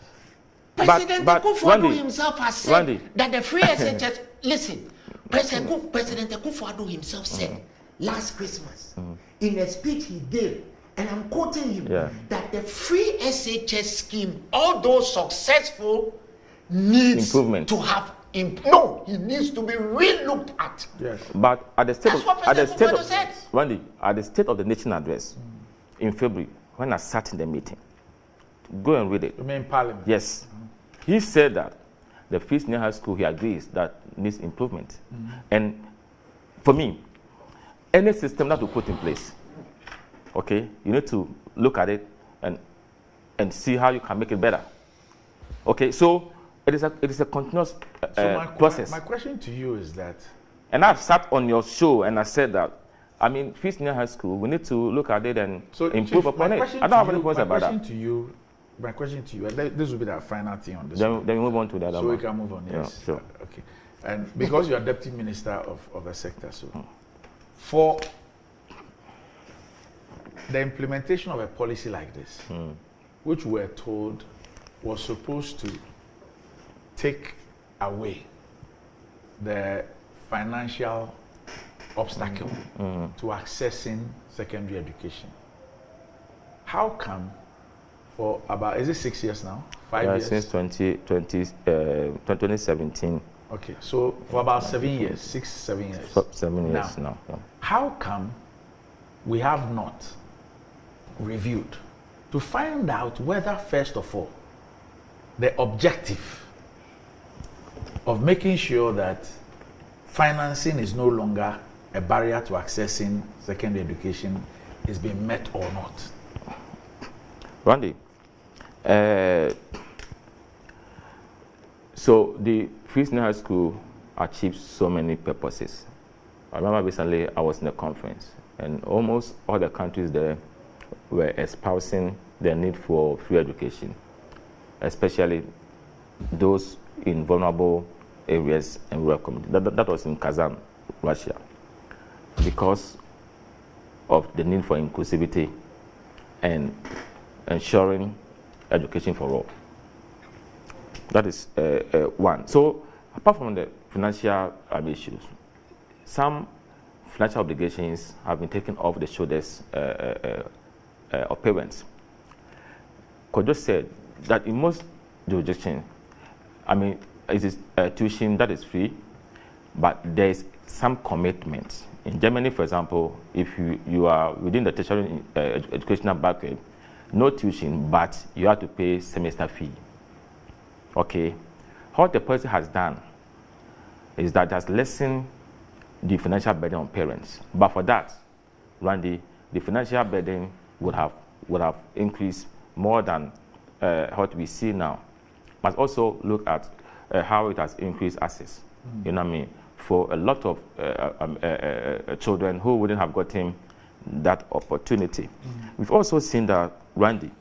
President Akufo-Addo himself has said that the free SHS. Listen, President Akufo-Addo himself said last Christmas in a speech he gave, and I'm quoting him, that the free SHS scheme, although successful, needs to have it needs to be re-looked at. Yes. But at the state at the State of the Nation address in February, when I sat in the meeting, go and read it. You mean Parliament? Yes. He said that the free senior high school, he agrees that needs improvement. And for me, any system that we put in place, okay, you need to look at it and see how you can make it better. Okay, so it is a continuous process. My question to you is that, and I've sat on your show and I said that, I mean, free senior high school, we need to look at it and improve upon it. I don't have any points about that. My question to you, and this will be the final thing on this. Then we move on to the other one. So one. we can move on, yes. Yeah, sure. Okay. And because you are Deputy Minister of the sector, so for the implementation of a policy like this, which we're told was supposed to take away the financial obstacle to accessing secondary education. How come for about, is it 6 years now? 5 years? Since 2017. Okay, so for about 7 years, 6, 7 years. 7 years now. Yeah. How come we have not reviewed to find out whether, first of all, the objective of making sure that financing is no longer a barrier to accessing secondary education is being met or not? Randy, so the Free Senior High School achieved so many purposes. I remember recently I was in a conference and almost all the countries there were espousing the need for free education, especially those in vulnerable areas and rural communities. That was in Kazan, Russia, because of the need for inclusivity and ensuring education for all. That is one. So apart from the financial issues, some financial obligations have been taken off the shoulders of parents. Kojo said that in most jurisdictions, I mean, it is tuition that is free, but there is some commitment. In Germany, for example, if you are within the tertiary educational bracket, no tuition, but you have to pay semester fee. Okay, what the policy has done is that it has lessened the financial burden on parents. But for that, Randy, the financial burden would have increased more than what we see now. Must also look at how it has increased access. You know what I mean? For a lot of children who wouldn't have gotten that opportunity. We've also seen that, Randy,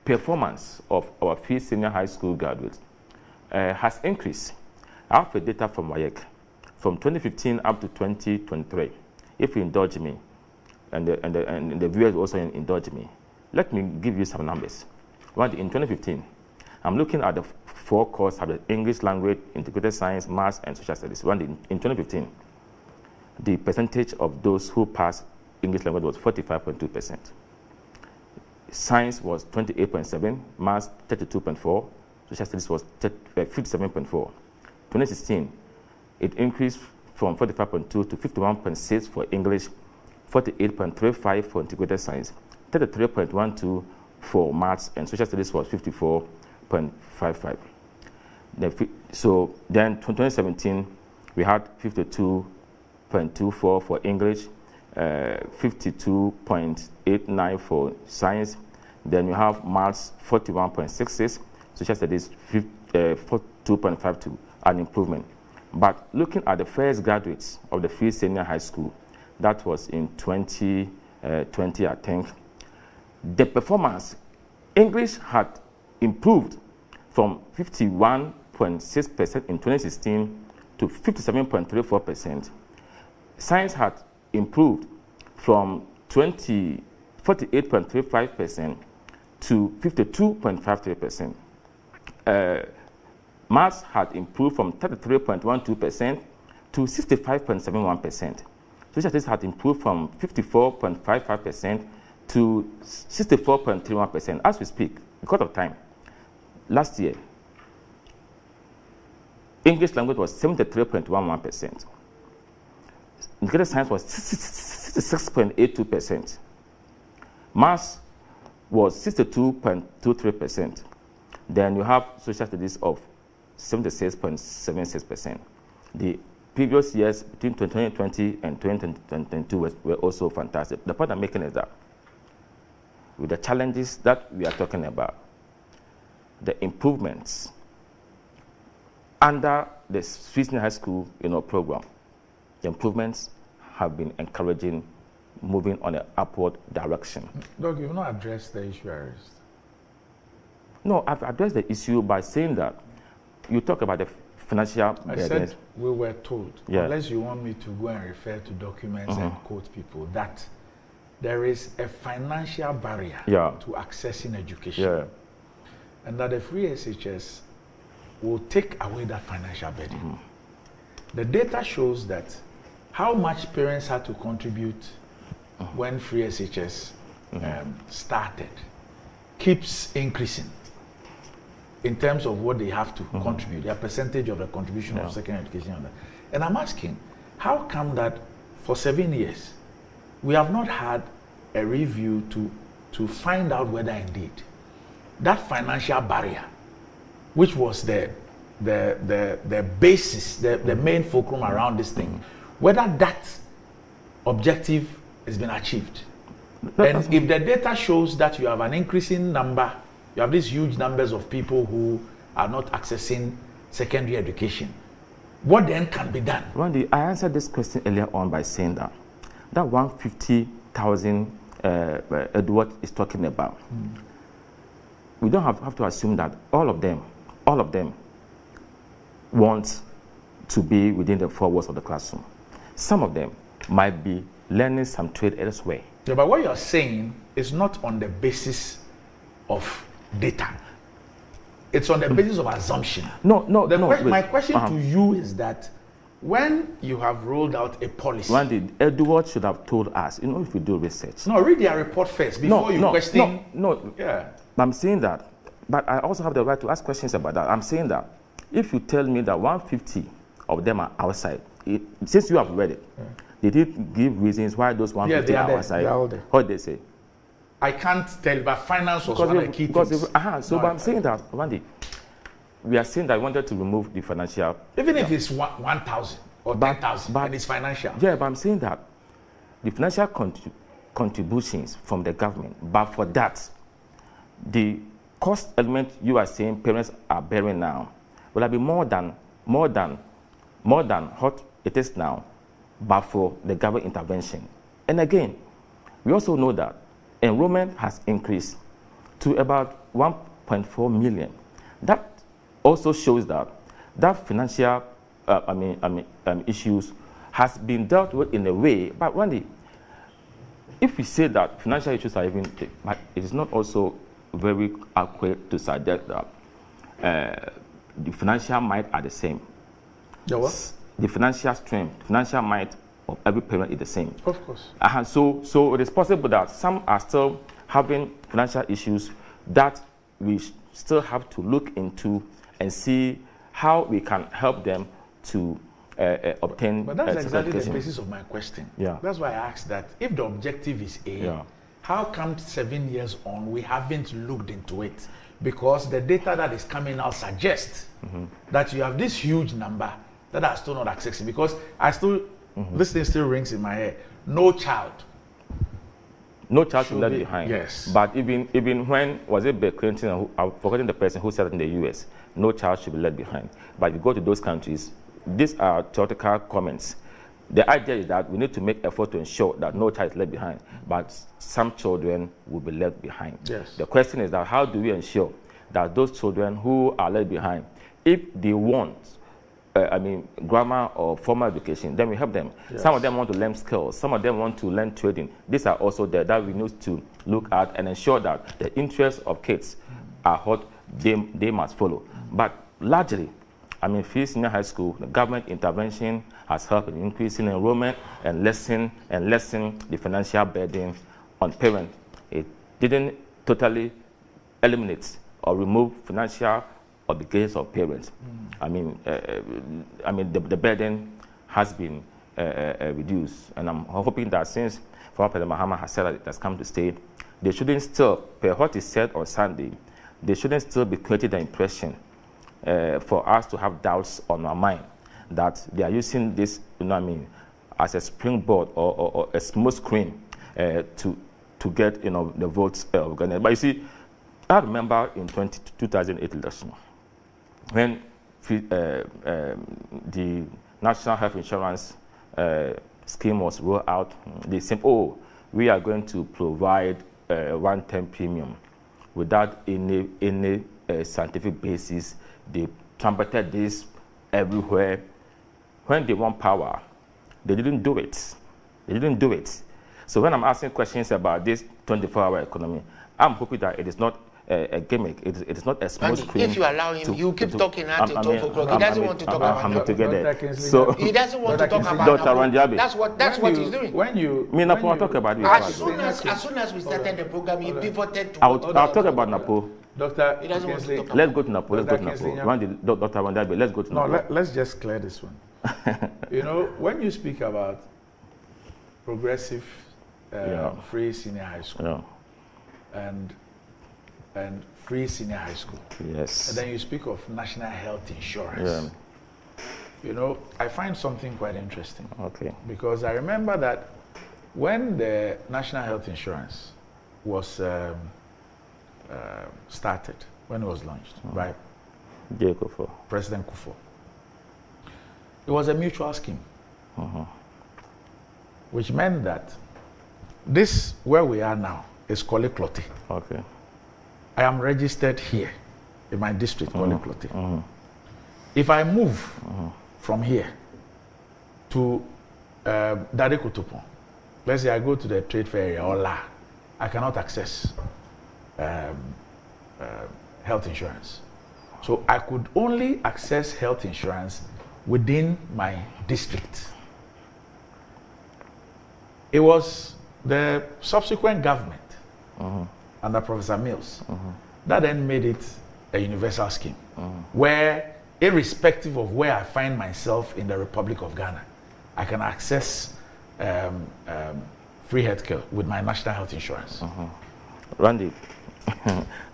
performance of our Free Senior High School graduates has increased. I have the data from WAEC from 2015 up to 2023. If you indulge me, and the viewers also indulge me, let me give you some numbers. Randy, in 2015, I'm looking at the 4 core subjects: English language, integrated science, maths, and social studies. Randy, in 2015, the percentage of those who passed English language was 45.2%. Science was 28.7%, maths 32.4%, social studies was 57.4%. 2016, it increased from 45.2 to 51.6 for English, 48.35 for integrated science, 33.12 for maths, and social studies was 54.55. So then 2017, we had 52.24 for English, 52.89 for science. Then you have maths 41.66, social studies 42.52, an improvement. But looking at the first graduates of the Free Senior High School, that was in 2020, I think, the performance, English had improved from 51.6% in 2016 to 57.34%. Science had improved from 48.35% to 52.53%. Maths had improved from 33.12% to 65.71%. Social studies had improved from 54.55% to 64.31%. As we speak, because of time, last year, English language was 73.11%. Integrated science was 66.82%. Maths was 62.23%. Then you have social studies of 76.76%. The previous years between 2020 and 2022 were also fantastic. The point I'm making is that with the challenges that we are talking about, the improvements under the Free Senior High School program, the improvements have been encouraging, moving on an upward direction. Doc, you've not addressed the issue I raised. No, I've addressed the issue by saying that you talk about the financial. I said we were told, unless you want me to go and refer to documents and quote people, that there is a financial barrier to accessing education. And that the free SHS will take away that financial burden. The data shows that how much parents had to contribute when free SHS started keeps increasing in terms of what they have to contribute, their percentage of the contribution of secondary education. And I'm asking, how come that for 7 years we have not had a review to find out whether indeed that financial barrier, which was the basis, the main fulcrum around this thing, whether that objective has been achieved? And if the data shows that you have an increasing number, you have these huge numbers of people who are not accessing secondary education, what then can be done? Randy, I answered this question earlier on by saying that 150,000 Edward is talking about, we don't have to assume that all of them want to be within the 4 walls of the classroom. Some of them might be learning some trade elsewhere. Yeah, but what you're saying is not on the basis of data. It's on the basis of assumption. My question to you is that when you have rolled out a policy... Randy, Edward should have told us, if we do research. No, read their report first before you question... Yeah. I'm saying that, but I also have the right to ask questions about that. I'm saying that if you tell me that 150 of them are outside, since you have read it, they did give reasons why those 150 are outside. What did they say? I can't tell, but finance was one of the key things. But I'm saying that, Randy, we are saying that we wanted to remove the financial... Even if it's 1,000 or 10,000 and it's financial. Yeah, but I'm saying that the financial contributions from the government, but for that, the cost element you are saying parents are bearing now will have been more than what it is now, but for the government intervention. And again, we also know that enrollment has increased to about 1.4 million. That also shows that financial issues has been dealt with in a way. But Randy, if we say that financial issues are even, but it is not also very accurate to suggest that the financial might are the same. The what? The financial strength, financial might of every parent is the same. Of course. So it is possible that some are still having financial issues that we still have to look into and see how we can help them to obtain. But that's exactly the basis of my question. Yeah. That's why I asked that if the objective is A, how come 7 years on we haven't looked into it? Because the data that is coming out suggests that you have this huge number that are still not accessing. Because this thing still rings in my head. No child should be left behind. Yes. But even when, was it Bill Clinton, I've forgotten the person who said it in the US, no child should be left behind. But if you go to those countries, these are theoretical comments. The idea is that we need to make effort to ensure that no child is left behind, but some children will be left behind. Yes. The question is that how do we ensure that those children who are left behind, if they want grammar or formal education, then we help them. Yes. Some of them want to learn skills. Some of them want to learn trading. These are also there that we need to look at and ensure that the interests of kids are what they must follow. But largely, Free Senior High School, the government intervention has helped in increasing enrollment and lessen the financial burden on parents. It didn't totally eliminate or remove financial obligations of parents. The burden has been reduced, and I'm hoping that since former President Mahama has said that it has come to stay, they shouldn't still, per what he said on Sunday, they shouldn't still be creating the impression for us to have doubts on our mind that they are using this, as a springboard or a smooth screen to get, the votes of Ghana. But you see, I remember in 2008 election, when the National Health Insurance scheme was rolled out, they said, we are going to provide one-time premium without any scientific basis. They trumpeted this everywhere. When they want power, they didn't do it. So when I'm asking questions about this 24-hour economy, I'm hoping that it is not a gimmick. It is not a small Randy, screen. if you allow him, he'll keep talking until 12 o'clock. He doesn't want to talk about together. So he doesn't want to talk about Dr. Ranjabi. That's what he's doing. When you Napo, I'll talk about it. As soon as we started the program, he pivoted to. I'll talk about Napo. Doctor, he doesn't want to talk about. Let's go to Napo. Let's go to Napo. Dr. Ranjabi, let's go to Napo. No, let's just clear this one. You know, when you speak about progressive free senior high school and free senior high school, yes, and then you speak of national health insurance. You know, I find something quite interesting. Okay. Because I remember that when the national health insurance was started, when it was launched by President Kufuor, it was a mutual scheme, which meant that this, where we are now, is Korle Klottey. Okay. I am registered here in my district, Korle Klottey. If I move from here to Dade Kotopon, let's say I go to the trade fair area or La, I cannot access health insurance. So I could only access health insurance within my district. It was the subsequent government under Professor Mills that then made it a universal scheme where, irrespective of where I find myself in the Republic of Ghana, I can access free healthcare with my national health insurance. Randy,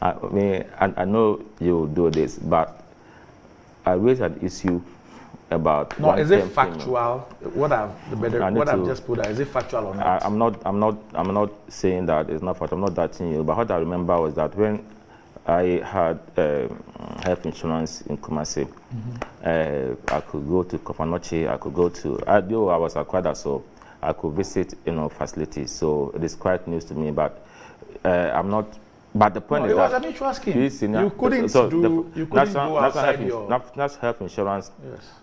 I know you do this, but I raised an issue about. No, is it factual? What I've just put out, is it factual or not? I'm not saying that it's not factual. I'm not doubting you, but what I remember was that when I had health insurance in Kumasi, I could go to Kofanochi, I could go to, though I was acquired, so I could visit, facilities. So it is quite news to me, but I'm not. But the point is it that was a mutual scheme. You couldn't go outside your national health insurance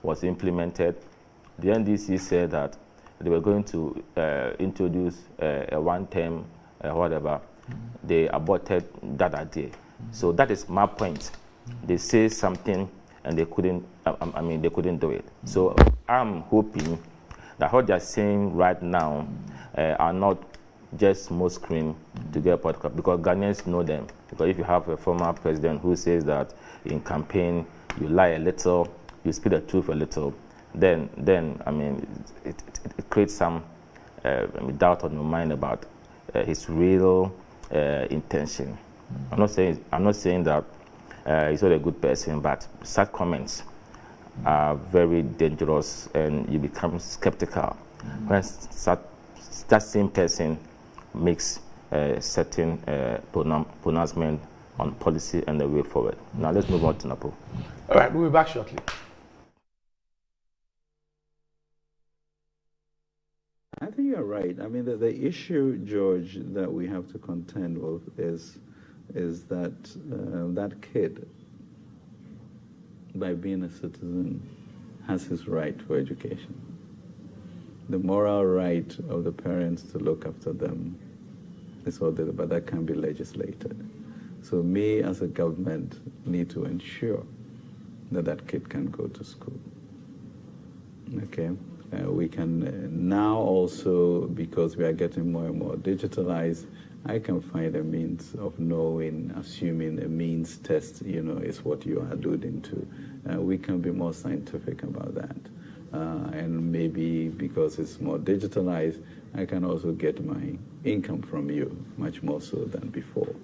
was implemented. The NDC said that they were going to introduce a one-term whatever. They aborted that idea. So that is my point. They say something and they couldn't. They couldn't do it. So I'm hoping that what they're saying right now are not just smoke screen to get podcast, because Ghanaians know them. Because if you have a former president who says that in campaign you lie a little, you speak the truth a little, then it creates some doubt on your mind about his real intention. I'm not saying that he's not a good person, but such comments are very dangerous, and you become skeptical when that same person makes a certain pronouncement on policy and the way forward. Now let's move on to Napo. All right, we'll be back shortly. I think you're right. I mean, the issue, George, that we have to contend with is that that kid, by being a citizen, has his right for education. The moral right of the parents to look after them is all there, but that can be legislated. So me as a government need to ensure that that kid can go to school. Okay? We can now also, because we are getting more and more digitalized, I can find a means of knowing, assuming a means test, is what you are alluding to. We can be more scientific about that. And maybe because it's more digitalized, I can also get my income from you much more so than before.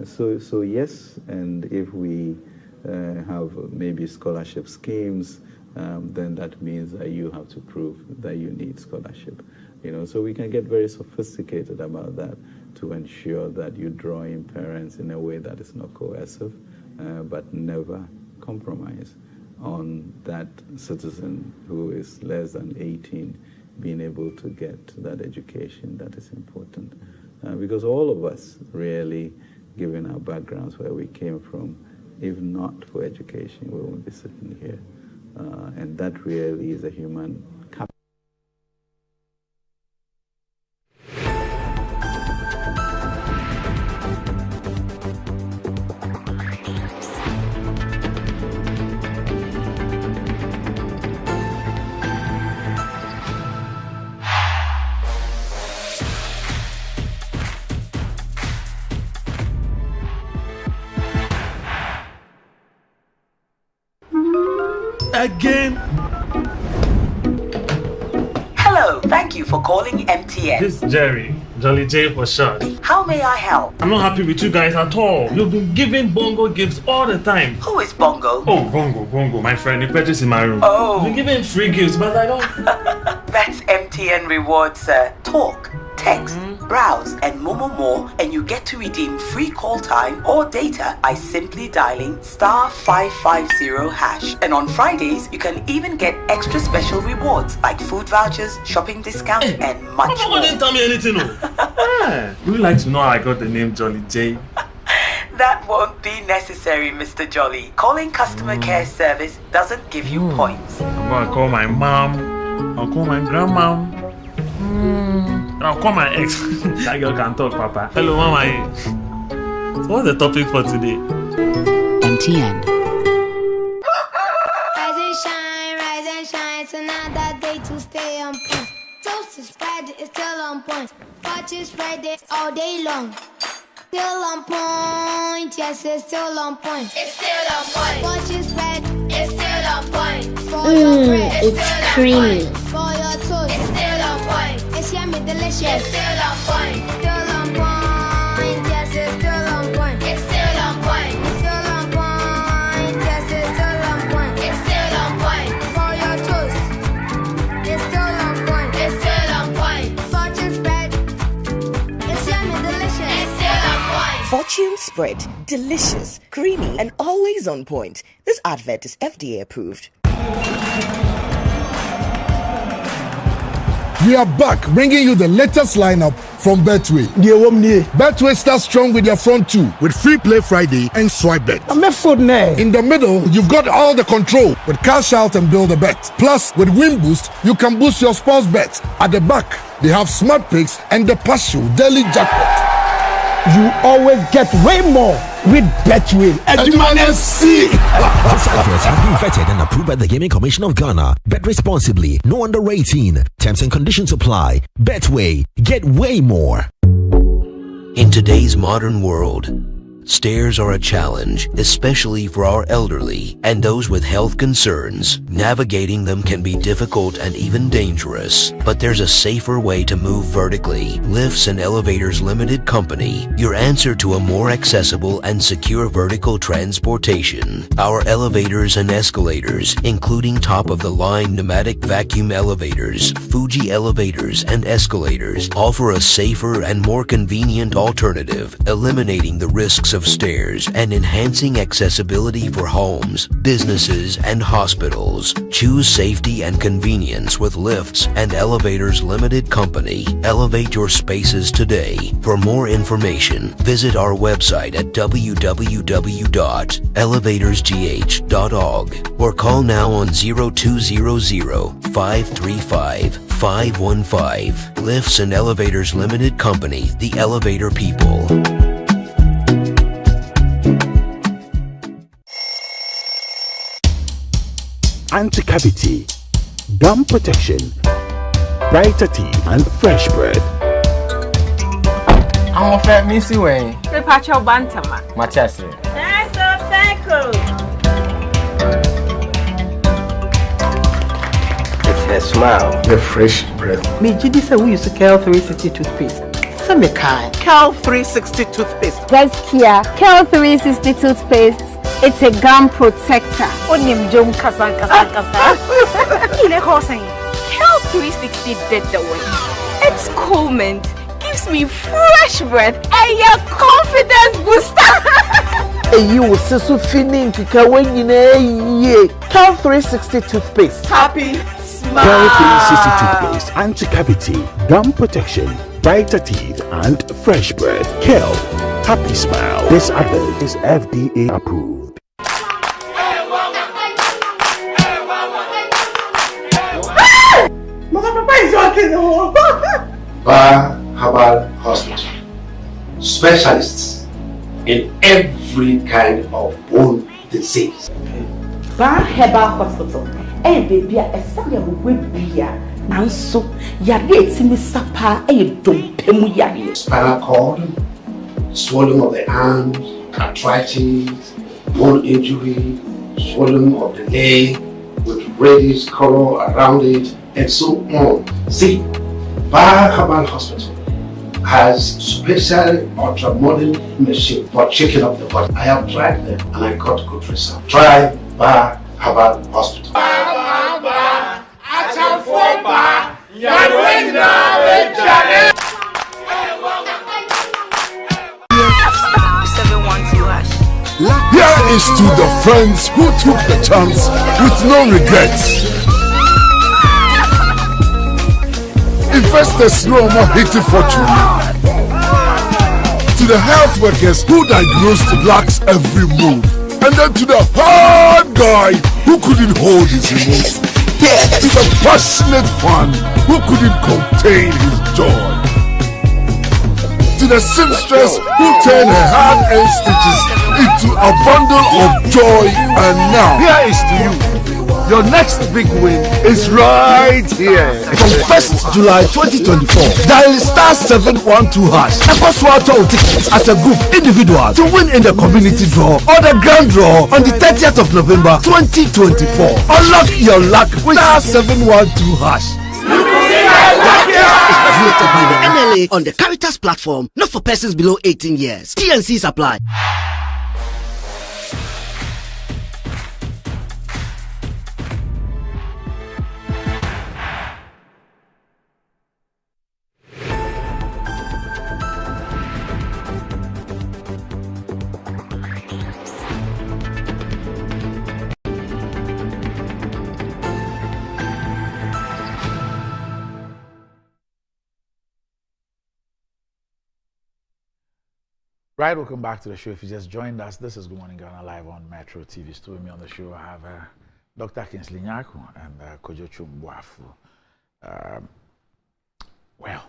So yes, and if we have maybe scholarship schemes, then that means that you have to prove that you need scholarship. So we can get very sophisticated about that to ensure that you draw in parents in a way that is not coercive, but never compromise on that citizen who is less than 18 being able to get that education that is important. Because all of us, really, given our backgrounds, where we came from, if not for education, we won't be sitting here. And that really is a human capital. again. Hello, thank you for calling MTN. This is Jerry. Jolly J for short. How may I help? I'm not happy with you guys at all. You've been giving Bongo gifts all the time. Who is Bongo? Oh, Bongo, my friend. He purchased in my room. Oh. You've been giving free gifts, but I don't. That's MTN rewards, sir. Talk, text, browse, and more, and you get to redeem free call time or data by simply dialing *550#. And on Fridays, you can even get extra special rewards like food vouchers, shopping discounts, and much more. Didn't tell me anything, no. Would you like to know how I got the name Jolly J? That won't be necessary, Mr. Jolly. Calling customer care service doesn't give you points. I'm gonna call my mom. I'll call my grandma. And I'll call my ex. That girl can talk, Papa. Hello, Mama. So what's the topic for today? MTN. Rise and shine. It's another day to stay on point. Toast is Friday, it's still on point. Fortune's Friday all day long. Still on point, yes, it's still on point. It's still on point. Fortune's Friday, it's still on point. For your bread, it's creamy. For your toast, it's still on point. It's yummy, delicious. It's still on point. Still on point, yes, it's still on point. It's still on point. Still on point, yes, it's still on point. It's still on point. For your toast, it's still on point. It's still on point. Fortune spread, it's yummy, delicious. It's still on point. Fortune spread, delicious, creamy, and always on point. This advert is FDA approved. We are back, bringing you the latest lineup from Betway. Betway starts strong with their front two, with Free Play Friday and Swipe Bet. In the middle, you've got all the control with Cash Out and Build a Bet. Plus, with Win Boost, you can boost your sports bet. At the back, they have Smart Picks and the partial daily jackpot. You always get way more with Betway. These adverts have been vetted and approved by the Gaming Commission of Ghana. Bet responsibly. No under 18. Terms and conditions apply. Betway. Get way more. In today's modern world, stairs are a challenge, especially for our elderly and those with health concerns. Navigating them can be difficult and even dangerous, but there's a safer way to move vertically. Lifts and Elevators Limited Company, your answer to a more accessible and secure vertical transportation. Our elevators and escalators, including top-of-the-line pneumatic vacuum elevators, Fuji elevators and escalators, offer a safer and more convenient alternative, eliminating the risks of stairs and enhancing accessibility for homes, businesses, and hospitals. Choose safety and convenience with Lifts and Elevators Limited Company. Elevate your spaces today. For more information, visit our website at www.elevatorsgh.org or call now on 0200-535-515. Lifts and Elevators Limited Company, the elevator people. Anti-cavity, gum protection, brighter teeth, and fresh breath. I'm afraid Missy Wayne. The Pacho Bantama. Machasi. It's her smile, the fresh breath. Me Gidi say we use Kel 360 toothpaste. Some kind. Kel 360 toothpaste. Guys, Kia, Kel 360 toothpaste. It's a gum protector. Onim jom kasa. Ile ko saying. Kel 360 did the work. It's cool mint. Gives me fresh breath and your confidence booster. You will see so feeling to when you know Kel 360 toothpaste. Happy smile. Kel 360 toothpaste, anti-cavity, gum protection, brighter teeth, and fresh breath. Kel, happy smile. This advert is FDA approved. Papa is walking. Bar Herbal Hospital. Specialists in every kind of bone disease. Bar Herbal Hospital. Baby, a son of Wibia. Nanso, Yari, Sapa, a Dumpemu Yari. Spinal cord, swelling of the arms, arthritis, bone injury, swelling of the leg, with radius, color around it, and so on. See, Bar Herbal Hospital has special ultra-modern machine for checking up the body. I have tried them and I got good results. Try Bar Herbal Hospital. Here is to the friends who took the chance with no regrets. Investors no more hating fortune. To the health workers who diagnosed blacks every move. And then to the hard guy who couldn't hold his emotions. To the passionate fan who couldn't contain his joy. To the seamstress who turned her hard-earned stitches into a bundle of joy. And now, here is to you. Your next big win is right here. From 1st July 2024, dial *712# and Coswato tickets as a group individual to win in the community draw or the grand draw on the 30th of November 2024. Unlock your luck with *712#. Created by the NLA on the Caritas platform, not for persons below 18 years. TNCs apply. Right, welcome back to the show. If you just joined us, this is Good Morning Ghana live on Metro TV. Still with me on the show, I have Dr. Kingsley Nyaku and Kojo Chumbuafu. Well,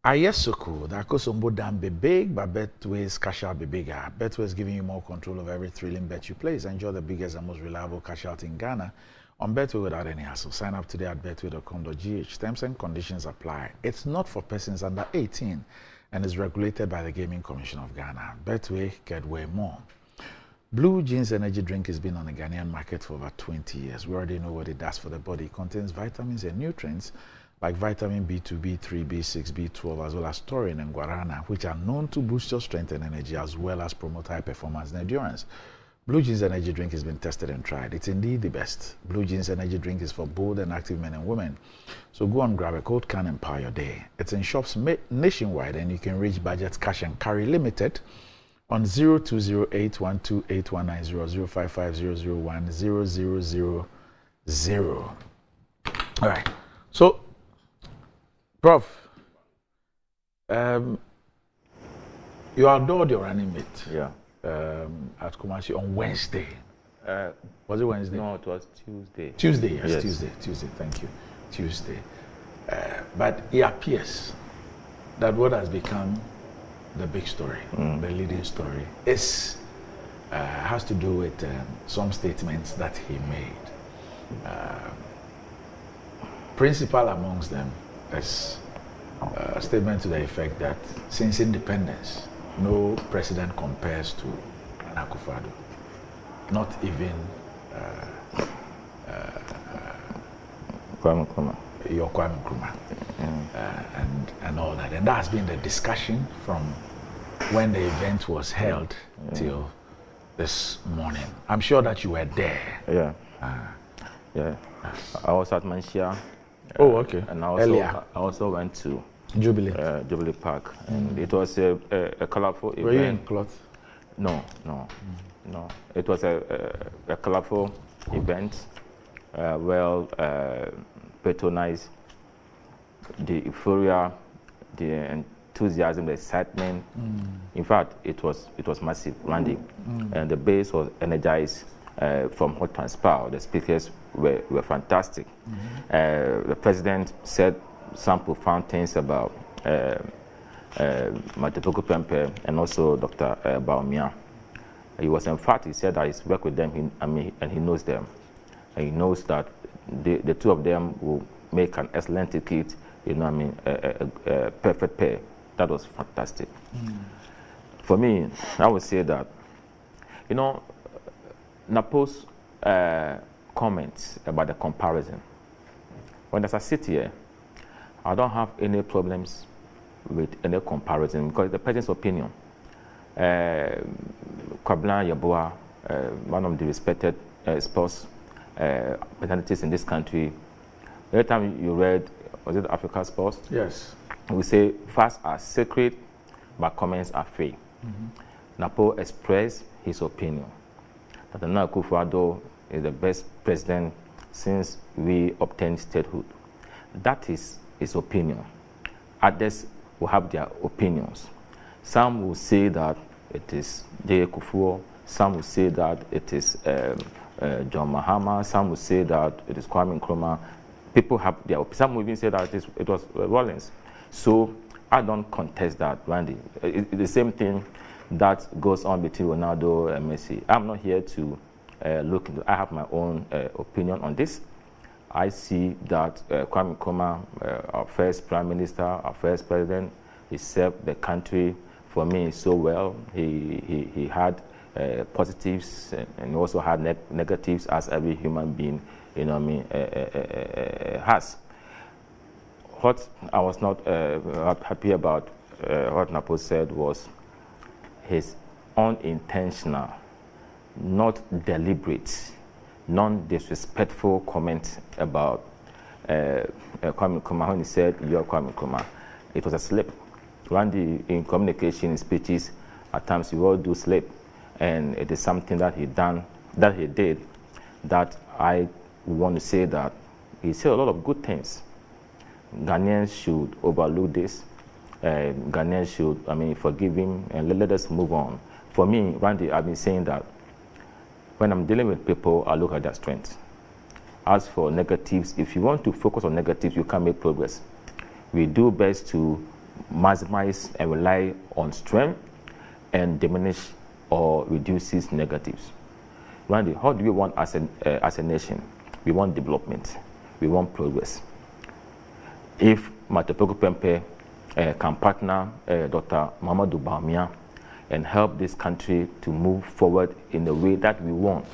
Ayesoko, that Kosombo Dan be big, but Betway's cash out be bigger. Betway is giving you more control of every thrilling bet you place. Enjoy the biggest and most reliable cash out in Ghana on Betway without any hassle. Sign up today at betway.com.gh. Terms and conditions apply. It's not for persons under 18 and is regulated by the Gaming Commission of Ghana. Betway, get way more. Blue Jeans energy drink has been on the Ghanaian market for over 20 years. We already know what it does for the body. It contains vitamins and nutrients like vitamin B2, B3, B6, B12, as well as taurine and guarana, which are known to boost your strength and energy as well as promote high performance and endurance. Blue Jeans energy drink has been tested and tried. It's indeed the best. Blue Jeans energy drink is for bold and active men and women. So go and grab a cold can and empower your day. It's in shops nationwide and you can reach Budget Cash and Carry Limited on 0208128190 055001000. All right. So, Prof, you adored your running mate. Yeah. At Kumasi on Wednesday. Was it Wednesday? No, it was Tuesday. Tuesday, yes, Yes. Tuesday, thank you. Tuesday. But it appears that what has become the big story, the leading story, has to do with some statements that he made. Principal amongst them is a statement to the effect that since independence, no president compares to Nana Akufo-Addo, not even Kwame Nkrumah. Your Kwame Nkrumah, and all that. And that has been the discussion from when the event was held till this morning. I'm sure that you were there. Yeah. Yeah. I was at Manshia. Oh, okay. And Earlier. I also went to Jubilee. Jubilee Park, and it was a colorful event. Were you in cloth? No. It was a colorful event, patronized. The euphoria, the enthusiasm, the excitement. In fact, it was massive, Randy, and the base was energized from what transpired. The speakers were fantastic. The president said some profound things about Matepoko Pempe and also Dr. Baumia. He was emphatic. He said that he's worked with them, and he knows them. And he knows that the two of them will make an excellent ticket, a perfect pair. That was fantastic. For me, I would say that, Napo's comments about the comparison. When as I sit here, I don't have any problems with any comparison because the person's opinion. Kwabena Yeboah, one of the respected sports personalities in this country, every time you read, was it Africa Sports? Yes. We say facts are sacred, but comments are free. Napo expressed his opinion that Nana Akufo-Addo is the best president since we obtained statehood. That is his opinion. Others will have their opinions. Some will say that it is J. Kufuor. Some will say that it is John Mahama. Some will say that it is Kwame Nkrumah. People have their opinions. Some will even say that it was Rawlings. So I don't contest that, Randy. It's the same thing that goes on between Ronaldo and Messi. I'm not here to look into. I have my own opinion on this. I see that Kwame Nkrumah, our first prime minister, our first president, he served the country for me so well. He had positives and also had negatives, as every human being, has. What I was not happy about what Napo said was his unintentional, not deliberate, non-disrespectful comment about Kwame Nkrumah when he said, "You're Kwame Nkrumah." It was a slip. Randy, in communication, in speeches, at times you all do slip, and it is something that he did, that I want to say that he said a lot of good things. Ghanaians should overlook this. Ghanaians should, forgive him and let us move on. For me, Randy, I've been saying that when I'm dealing with people, I look at their strengths. As for negatives, if you want to focus on negatives, you can't make progress. We do best to maximize and rely on strength and diminish or reduces negatives. Randy, how do we want as a nation? We want development. We want progress. If Matapoku Pempe can partner Dr. Mamadou Bawumia and help this country to move forward in the way that we want,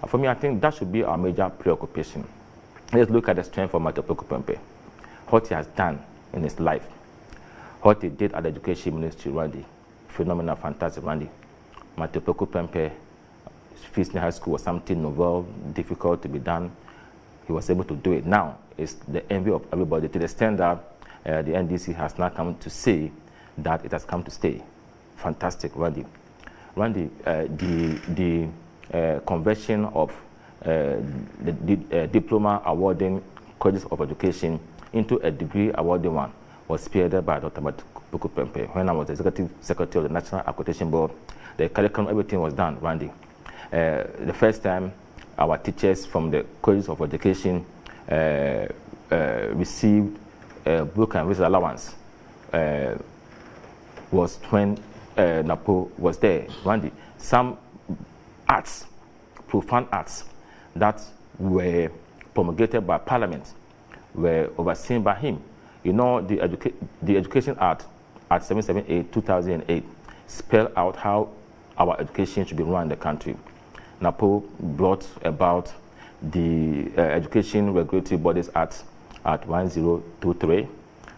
for me, I think that should be our major preoccupation. Let's look at the strength of Matapoku Pempe, what he has done in his life, what he did at the Education Ministry, Randy. Phenomenal, fantastic, Randy. Matapoku Pempe, Fisne High School was something novel, difficult to be done. He was able to do it. Now, it's the envy of everybody to the extent that the NDC has now come to say that it has come to stay. Fantastic, Randy. Randy, the conversion of the diploma awarding colleges of education into a degree awarding one was spearheaded by Dr. Matapoku Pempe. When I was the executive secretary of the National Accreditation Board, the curriculum, everything was done, Randy. The first time our teachers from the colleges of education received book and research allowance was when Napo was there, Randy. Some arts, profound arts that were promulgated by Parliament were overseen by him. You know, the Education Act, Act 778/2008, spelled out how our education should be run in the country. Napo brought about the Education Regulatory Bodies Act at 1023.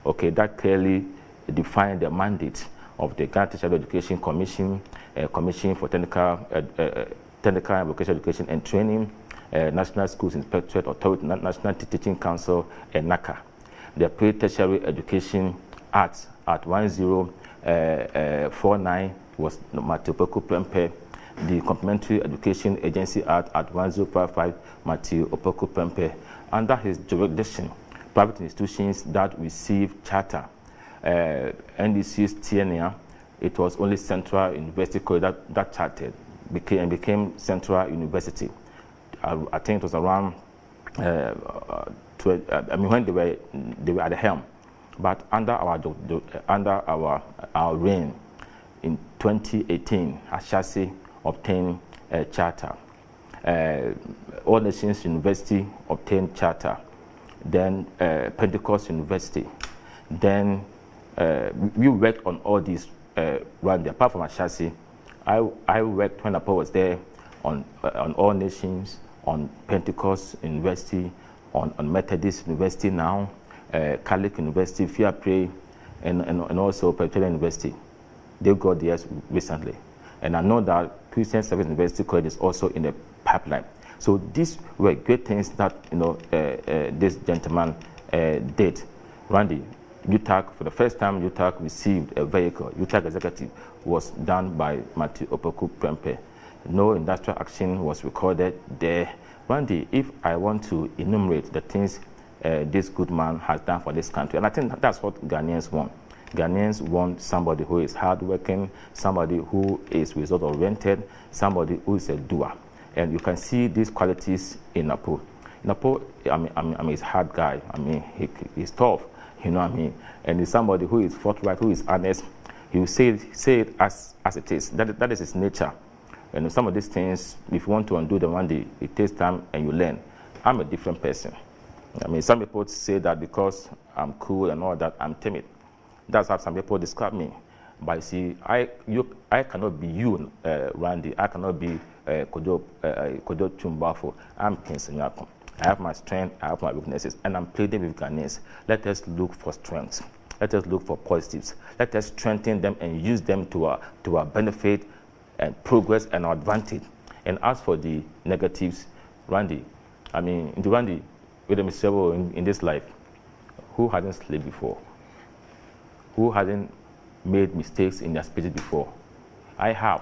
Okay, that clearly defined the mandate of the Ghana Tertiary Education Commission, Commission for Technical and Vocational Education and Training, National Schools Inspectorate Authority, National Teaching Council, and NACA. The Pre-Tertiary Education Act at 1049 was Matapoku Pempe. The Complementary Education Agency Act at 1055, Matapoku Pempe. Under his jurisdiction, private institutions that receive charter, NDC's TNA, it was only Central University College that chartered, became Central University. I think it was around, when they were at the helm. But under our reign, in 2018, Ashasi obtained a charter. All Nations University obtained charter. Then Pentecost University. Then we worked on all these right there. Apart from Ashasi, I worked when Napo was there on All Nations, on Pentecost University, on Methodist University now, Catholic University, Fiapre, and also Presbyterian University. They got theirs recently. And I know that Christian Service University College is also in the pipeline. So these were great things that this gentleman did. Randy, UTAG, for the first time UTAG received a vehicle. UTAG executive was done by Matthew Opoku Prempeh. No industrial action was recorded there. Randy, if I want to enumerate the things this good man has done for this country, and I think that's what Ghanaians want. Ghanaians want somebody who is hardworking, somebody who is result-oriented, somebody who is a doer. And you can see these qualities in Napo. Napo, I mean, he's a hard guy. I mean, he's tough, you know what I mean? And he's somebody who is forthright, who is honest. He will say it as it is. That is his nature. And some of these things, if you want to undo them one day, it takes time and you learn. I'm a different person. I mean, some people say that because I'm cool and all that, I'm timid. That's how some people describe me. But you see, I cannot be you, Randy. I cannot be Kojo Chumbafo. I'm Kensinyako. I have my strength, I have my weaknesses, and I'm pleading with Ghanaians. Let us look for strengths. Let us look for positives. Let us strengthen them and use them to our benefit and progress and our advantage. And as for the negatives, Randy, I mean, Randy, with them several in this life, who hasn't slept before? Who hasn't made mistakes in their speeches before? I have.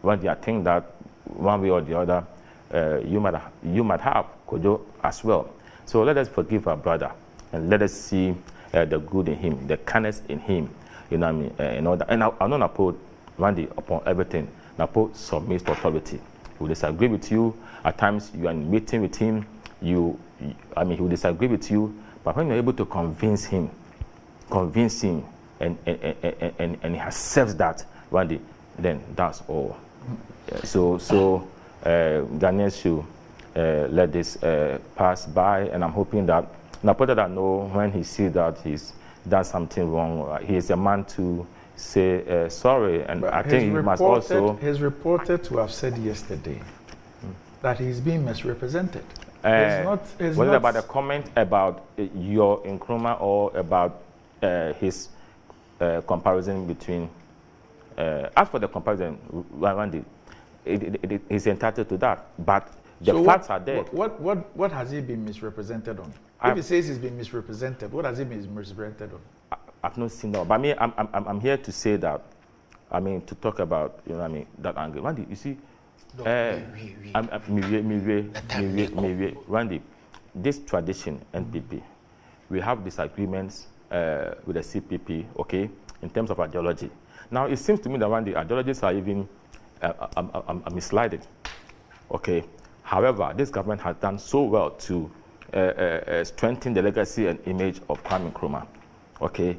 Randy, I think that one way or the other, you might have, Kojo, as well. So let us forgive our brother and let us see the good in him, the kindness in him, you know what I mean, and all that. And I know Napo, Randy, upon everything, Napo submits to authority. He will disagree with you. At times you are in a meeting with him, he will disagree with you, but when you're able to convince him, and he accepts that, Randy, then that's all. So Ghanaians should let this pass by, and I'm hoping that Napo that I know when he sees that he's done something wrong, he is a man to say sorry, and but I think he must also. He's reported to have said yesterday that he's being misrepresented. Was it about a comment about your Nkrumah or about his comparison between? As for the comparison, Randy, he's entitled to that, but the facts are there. What has he been misrepresented on? If he says he's been misrepresented, what has he been misrepresented on? I've not seen that, but I mean, I'm here to say that, I mean, to talk about, you know what I mean, that angle. Randy, you see, Randy, this tradition, NPP, we have disagreements with the CPP, okay, in terms of ideology. Now, it seems to me that Randy, ideologies are even misleading, okay. However, this government has done so well to strengthen the legacy and image of Kwame Nkrumah, okay.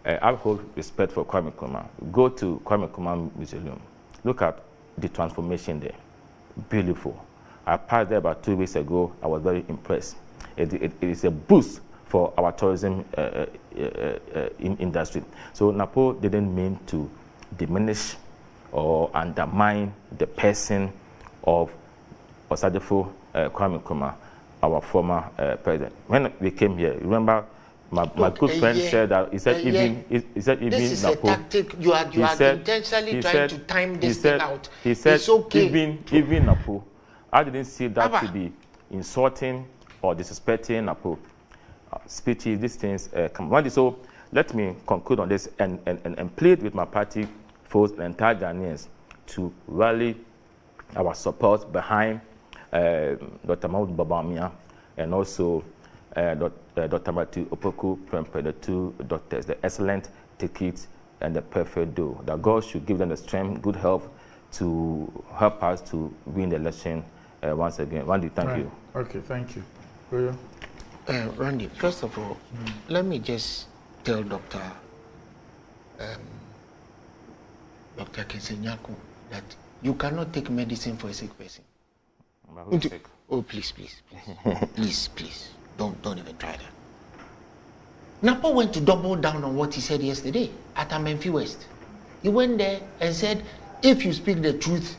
I hold respect for Kwame Nkrumah. Go to Kwame Nkrumah Museum. Look at the transformation there. Beautiful. I passed there about 2 weeks ago. I was very impressed. It is a boost for our tourism industry. So Napo didn't mean to diminish or undermine the person of Osadefo Kwame Nkrumah, our former president. When we came here, remember, my good friend said that he said even this is Napo, a tactic. You are intentionally trying to time this thing out. He said it's okay. even Napo. I didn't see that to be insulting or disrespecting Napo. Speeches, these things come on. So let me conclude on this and plead with my party folks and entire Ghanaians to rally our support behind Dr. Mahmoud Bawumia and also Dr. Matthew Opoku Prempeh, the two doctors, the excellent tickets and the perfect do. That God should give them the strength, good health to help us to win the election once again. Randy, thank you. Okay, thank you. Randy, first of all, let me just tell Dr. Kensinyako that you cannot take medicine for a sick person. Oh, please. Please. Don't even try that. Napo went to double down on what he said yesterday at Amenfi West. He went there and said, if you speak the truth,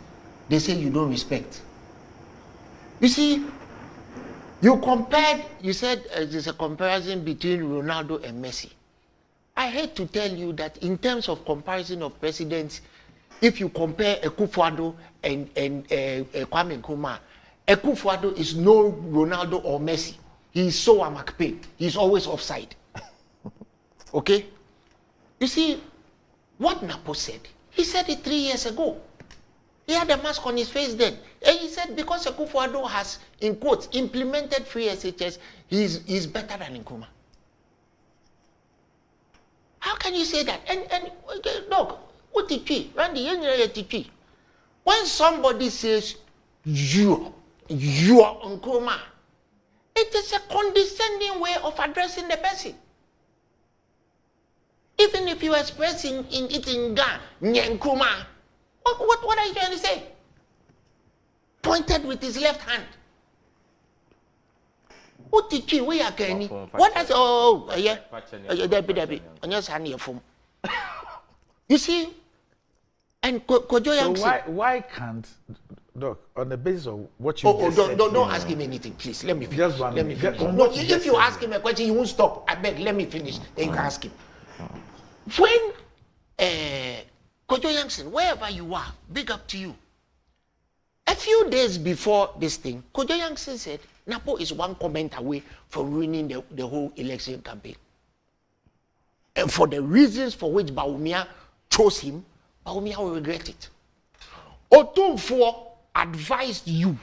they say you don't respect. You see, you said there's a comparison between Ronaldo and Messi. I hate to tell you that in terms of comparison of presidents, if you compare Akufo-Addo and Kwame Nkrumah, Akufo-Addo is no Ronaldo or Messi. He is so amakpe. He's always offside. Okay? You see, what Napo said, he said it 3 years ago. He had a mask on his face then. And he said because Akufo-Addo has, in quotes, implemented free SHS, he's better than Nkrumah. How can you say that? And look, Randy, when somebody says you are Nkrumah, it is a condescending way of addressing the person. Even if you express it in Ga, Nkrumah, what are you trying to say? Pointed with his left hand. What did you we are Kenny? What has you see? And Kojo Yang. So why can't Doc, on the basis of what you don't ask him anything, please. Let me finish. Just one. Let me finish. No, if you ask him a question, he won't stop. I beg, let me finish. Then you can ask him. When Kojo Yankson, wherever you are, big up to you. A few days before this thing, Kojo Yankson said, Napo is one comment away from ruining the whole election campaign. And for the reasons for which Bawumia chose him, Bawumia will regret it. Otumfuo advised you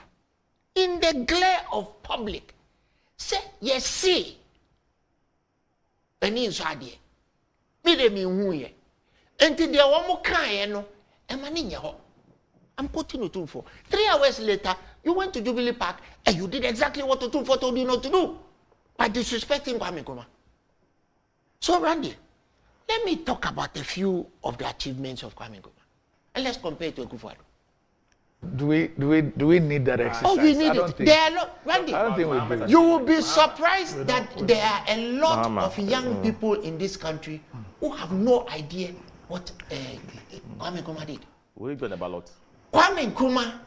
in the glare of public. Say, yes, see. Any inside me de me huye. Until there one more kind, no, I'm quoting Otumfuo. 3 hours later, you went to Jubilee Park and you did exactly what Otumfuo told you not to do by disrespecting Kwame Nkrumah. So, Randy, let me talk about a few of the achievements of Kwame Nkrumah. And let's compare it to Akufo-Addo. Do we need that exercise? Oh, we need it. There are Randy, I don't think we do. You will be surprised that there are a lot of young people in this country who have no idea what Kwame Nkrumah did. We got the ballot. Kwame Nkrumah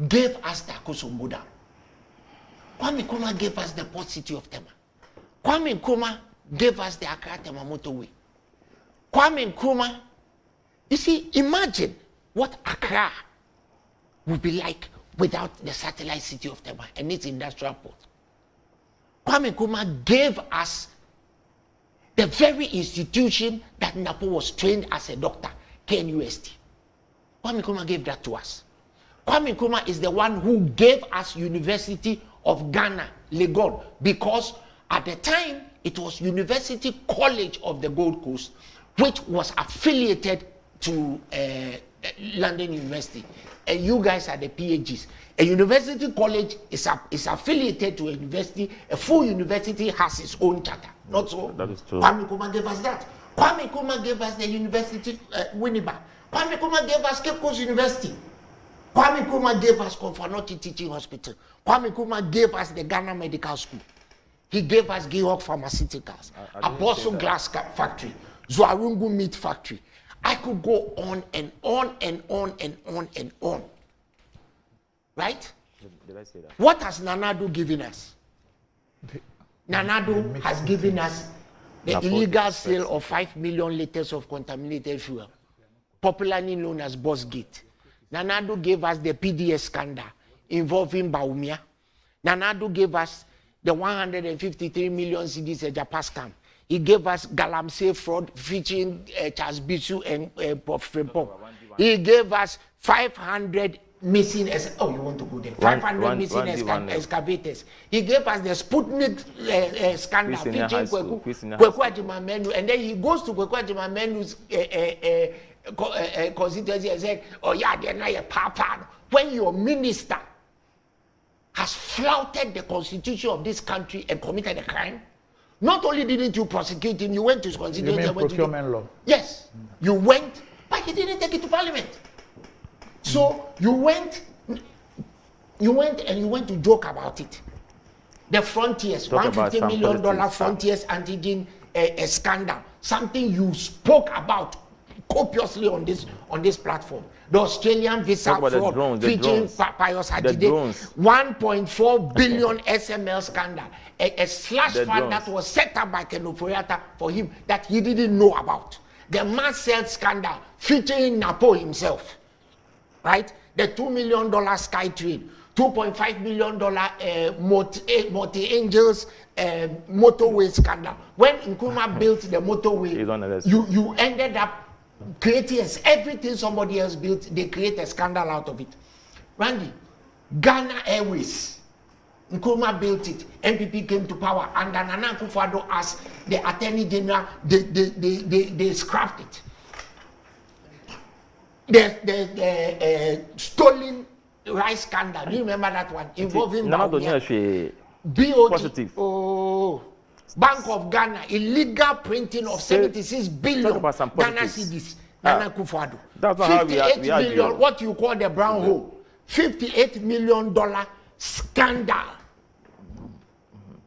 gave us the Akoso Moda. Kwame Nkrumah gave us the port city of Tema. Kwame Nkrumah gave us the Accra Tema motorway. Kwame Nkrumah, you see, imagine what Accra would be like without the satellite city of Tema and its industrial port. Kwame Nkrumah gave us the very institution that Napo was trained as a doctor, KNUST. Kwame Nkrumah gave that to us. Kwame Nkrumah is the one who gave us University of Ghana, Legon, because at the time it was University College of the Gold Coast, which was affiliated to London University. And you guys are the PhDs. A university college is affiliated to a university. A full university has its own charter. Not so. That is true. Kwame Nkrumah gave us that. Kwame Nkrumah gave us the University Winneba. Kwame Nkrumah gave us Cape Coast University. Kwame Nkrumah gave us Konfanoti Teaching Hospital. Kwame Nkrumah gave us the Ghana Medical School. He gave us Georg Pharmaceuticals, Apostle Glass Factory, Zuarungu Meat Factory. I could go on and on and on and on and on. Right? Did I say that? What has Nanado given us? Nanado has given us the illegal sale of 5 million liters of contaminated fuel, popularly known as Bossgate. Nanado gave us the PDS scandal involving Bawumia. Nanado gave us the 153 million CDs Japan scam. He gave us Galamsey fraud featuring Charles Bisu and Prof. Frimpong. He gave us 500 missing, you want to go there? 500 missing excavators. He gave us the Sputnik scandal featuring Kweku Ajimamenu, and then he goes to Kweku Ajimamenu's constituency and said, oh yeah, they're not a papa. When your minister has flouted the constitution of this country and committed a crime, not only didn't you prosecute him, you went to his constituency. You mean procurement law? Yes. You went, but he didn't take it to parliament. So you went and you went to joke about it. The Frontiers, $150 million Frontiers antigen scandal, something you spoke about copiously on this platform. the Australian visa Talk about the fraud drones, featuring Pius Adjide, 1.4 billion SML scandal, a slush The fund drones. that was set up by Ken Ofori-Atta for him that he didn't know about. The mass sales scandal featuring Napo himself, right? The $2 million Skytrain, $2.5 million Multi-Angels motorway scandal. When Nkrumah built the motorway, you ended up creating everything somebody else built. They create a scandal out of it. Randy, Ghana Airways, Nkrumah built it. NPP came to power, and Nana Akufo-Addo as the Attorney General, they scrapped it. The stolen rice scandal. Do you remember that one? Involving BOT. Positive. Oh, Bank of Ghana, illegal printing of 76 billion Ghana cedis. Nana Akufo-Addo. That's not how 58 we argue. million, what you call the brown hole. $58 million scandal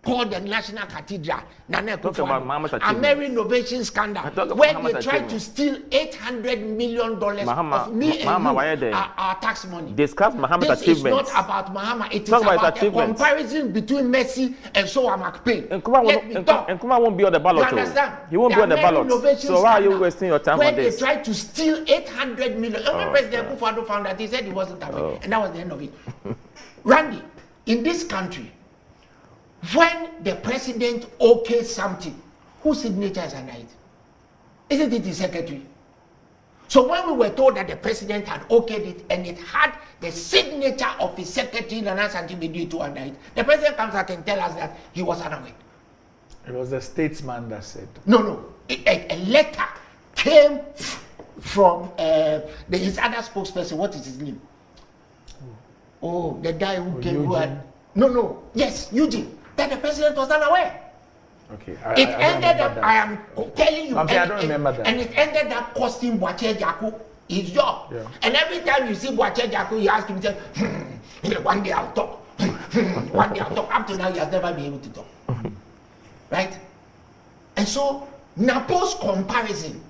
called the National Cathedral. Nana Akufo-Addo. Ameri Innovation scandal, where they tried to steal $800 million of me and you, our tax money. Discuss Muhammad's This achievements. is not about Muhammad. It is Talk about about his a achievements. comparison between Messi and Soa McPain. Nkrumah won't be on the ballot. You understand? He won't be on the ballot. So why are you wasting your time when on this? they tried to steal 800 million. And when President Akufo-Addo found that, he said he wasn't aware. And that was the end of it. Randy, in this country, when the president okays something, whose signature is under it? Isn't it the secretary? So when we were told that the president had okayed it and it had the signature of his secretary, Nana Santi Meditu, under it, the president comes out and tells us that he was unaware. It was the statesman that said. No. A letter came from his other spokesperson. What is his name? Oh, the guy who came. Who had, yes, Eugene. That the president was unaware. Okay. It ended up. I am telling you. Okay, I don't remember that. And it ended up costing Boakye Jaku his job. Yeah. And every time you see Boakye Jaku, you ask him, say, one day I'll talk. One day I'll talk. Up to now, he has never been able to talk. Right? And so, Napo's comparison,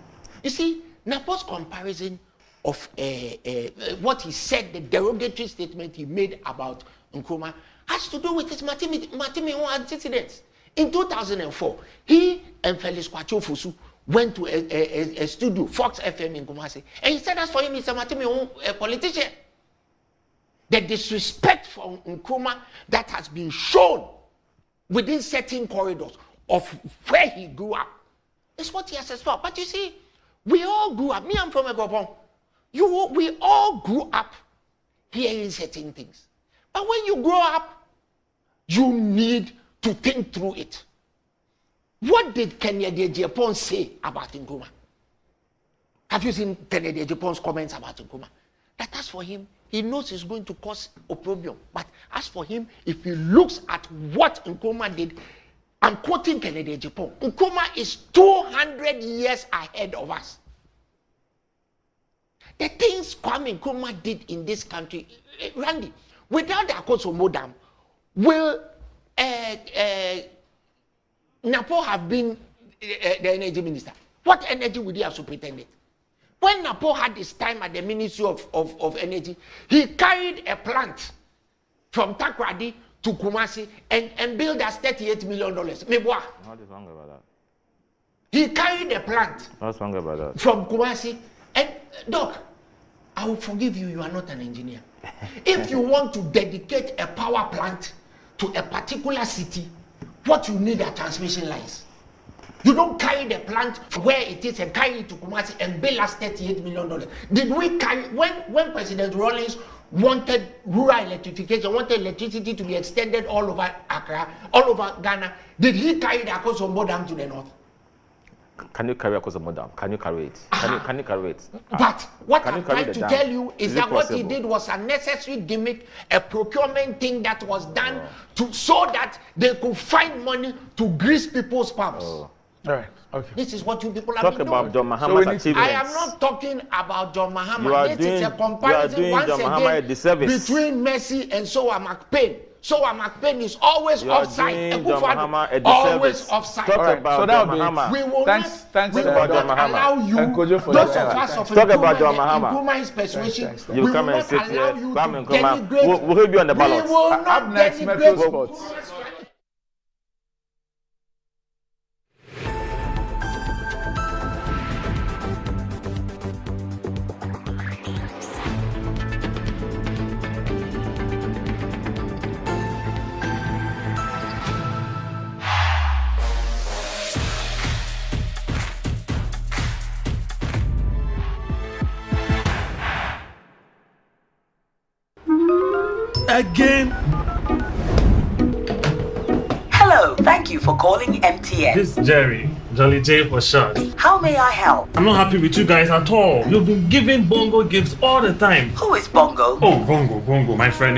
you see, Napo's comparison of what he said, the derogatory statement he made about Nkrumah, has to do with his Matimi antecedents. In 2004, he and Felix Kwacho Fosu went to a studio, Fox FM in Kumasi, and he said, as for him, he's a Matimi politician. The disrespect for Nkrumah that has been shown within certain corridors of where he grew up is what he has expressed. But you see, we all grew up. Me, I'm from Egobon. We all grew up hearing certain things. But when you grow up, you need to think through it. What did Kennedy Ejiofor say about Nkrumah? Have you seen Kennedy Ejiofor's comments about Nkrumah? That as for him, he knows it's going to cause opprobrium. But as for him, if he looks at what Nkrumah did, I'm quoting Kennedy Ejiofor, Nkrumah is 200 years ahead of us. The things Kwame Nkrumah did in this country, Randy, without the Akosombo Dam, will Napo have been the energy minister? What energy would he have superintended? When Napo had his time at the Ministry of Energy, he carried a plant from Takoradi to Kumasi and built us $38 million. What is wrong about that? He carried a plant What's wrong about that? from Kumasi. And Doc, I will forgive you, you are not an engineer. If you want to dedicate a power plant to a particular city, what you need are transmission lines. You don't carry the plant where it is and carry it to Kumasi and bill us $38 million. Did we carry, when President Rawlings wanted rural electrification, wanted electricity to be extended all over Accra, all over Ghana, did he carry the Akosombo Dam to the north? Can you carry Akosombo Dam? Can you carry it? Can you carry it? But what I'm trying to tell you is that what he did was a necessary gimmick, a procurement thing that was done so that they could find money to grease people's palms. All right. Okay. This is what you people have Talk been about doing. John Mahama's achievements. I am not talking about John Mahama. You are This doing, is a comparison you are doing once John Mahama a again disservice. between Messi and Soa McPain. So McPain is always offside. Always offside. Talk about so that we will thanks not allow you. Those of us of Nkrumah's persuasion, we will not allow you to denigrate. We'll be on the ballot. We will not denigrate sports. Again. Hello, thank you for calling MTN. This is Jerry, Jolly J for short. How may I help? I'm not happy with you guys at all. You've been giving Bongo gifts all the time. Who is Bongo? Oh, Bongo, my friend.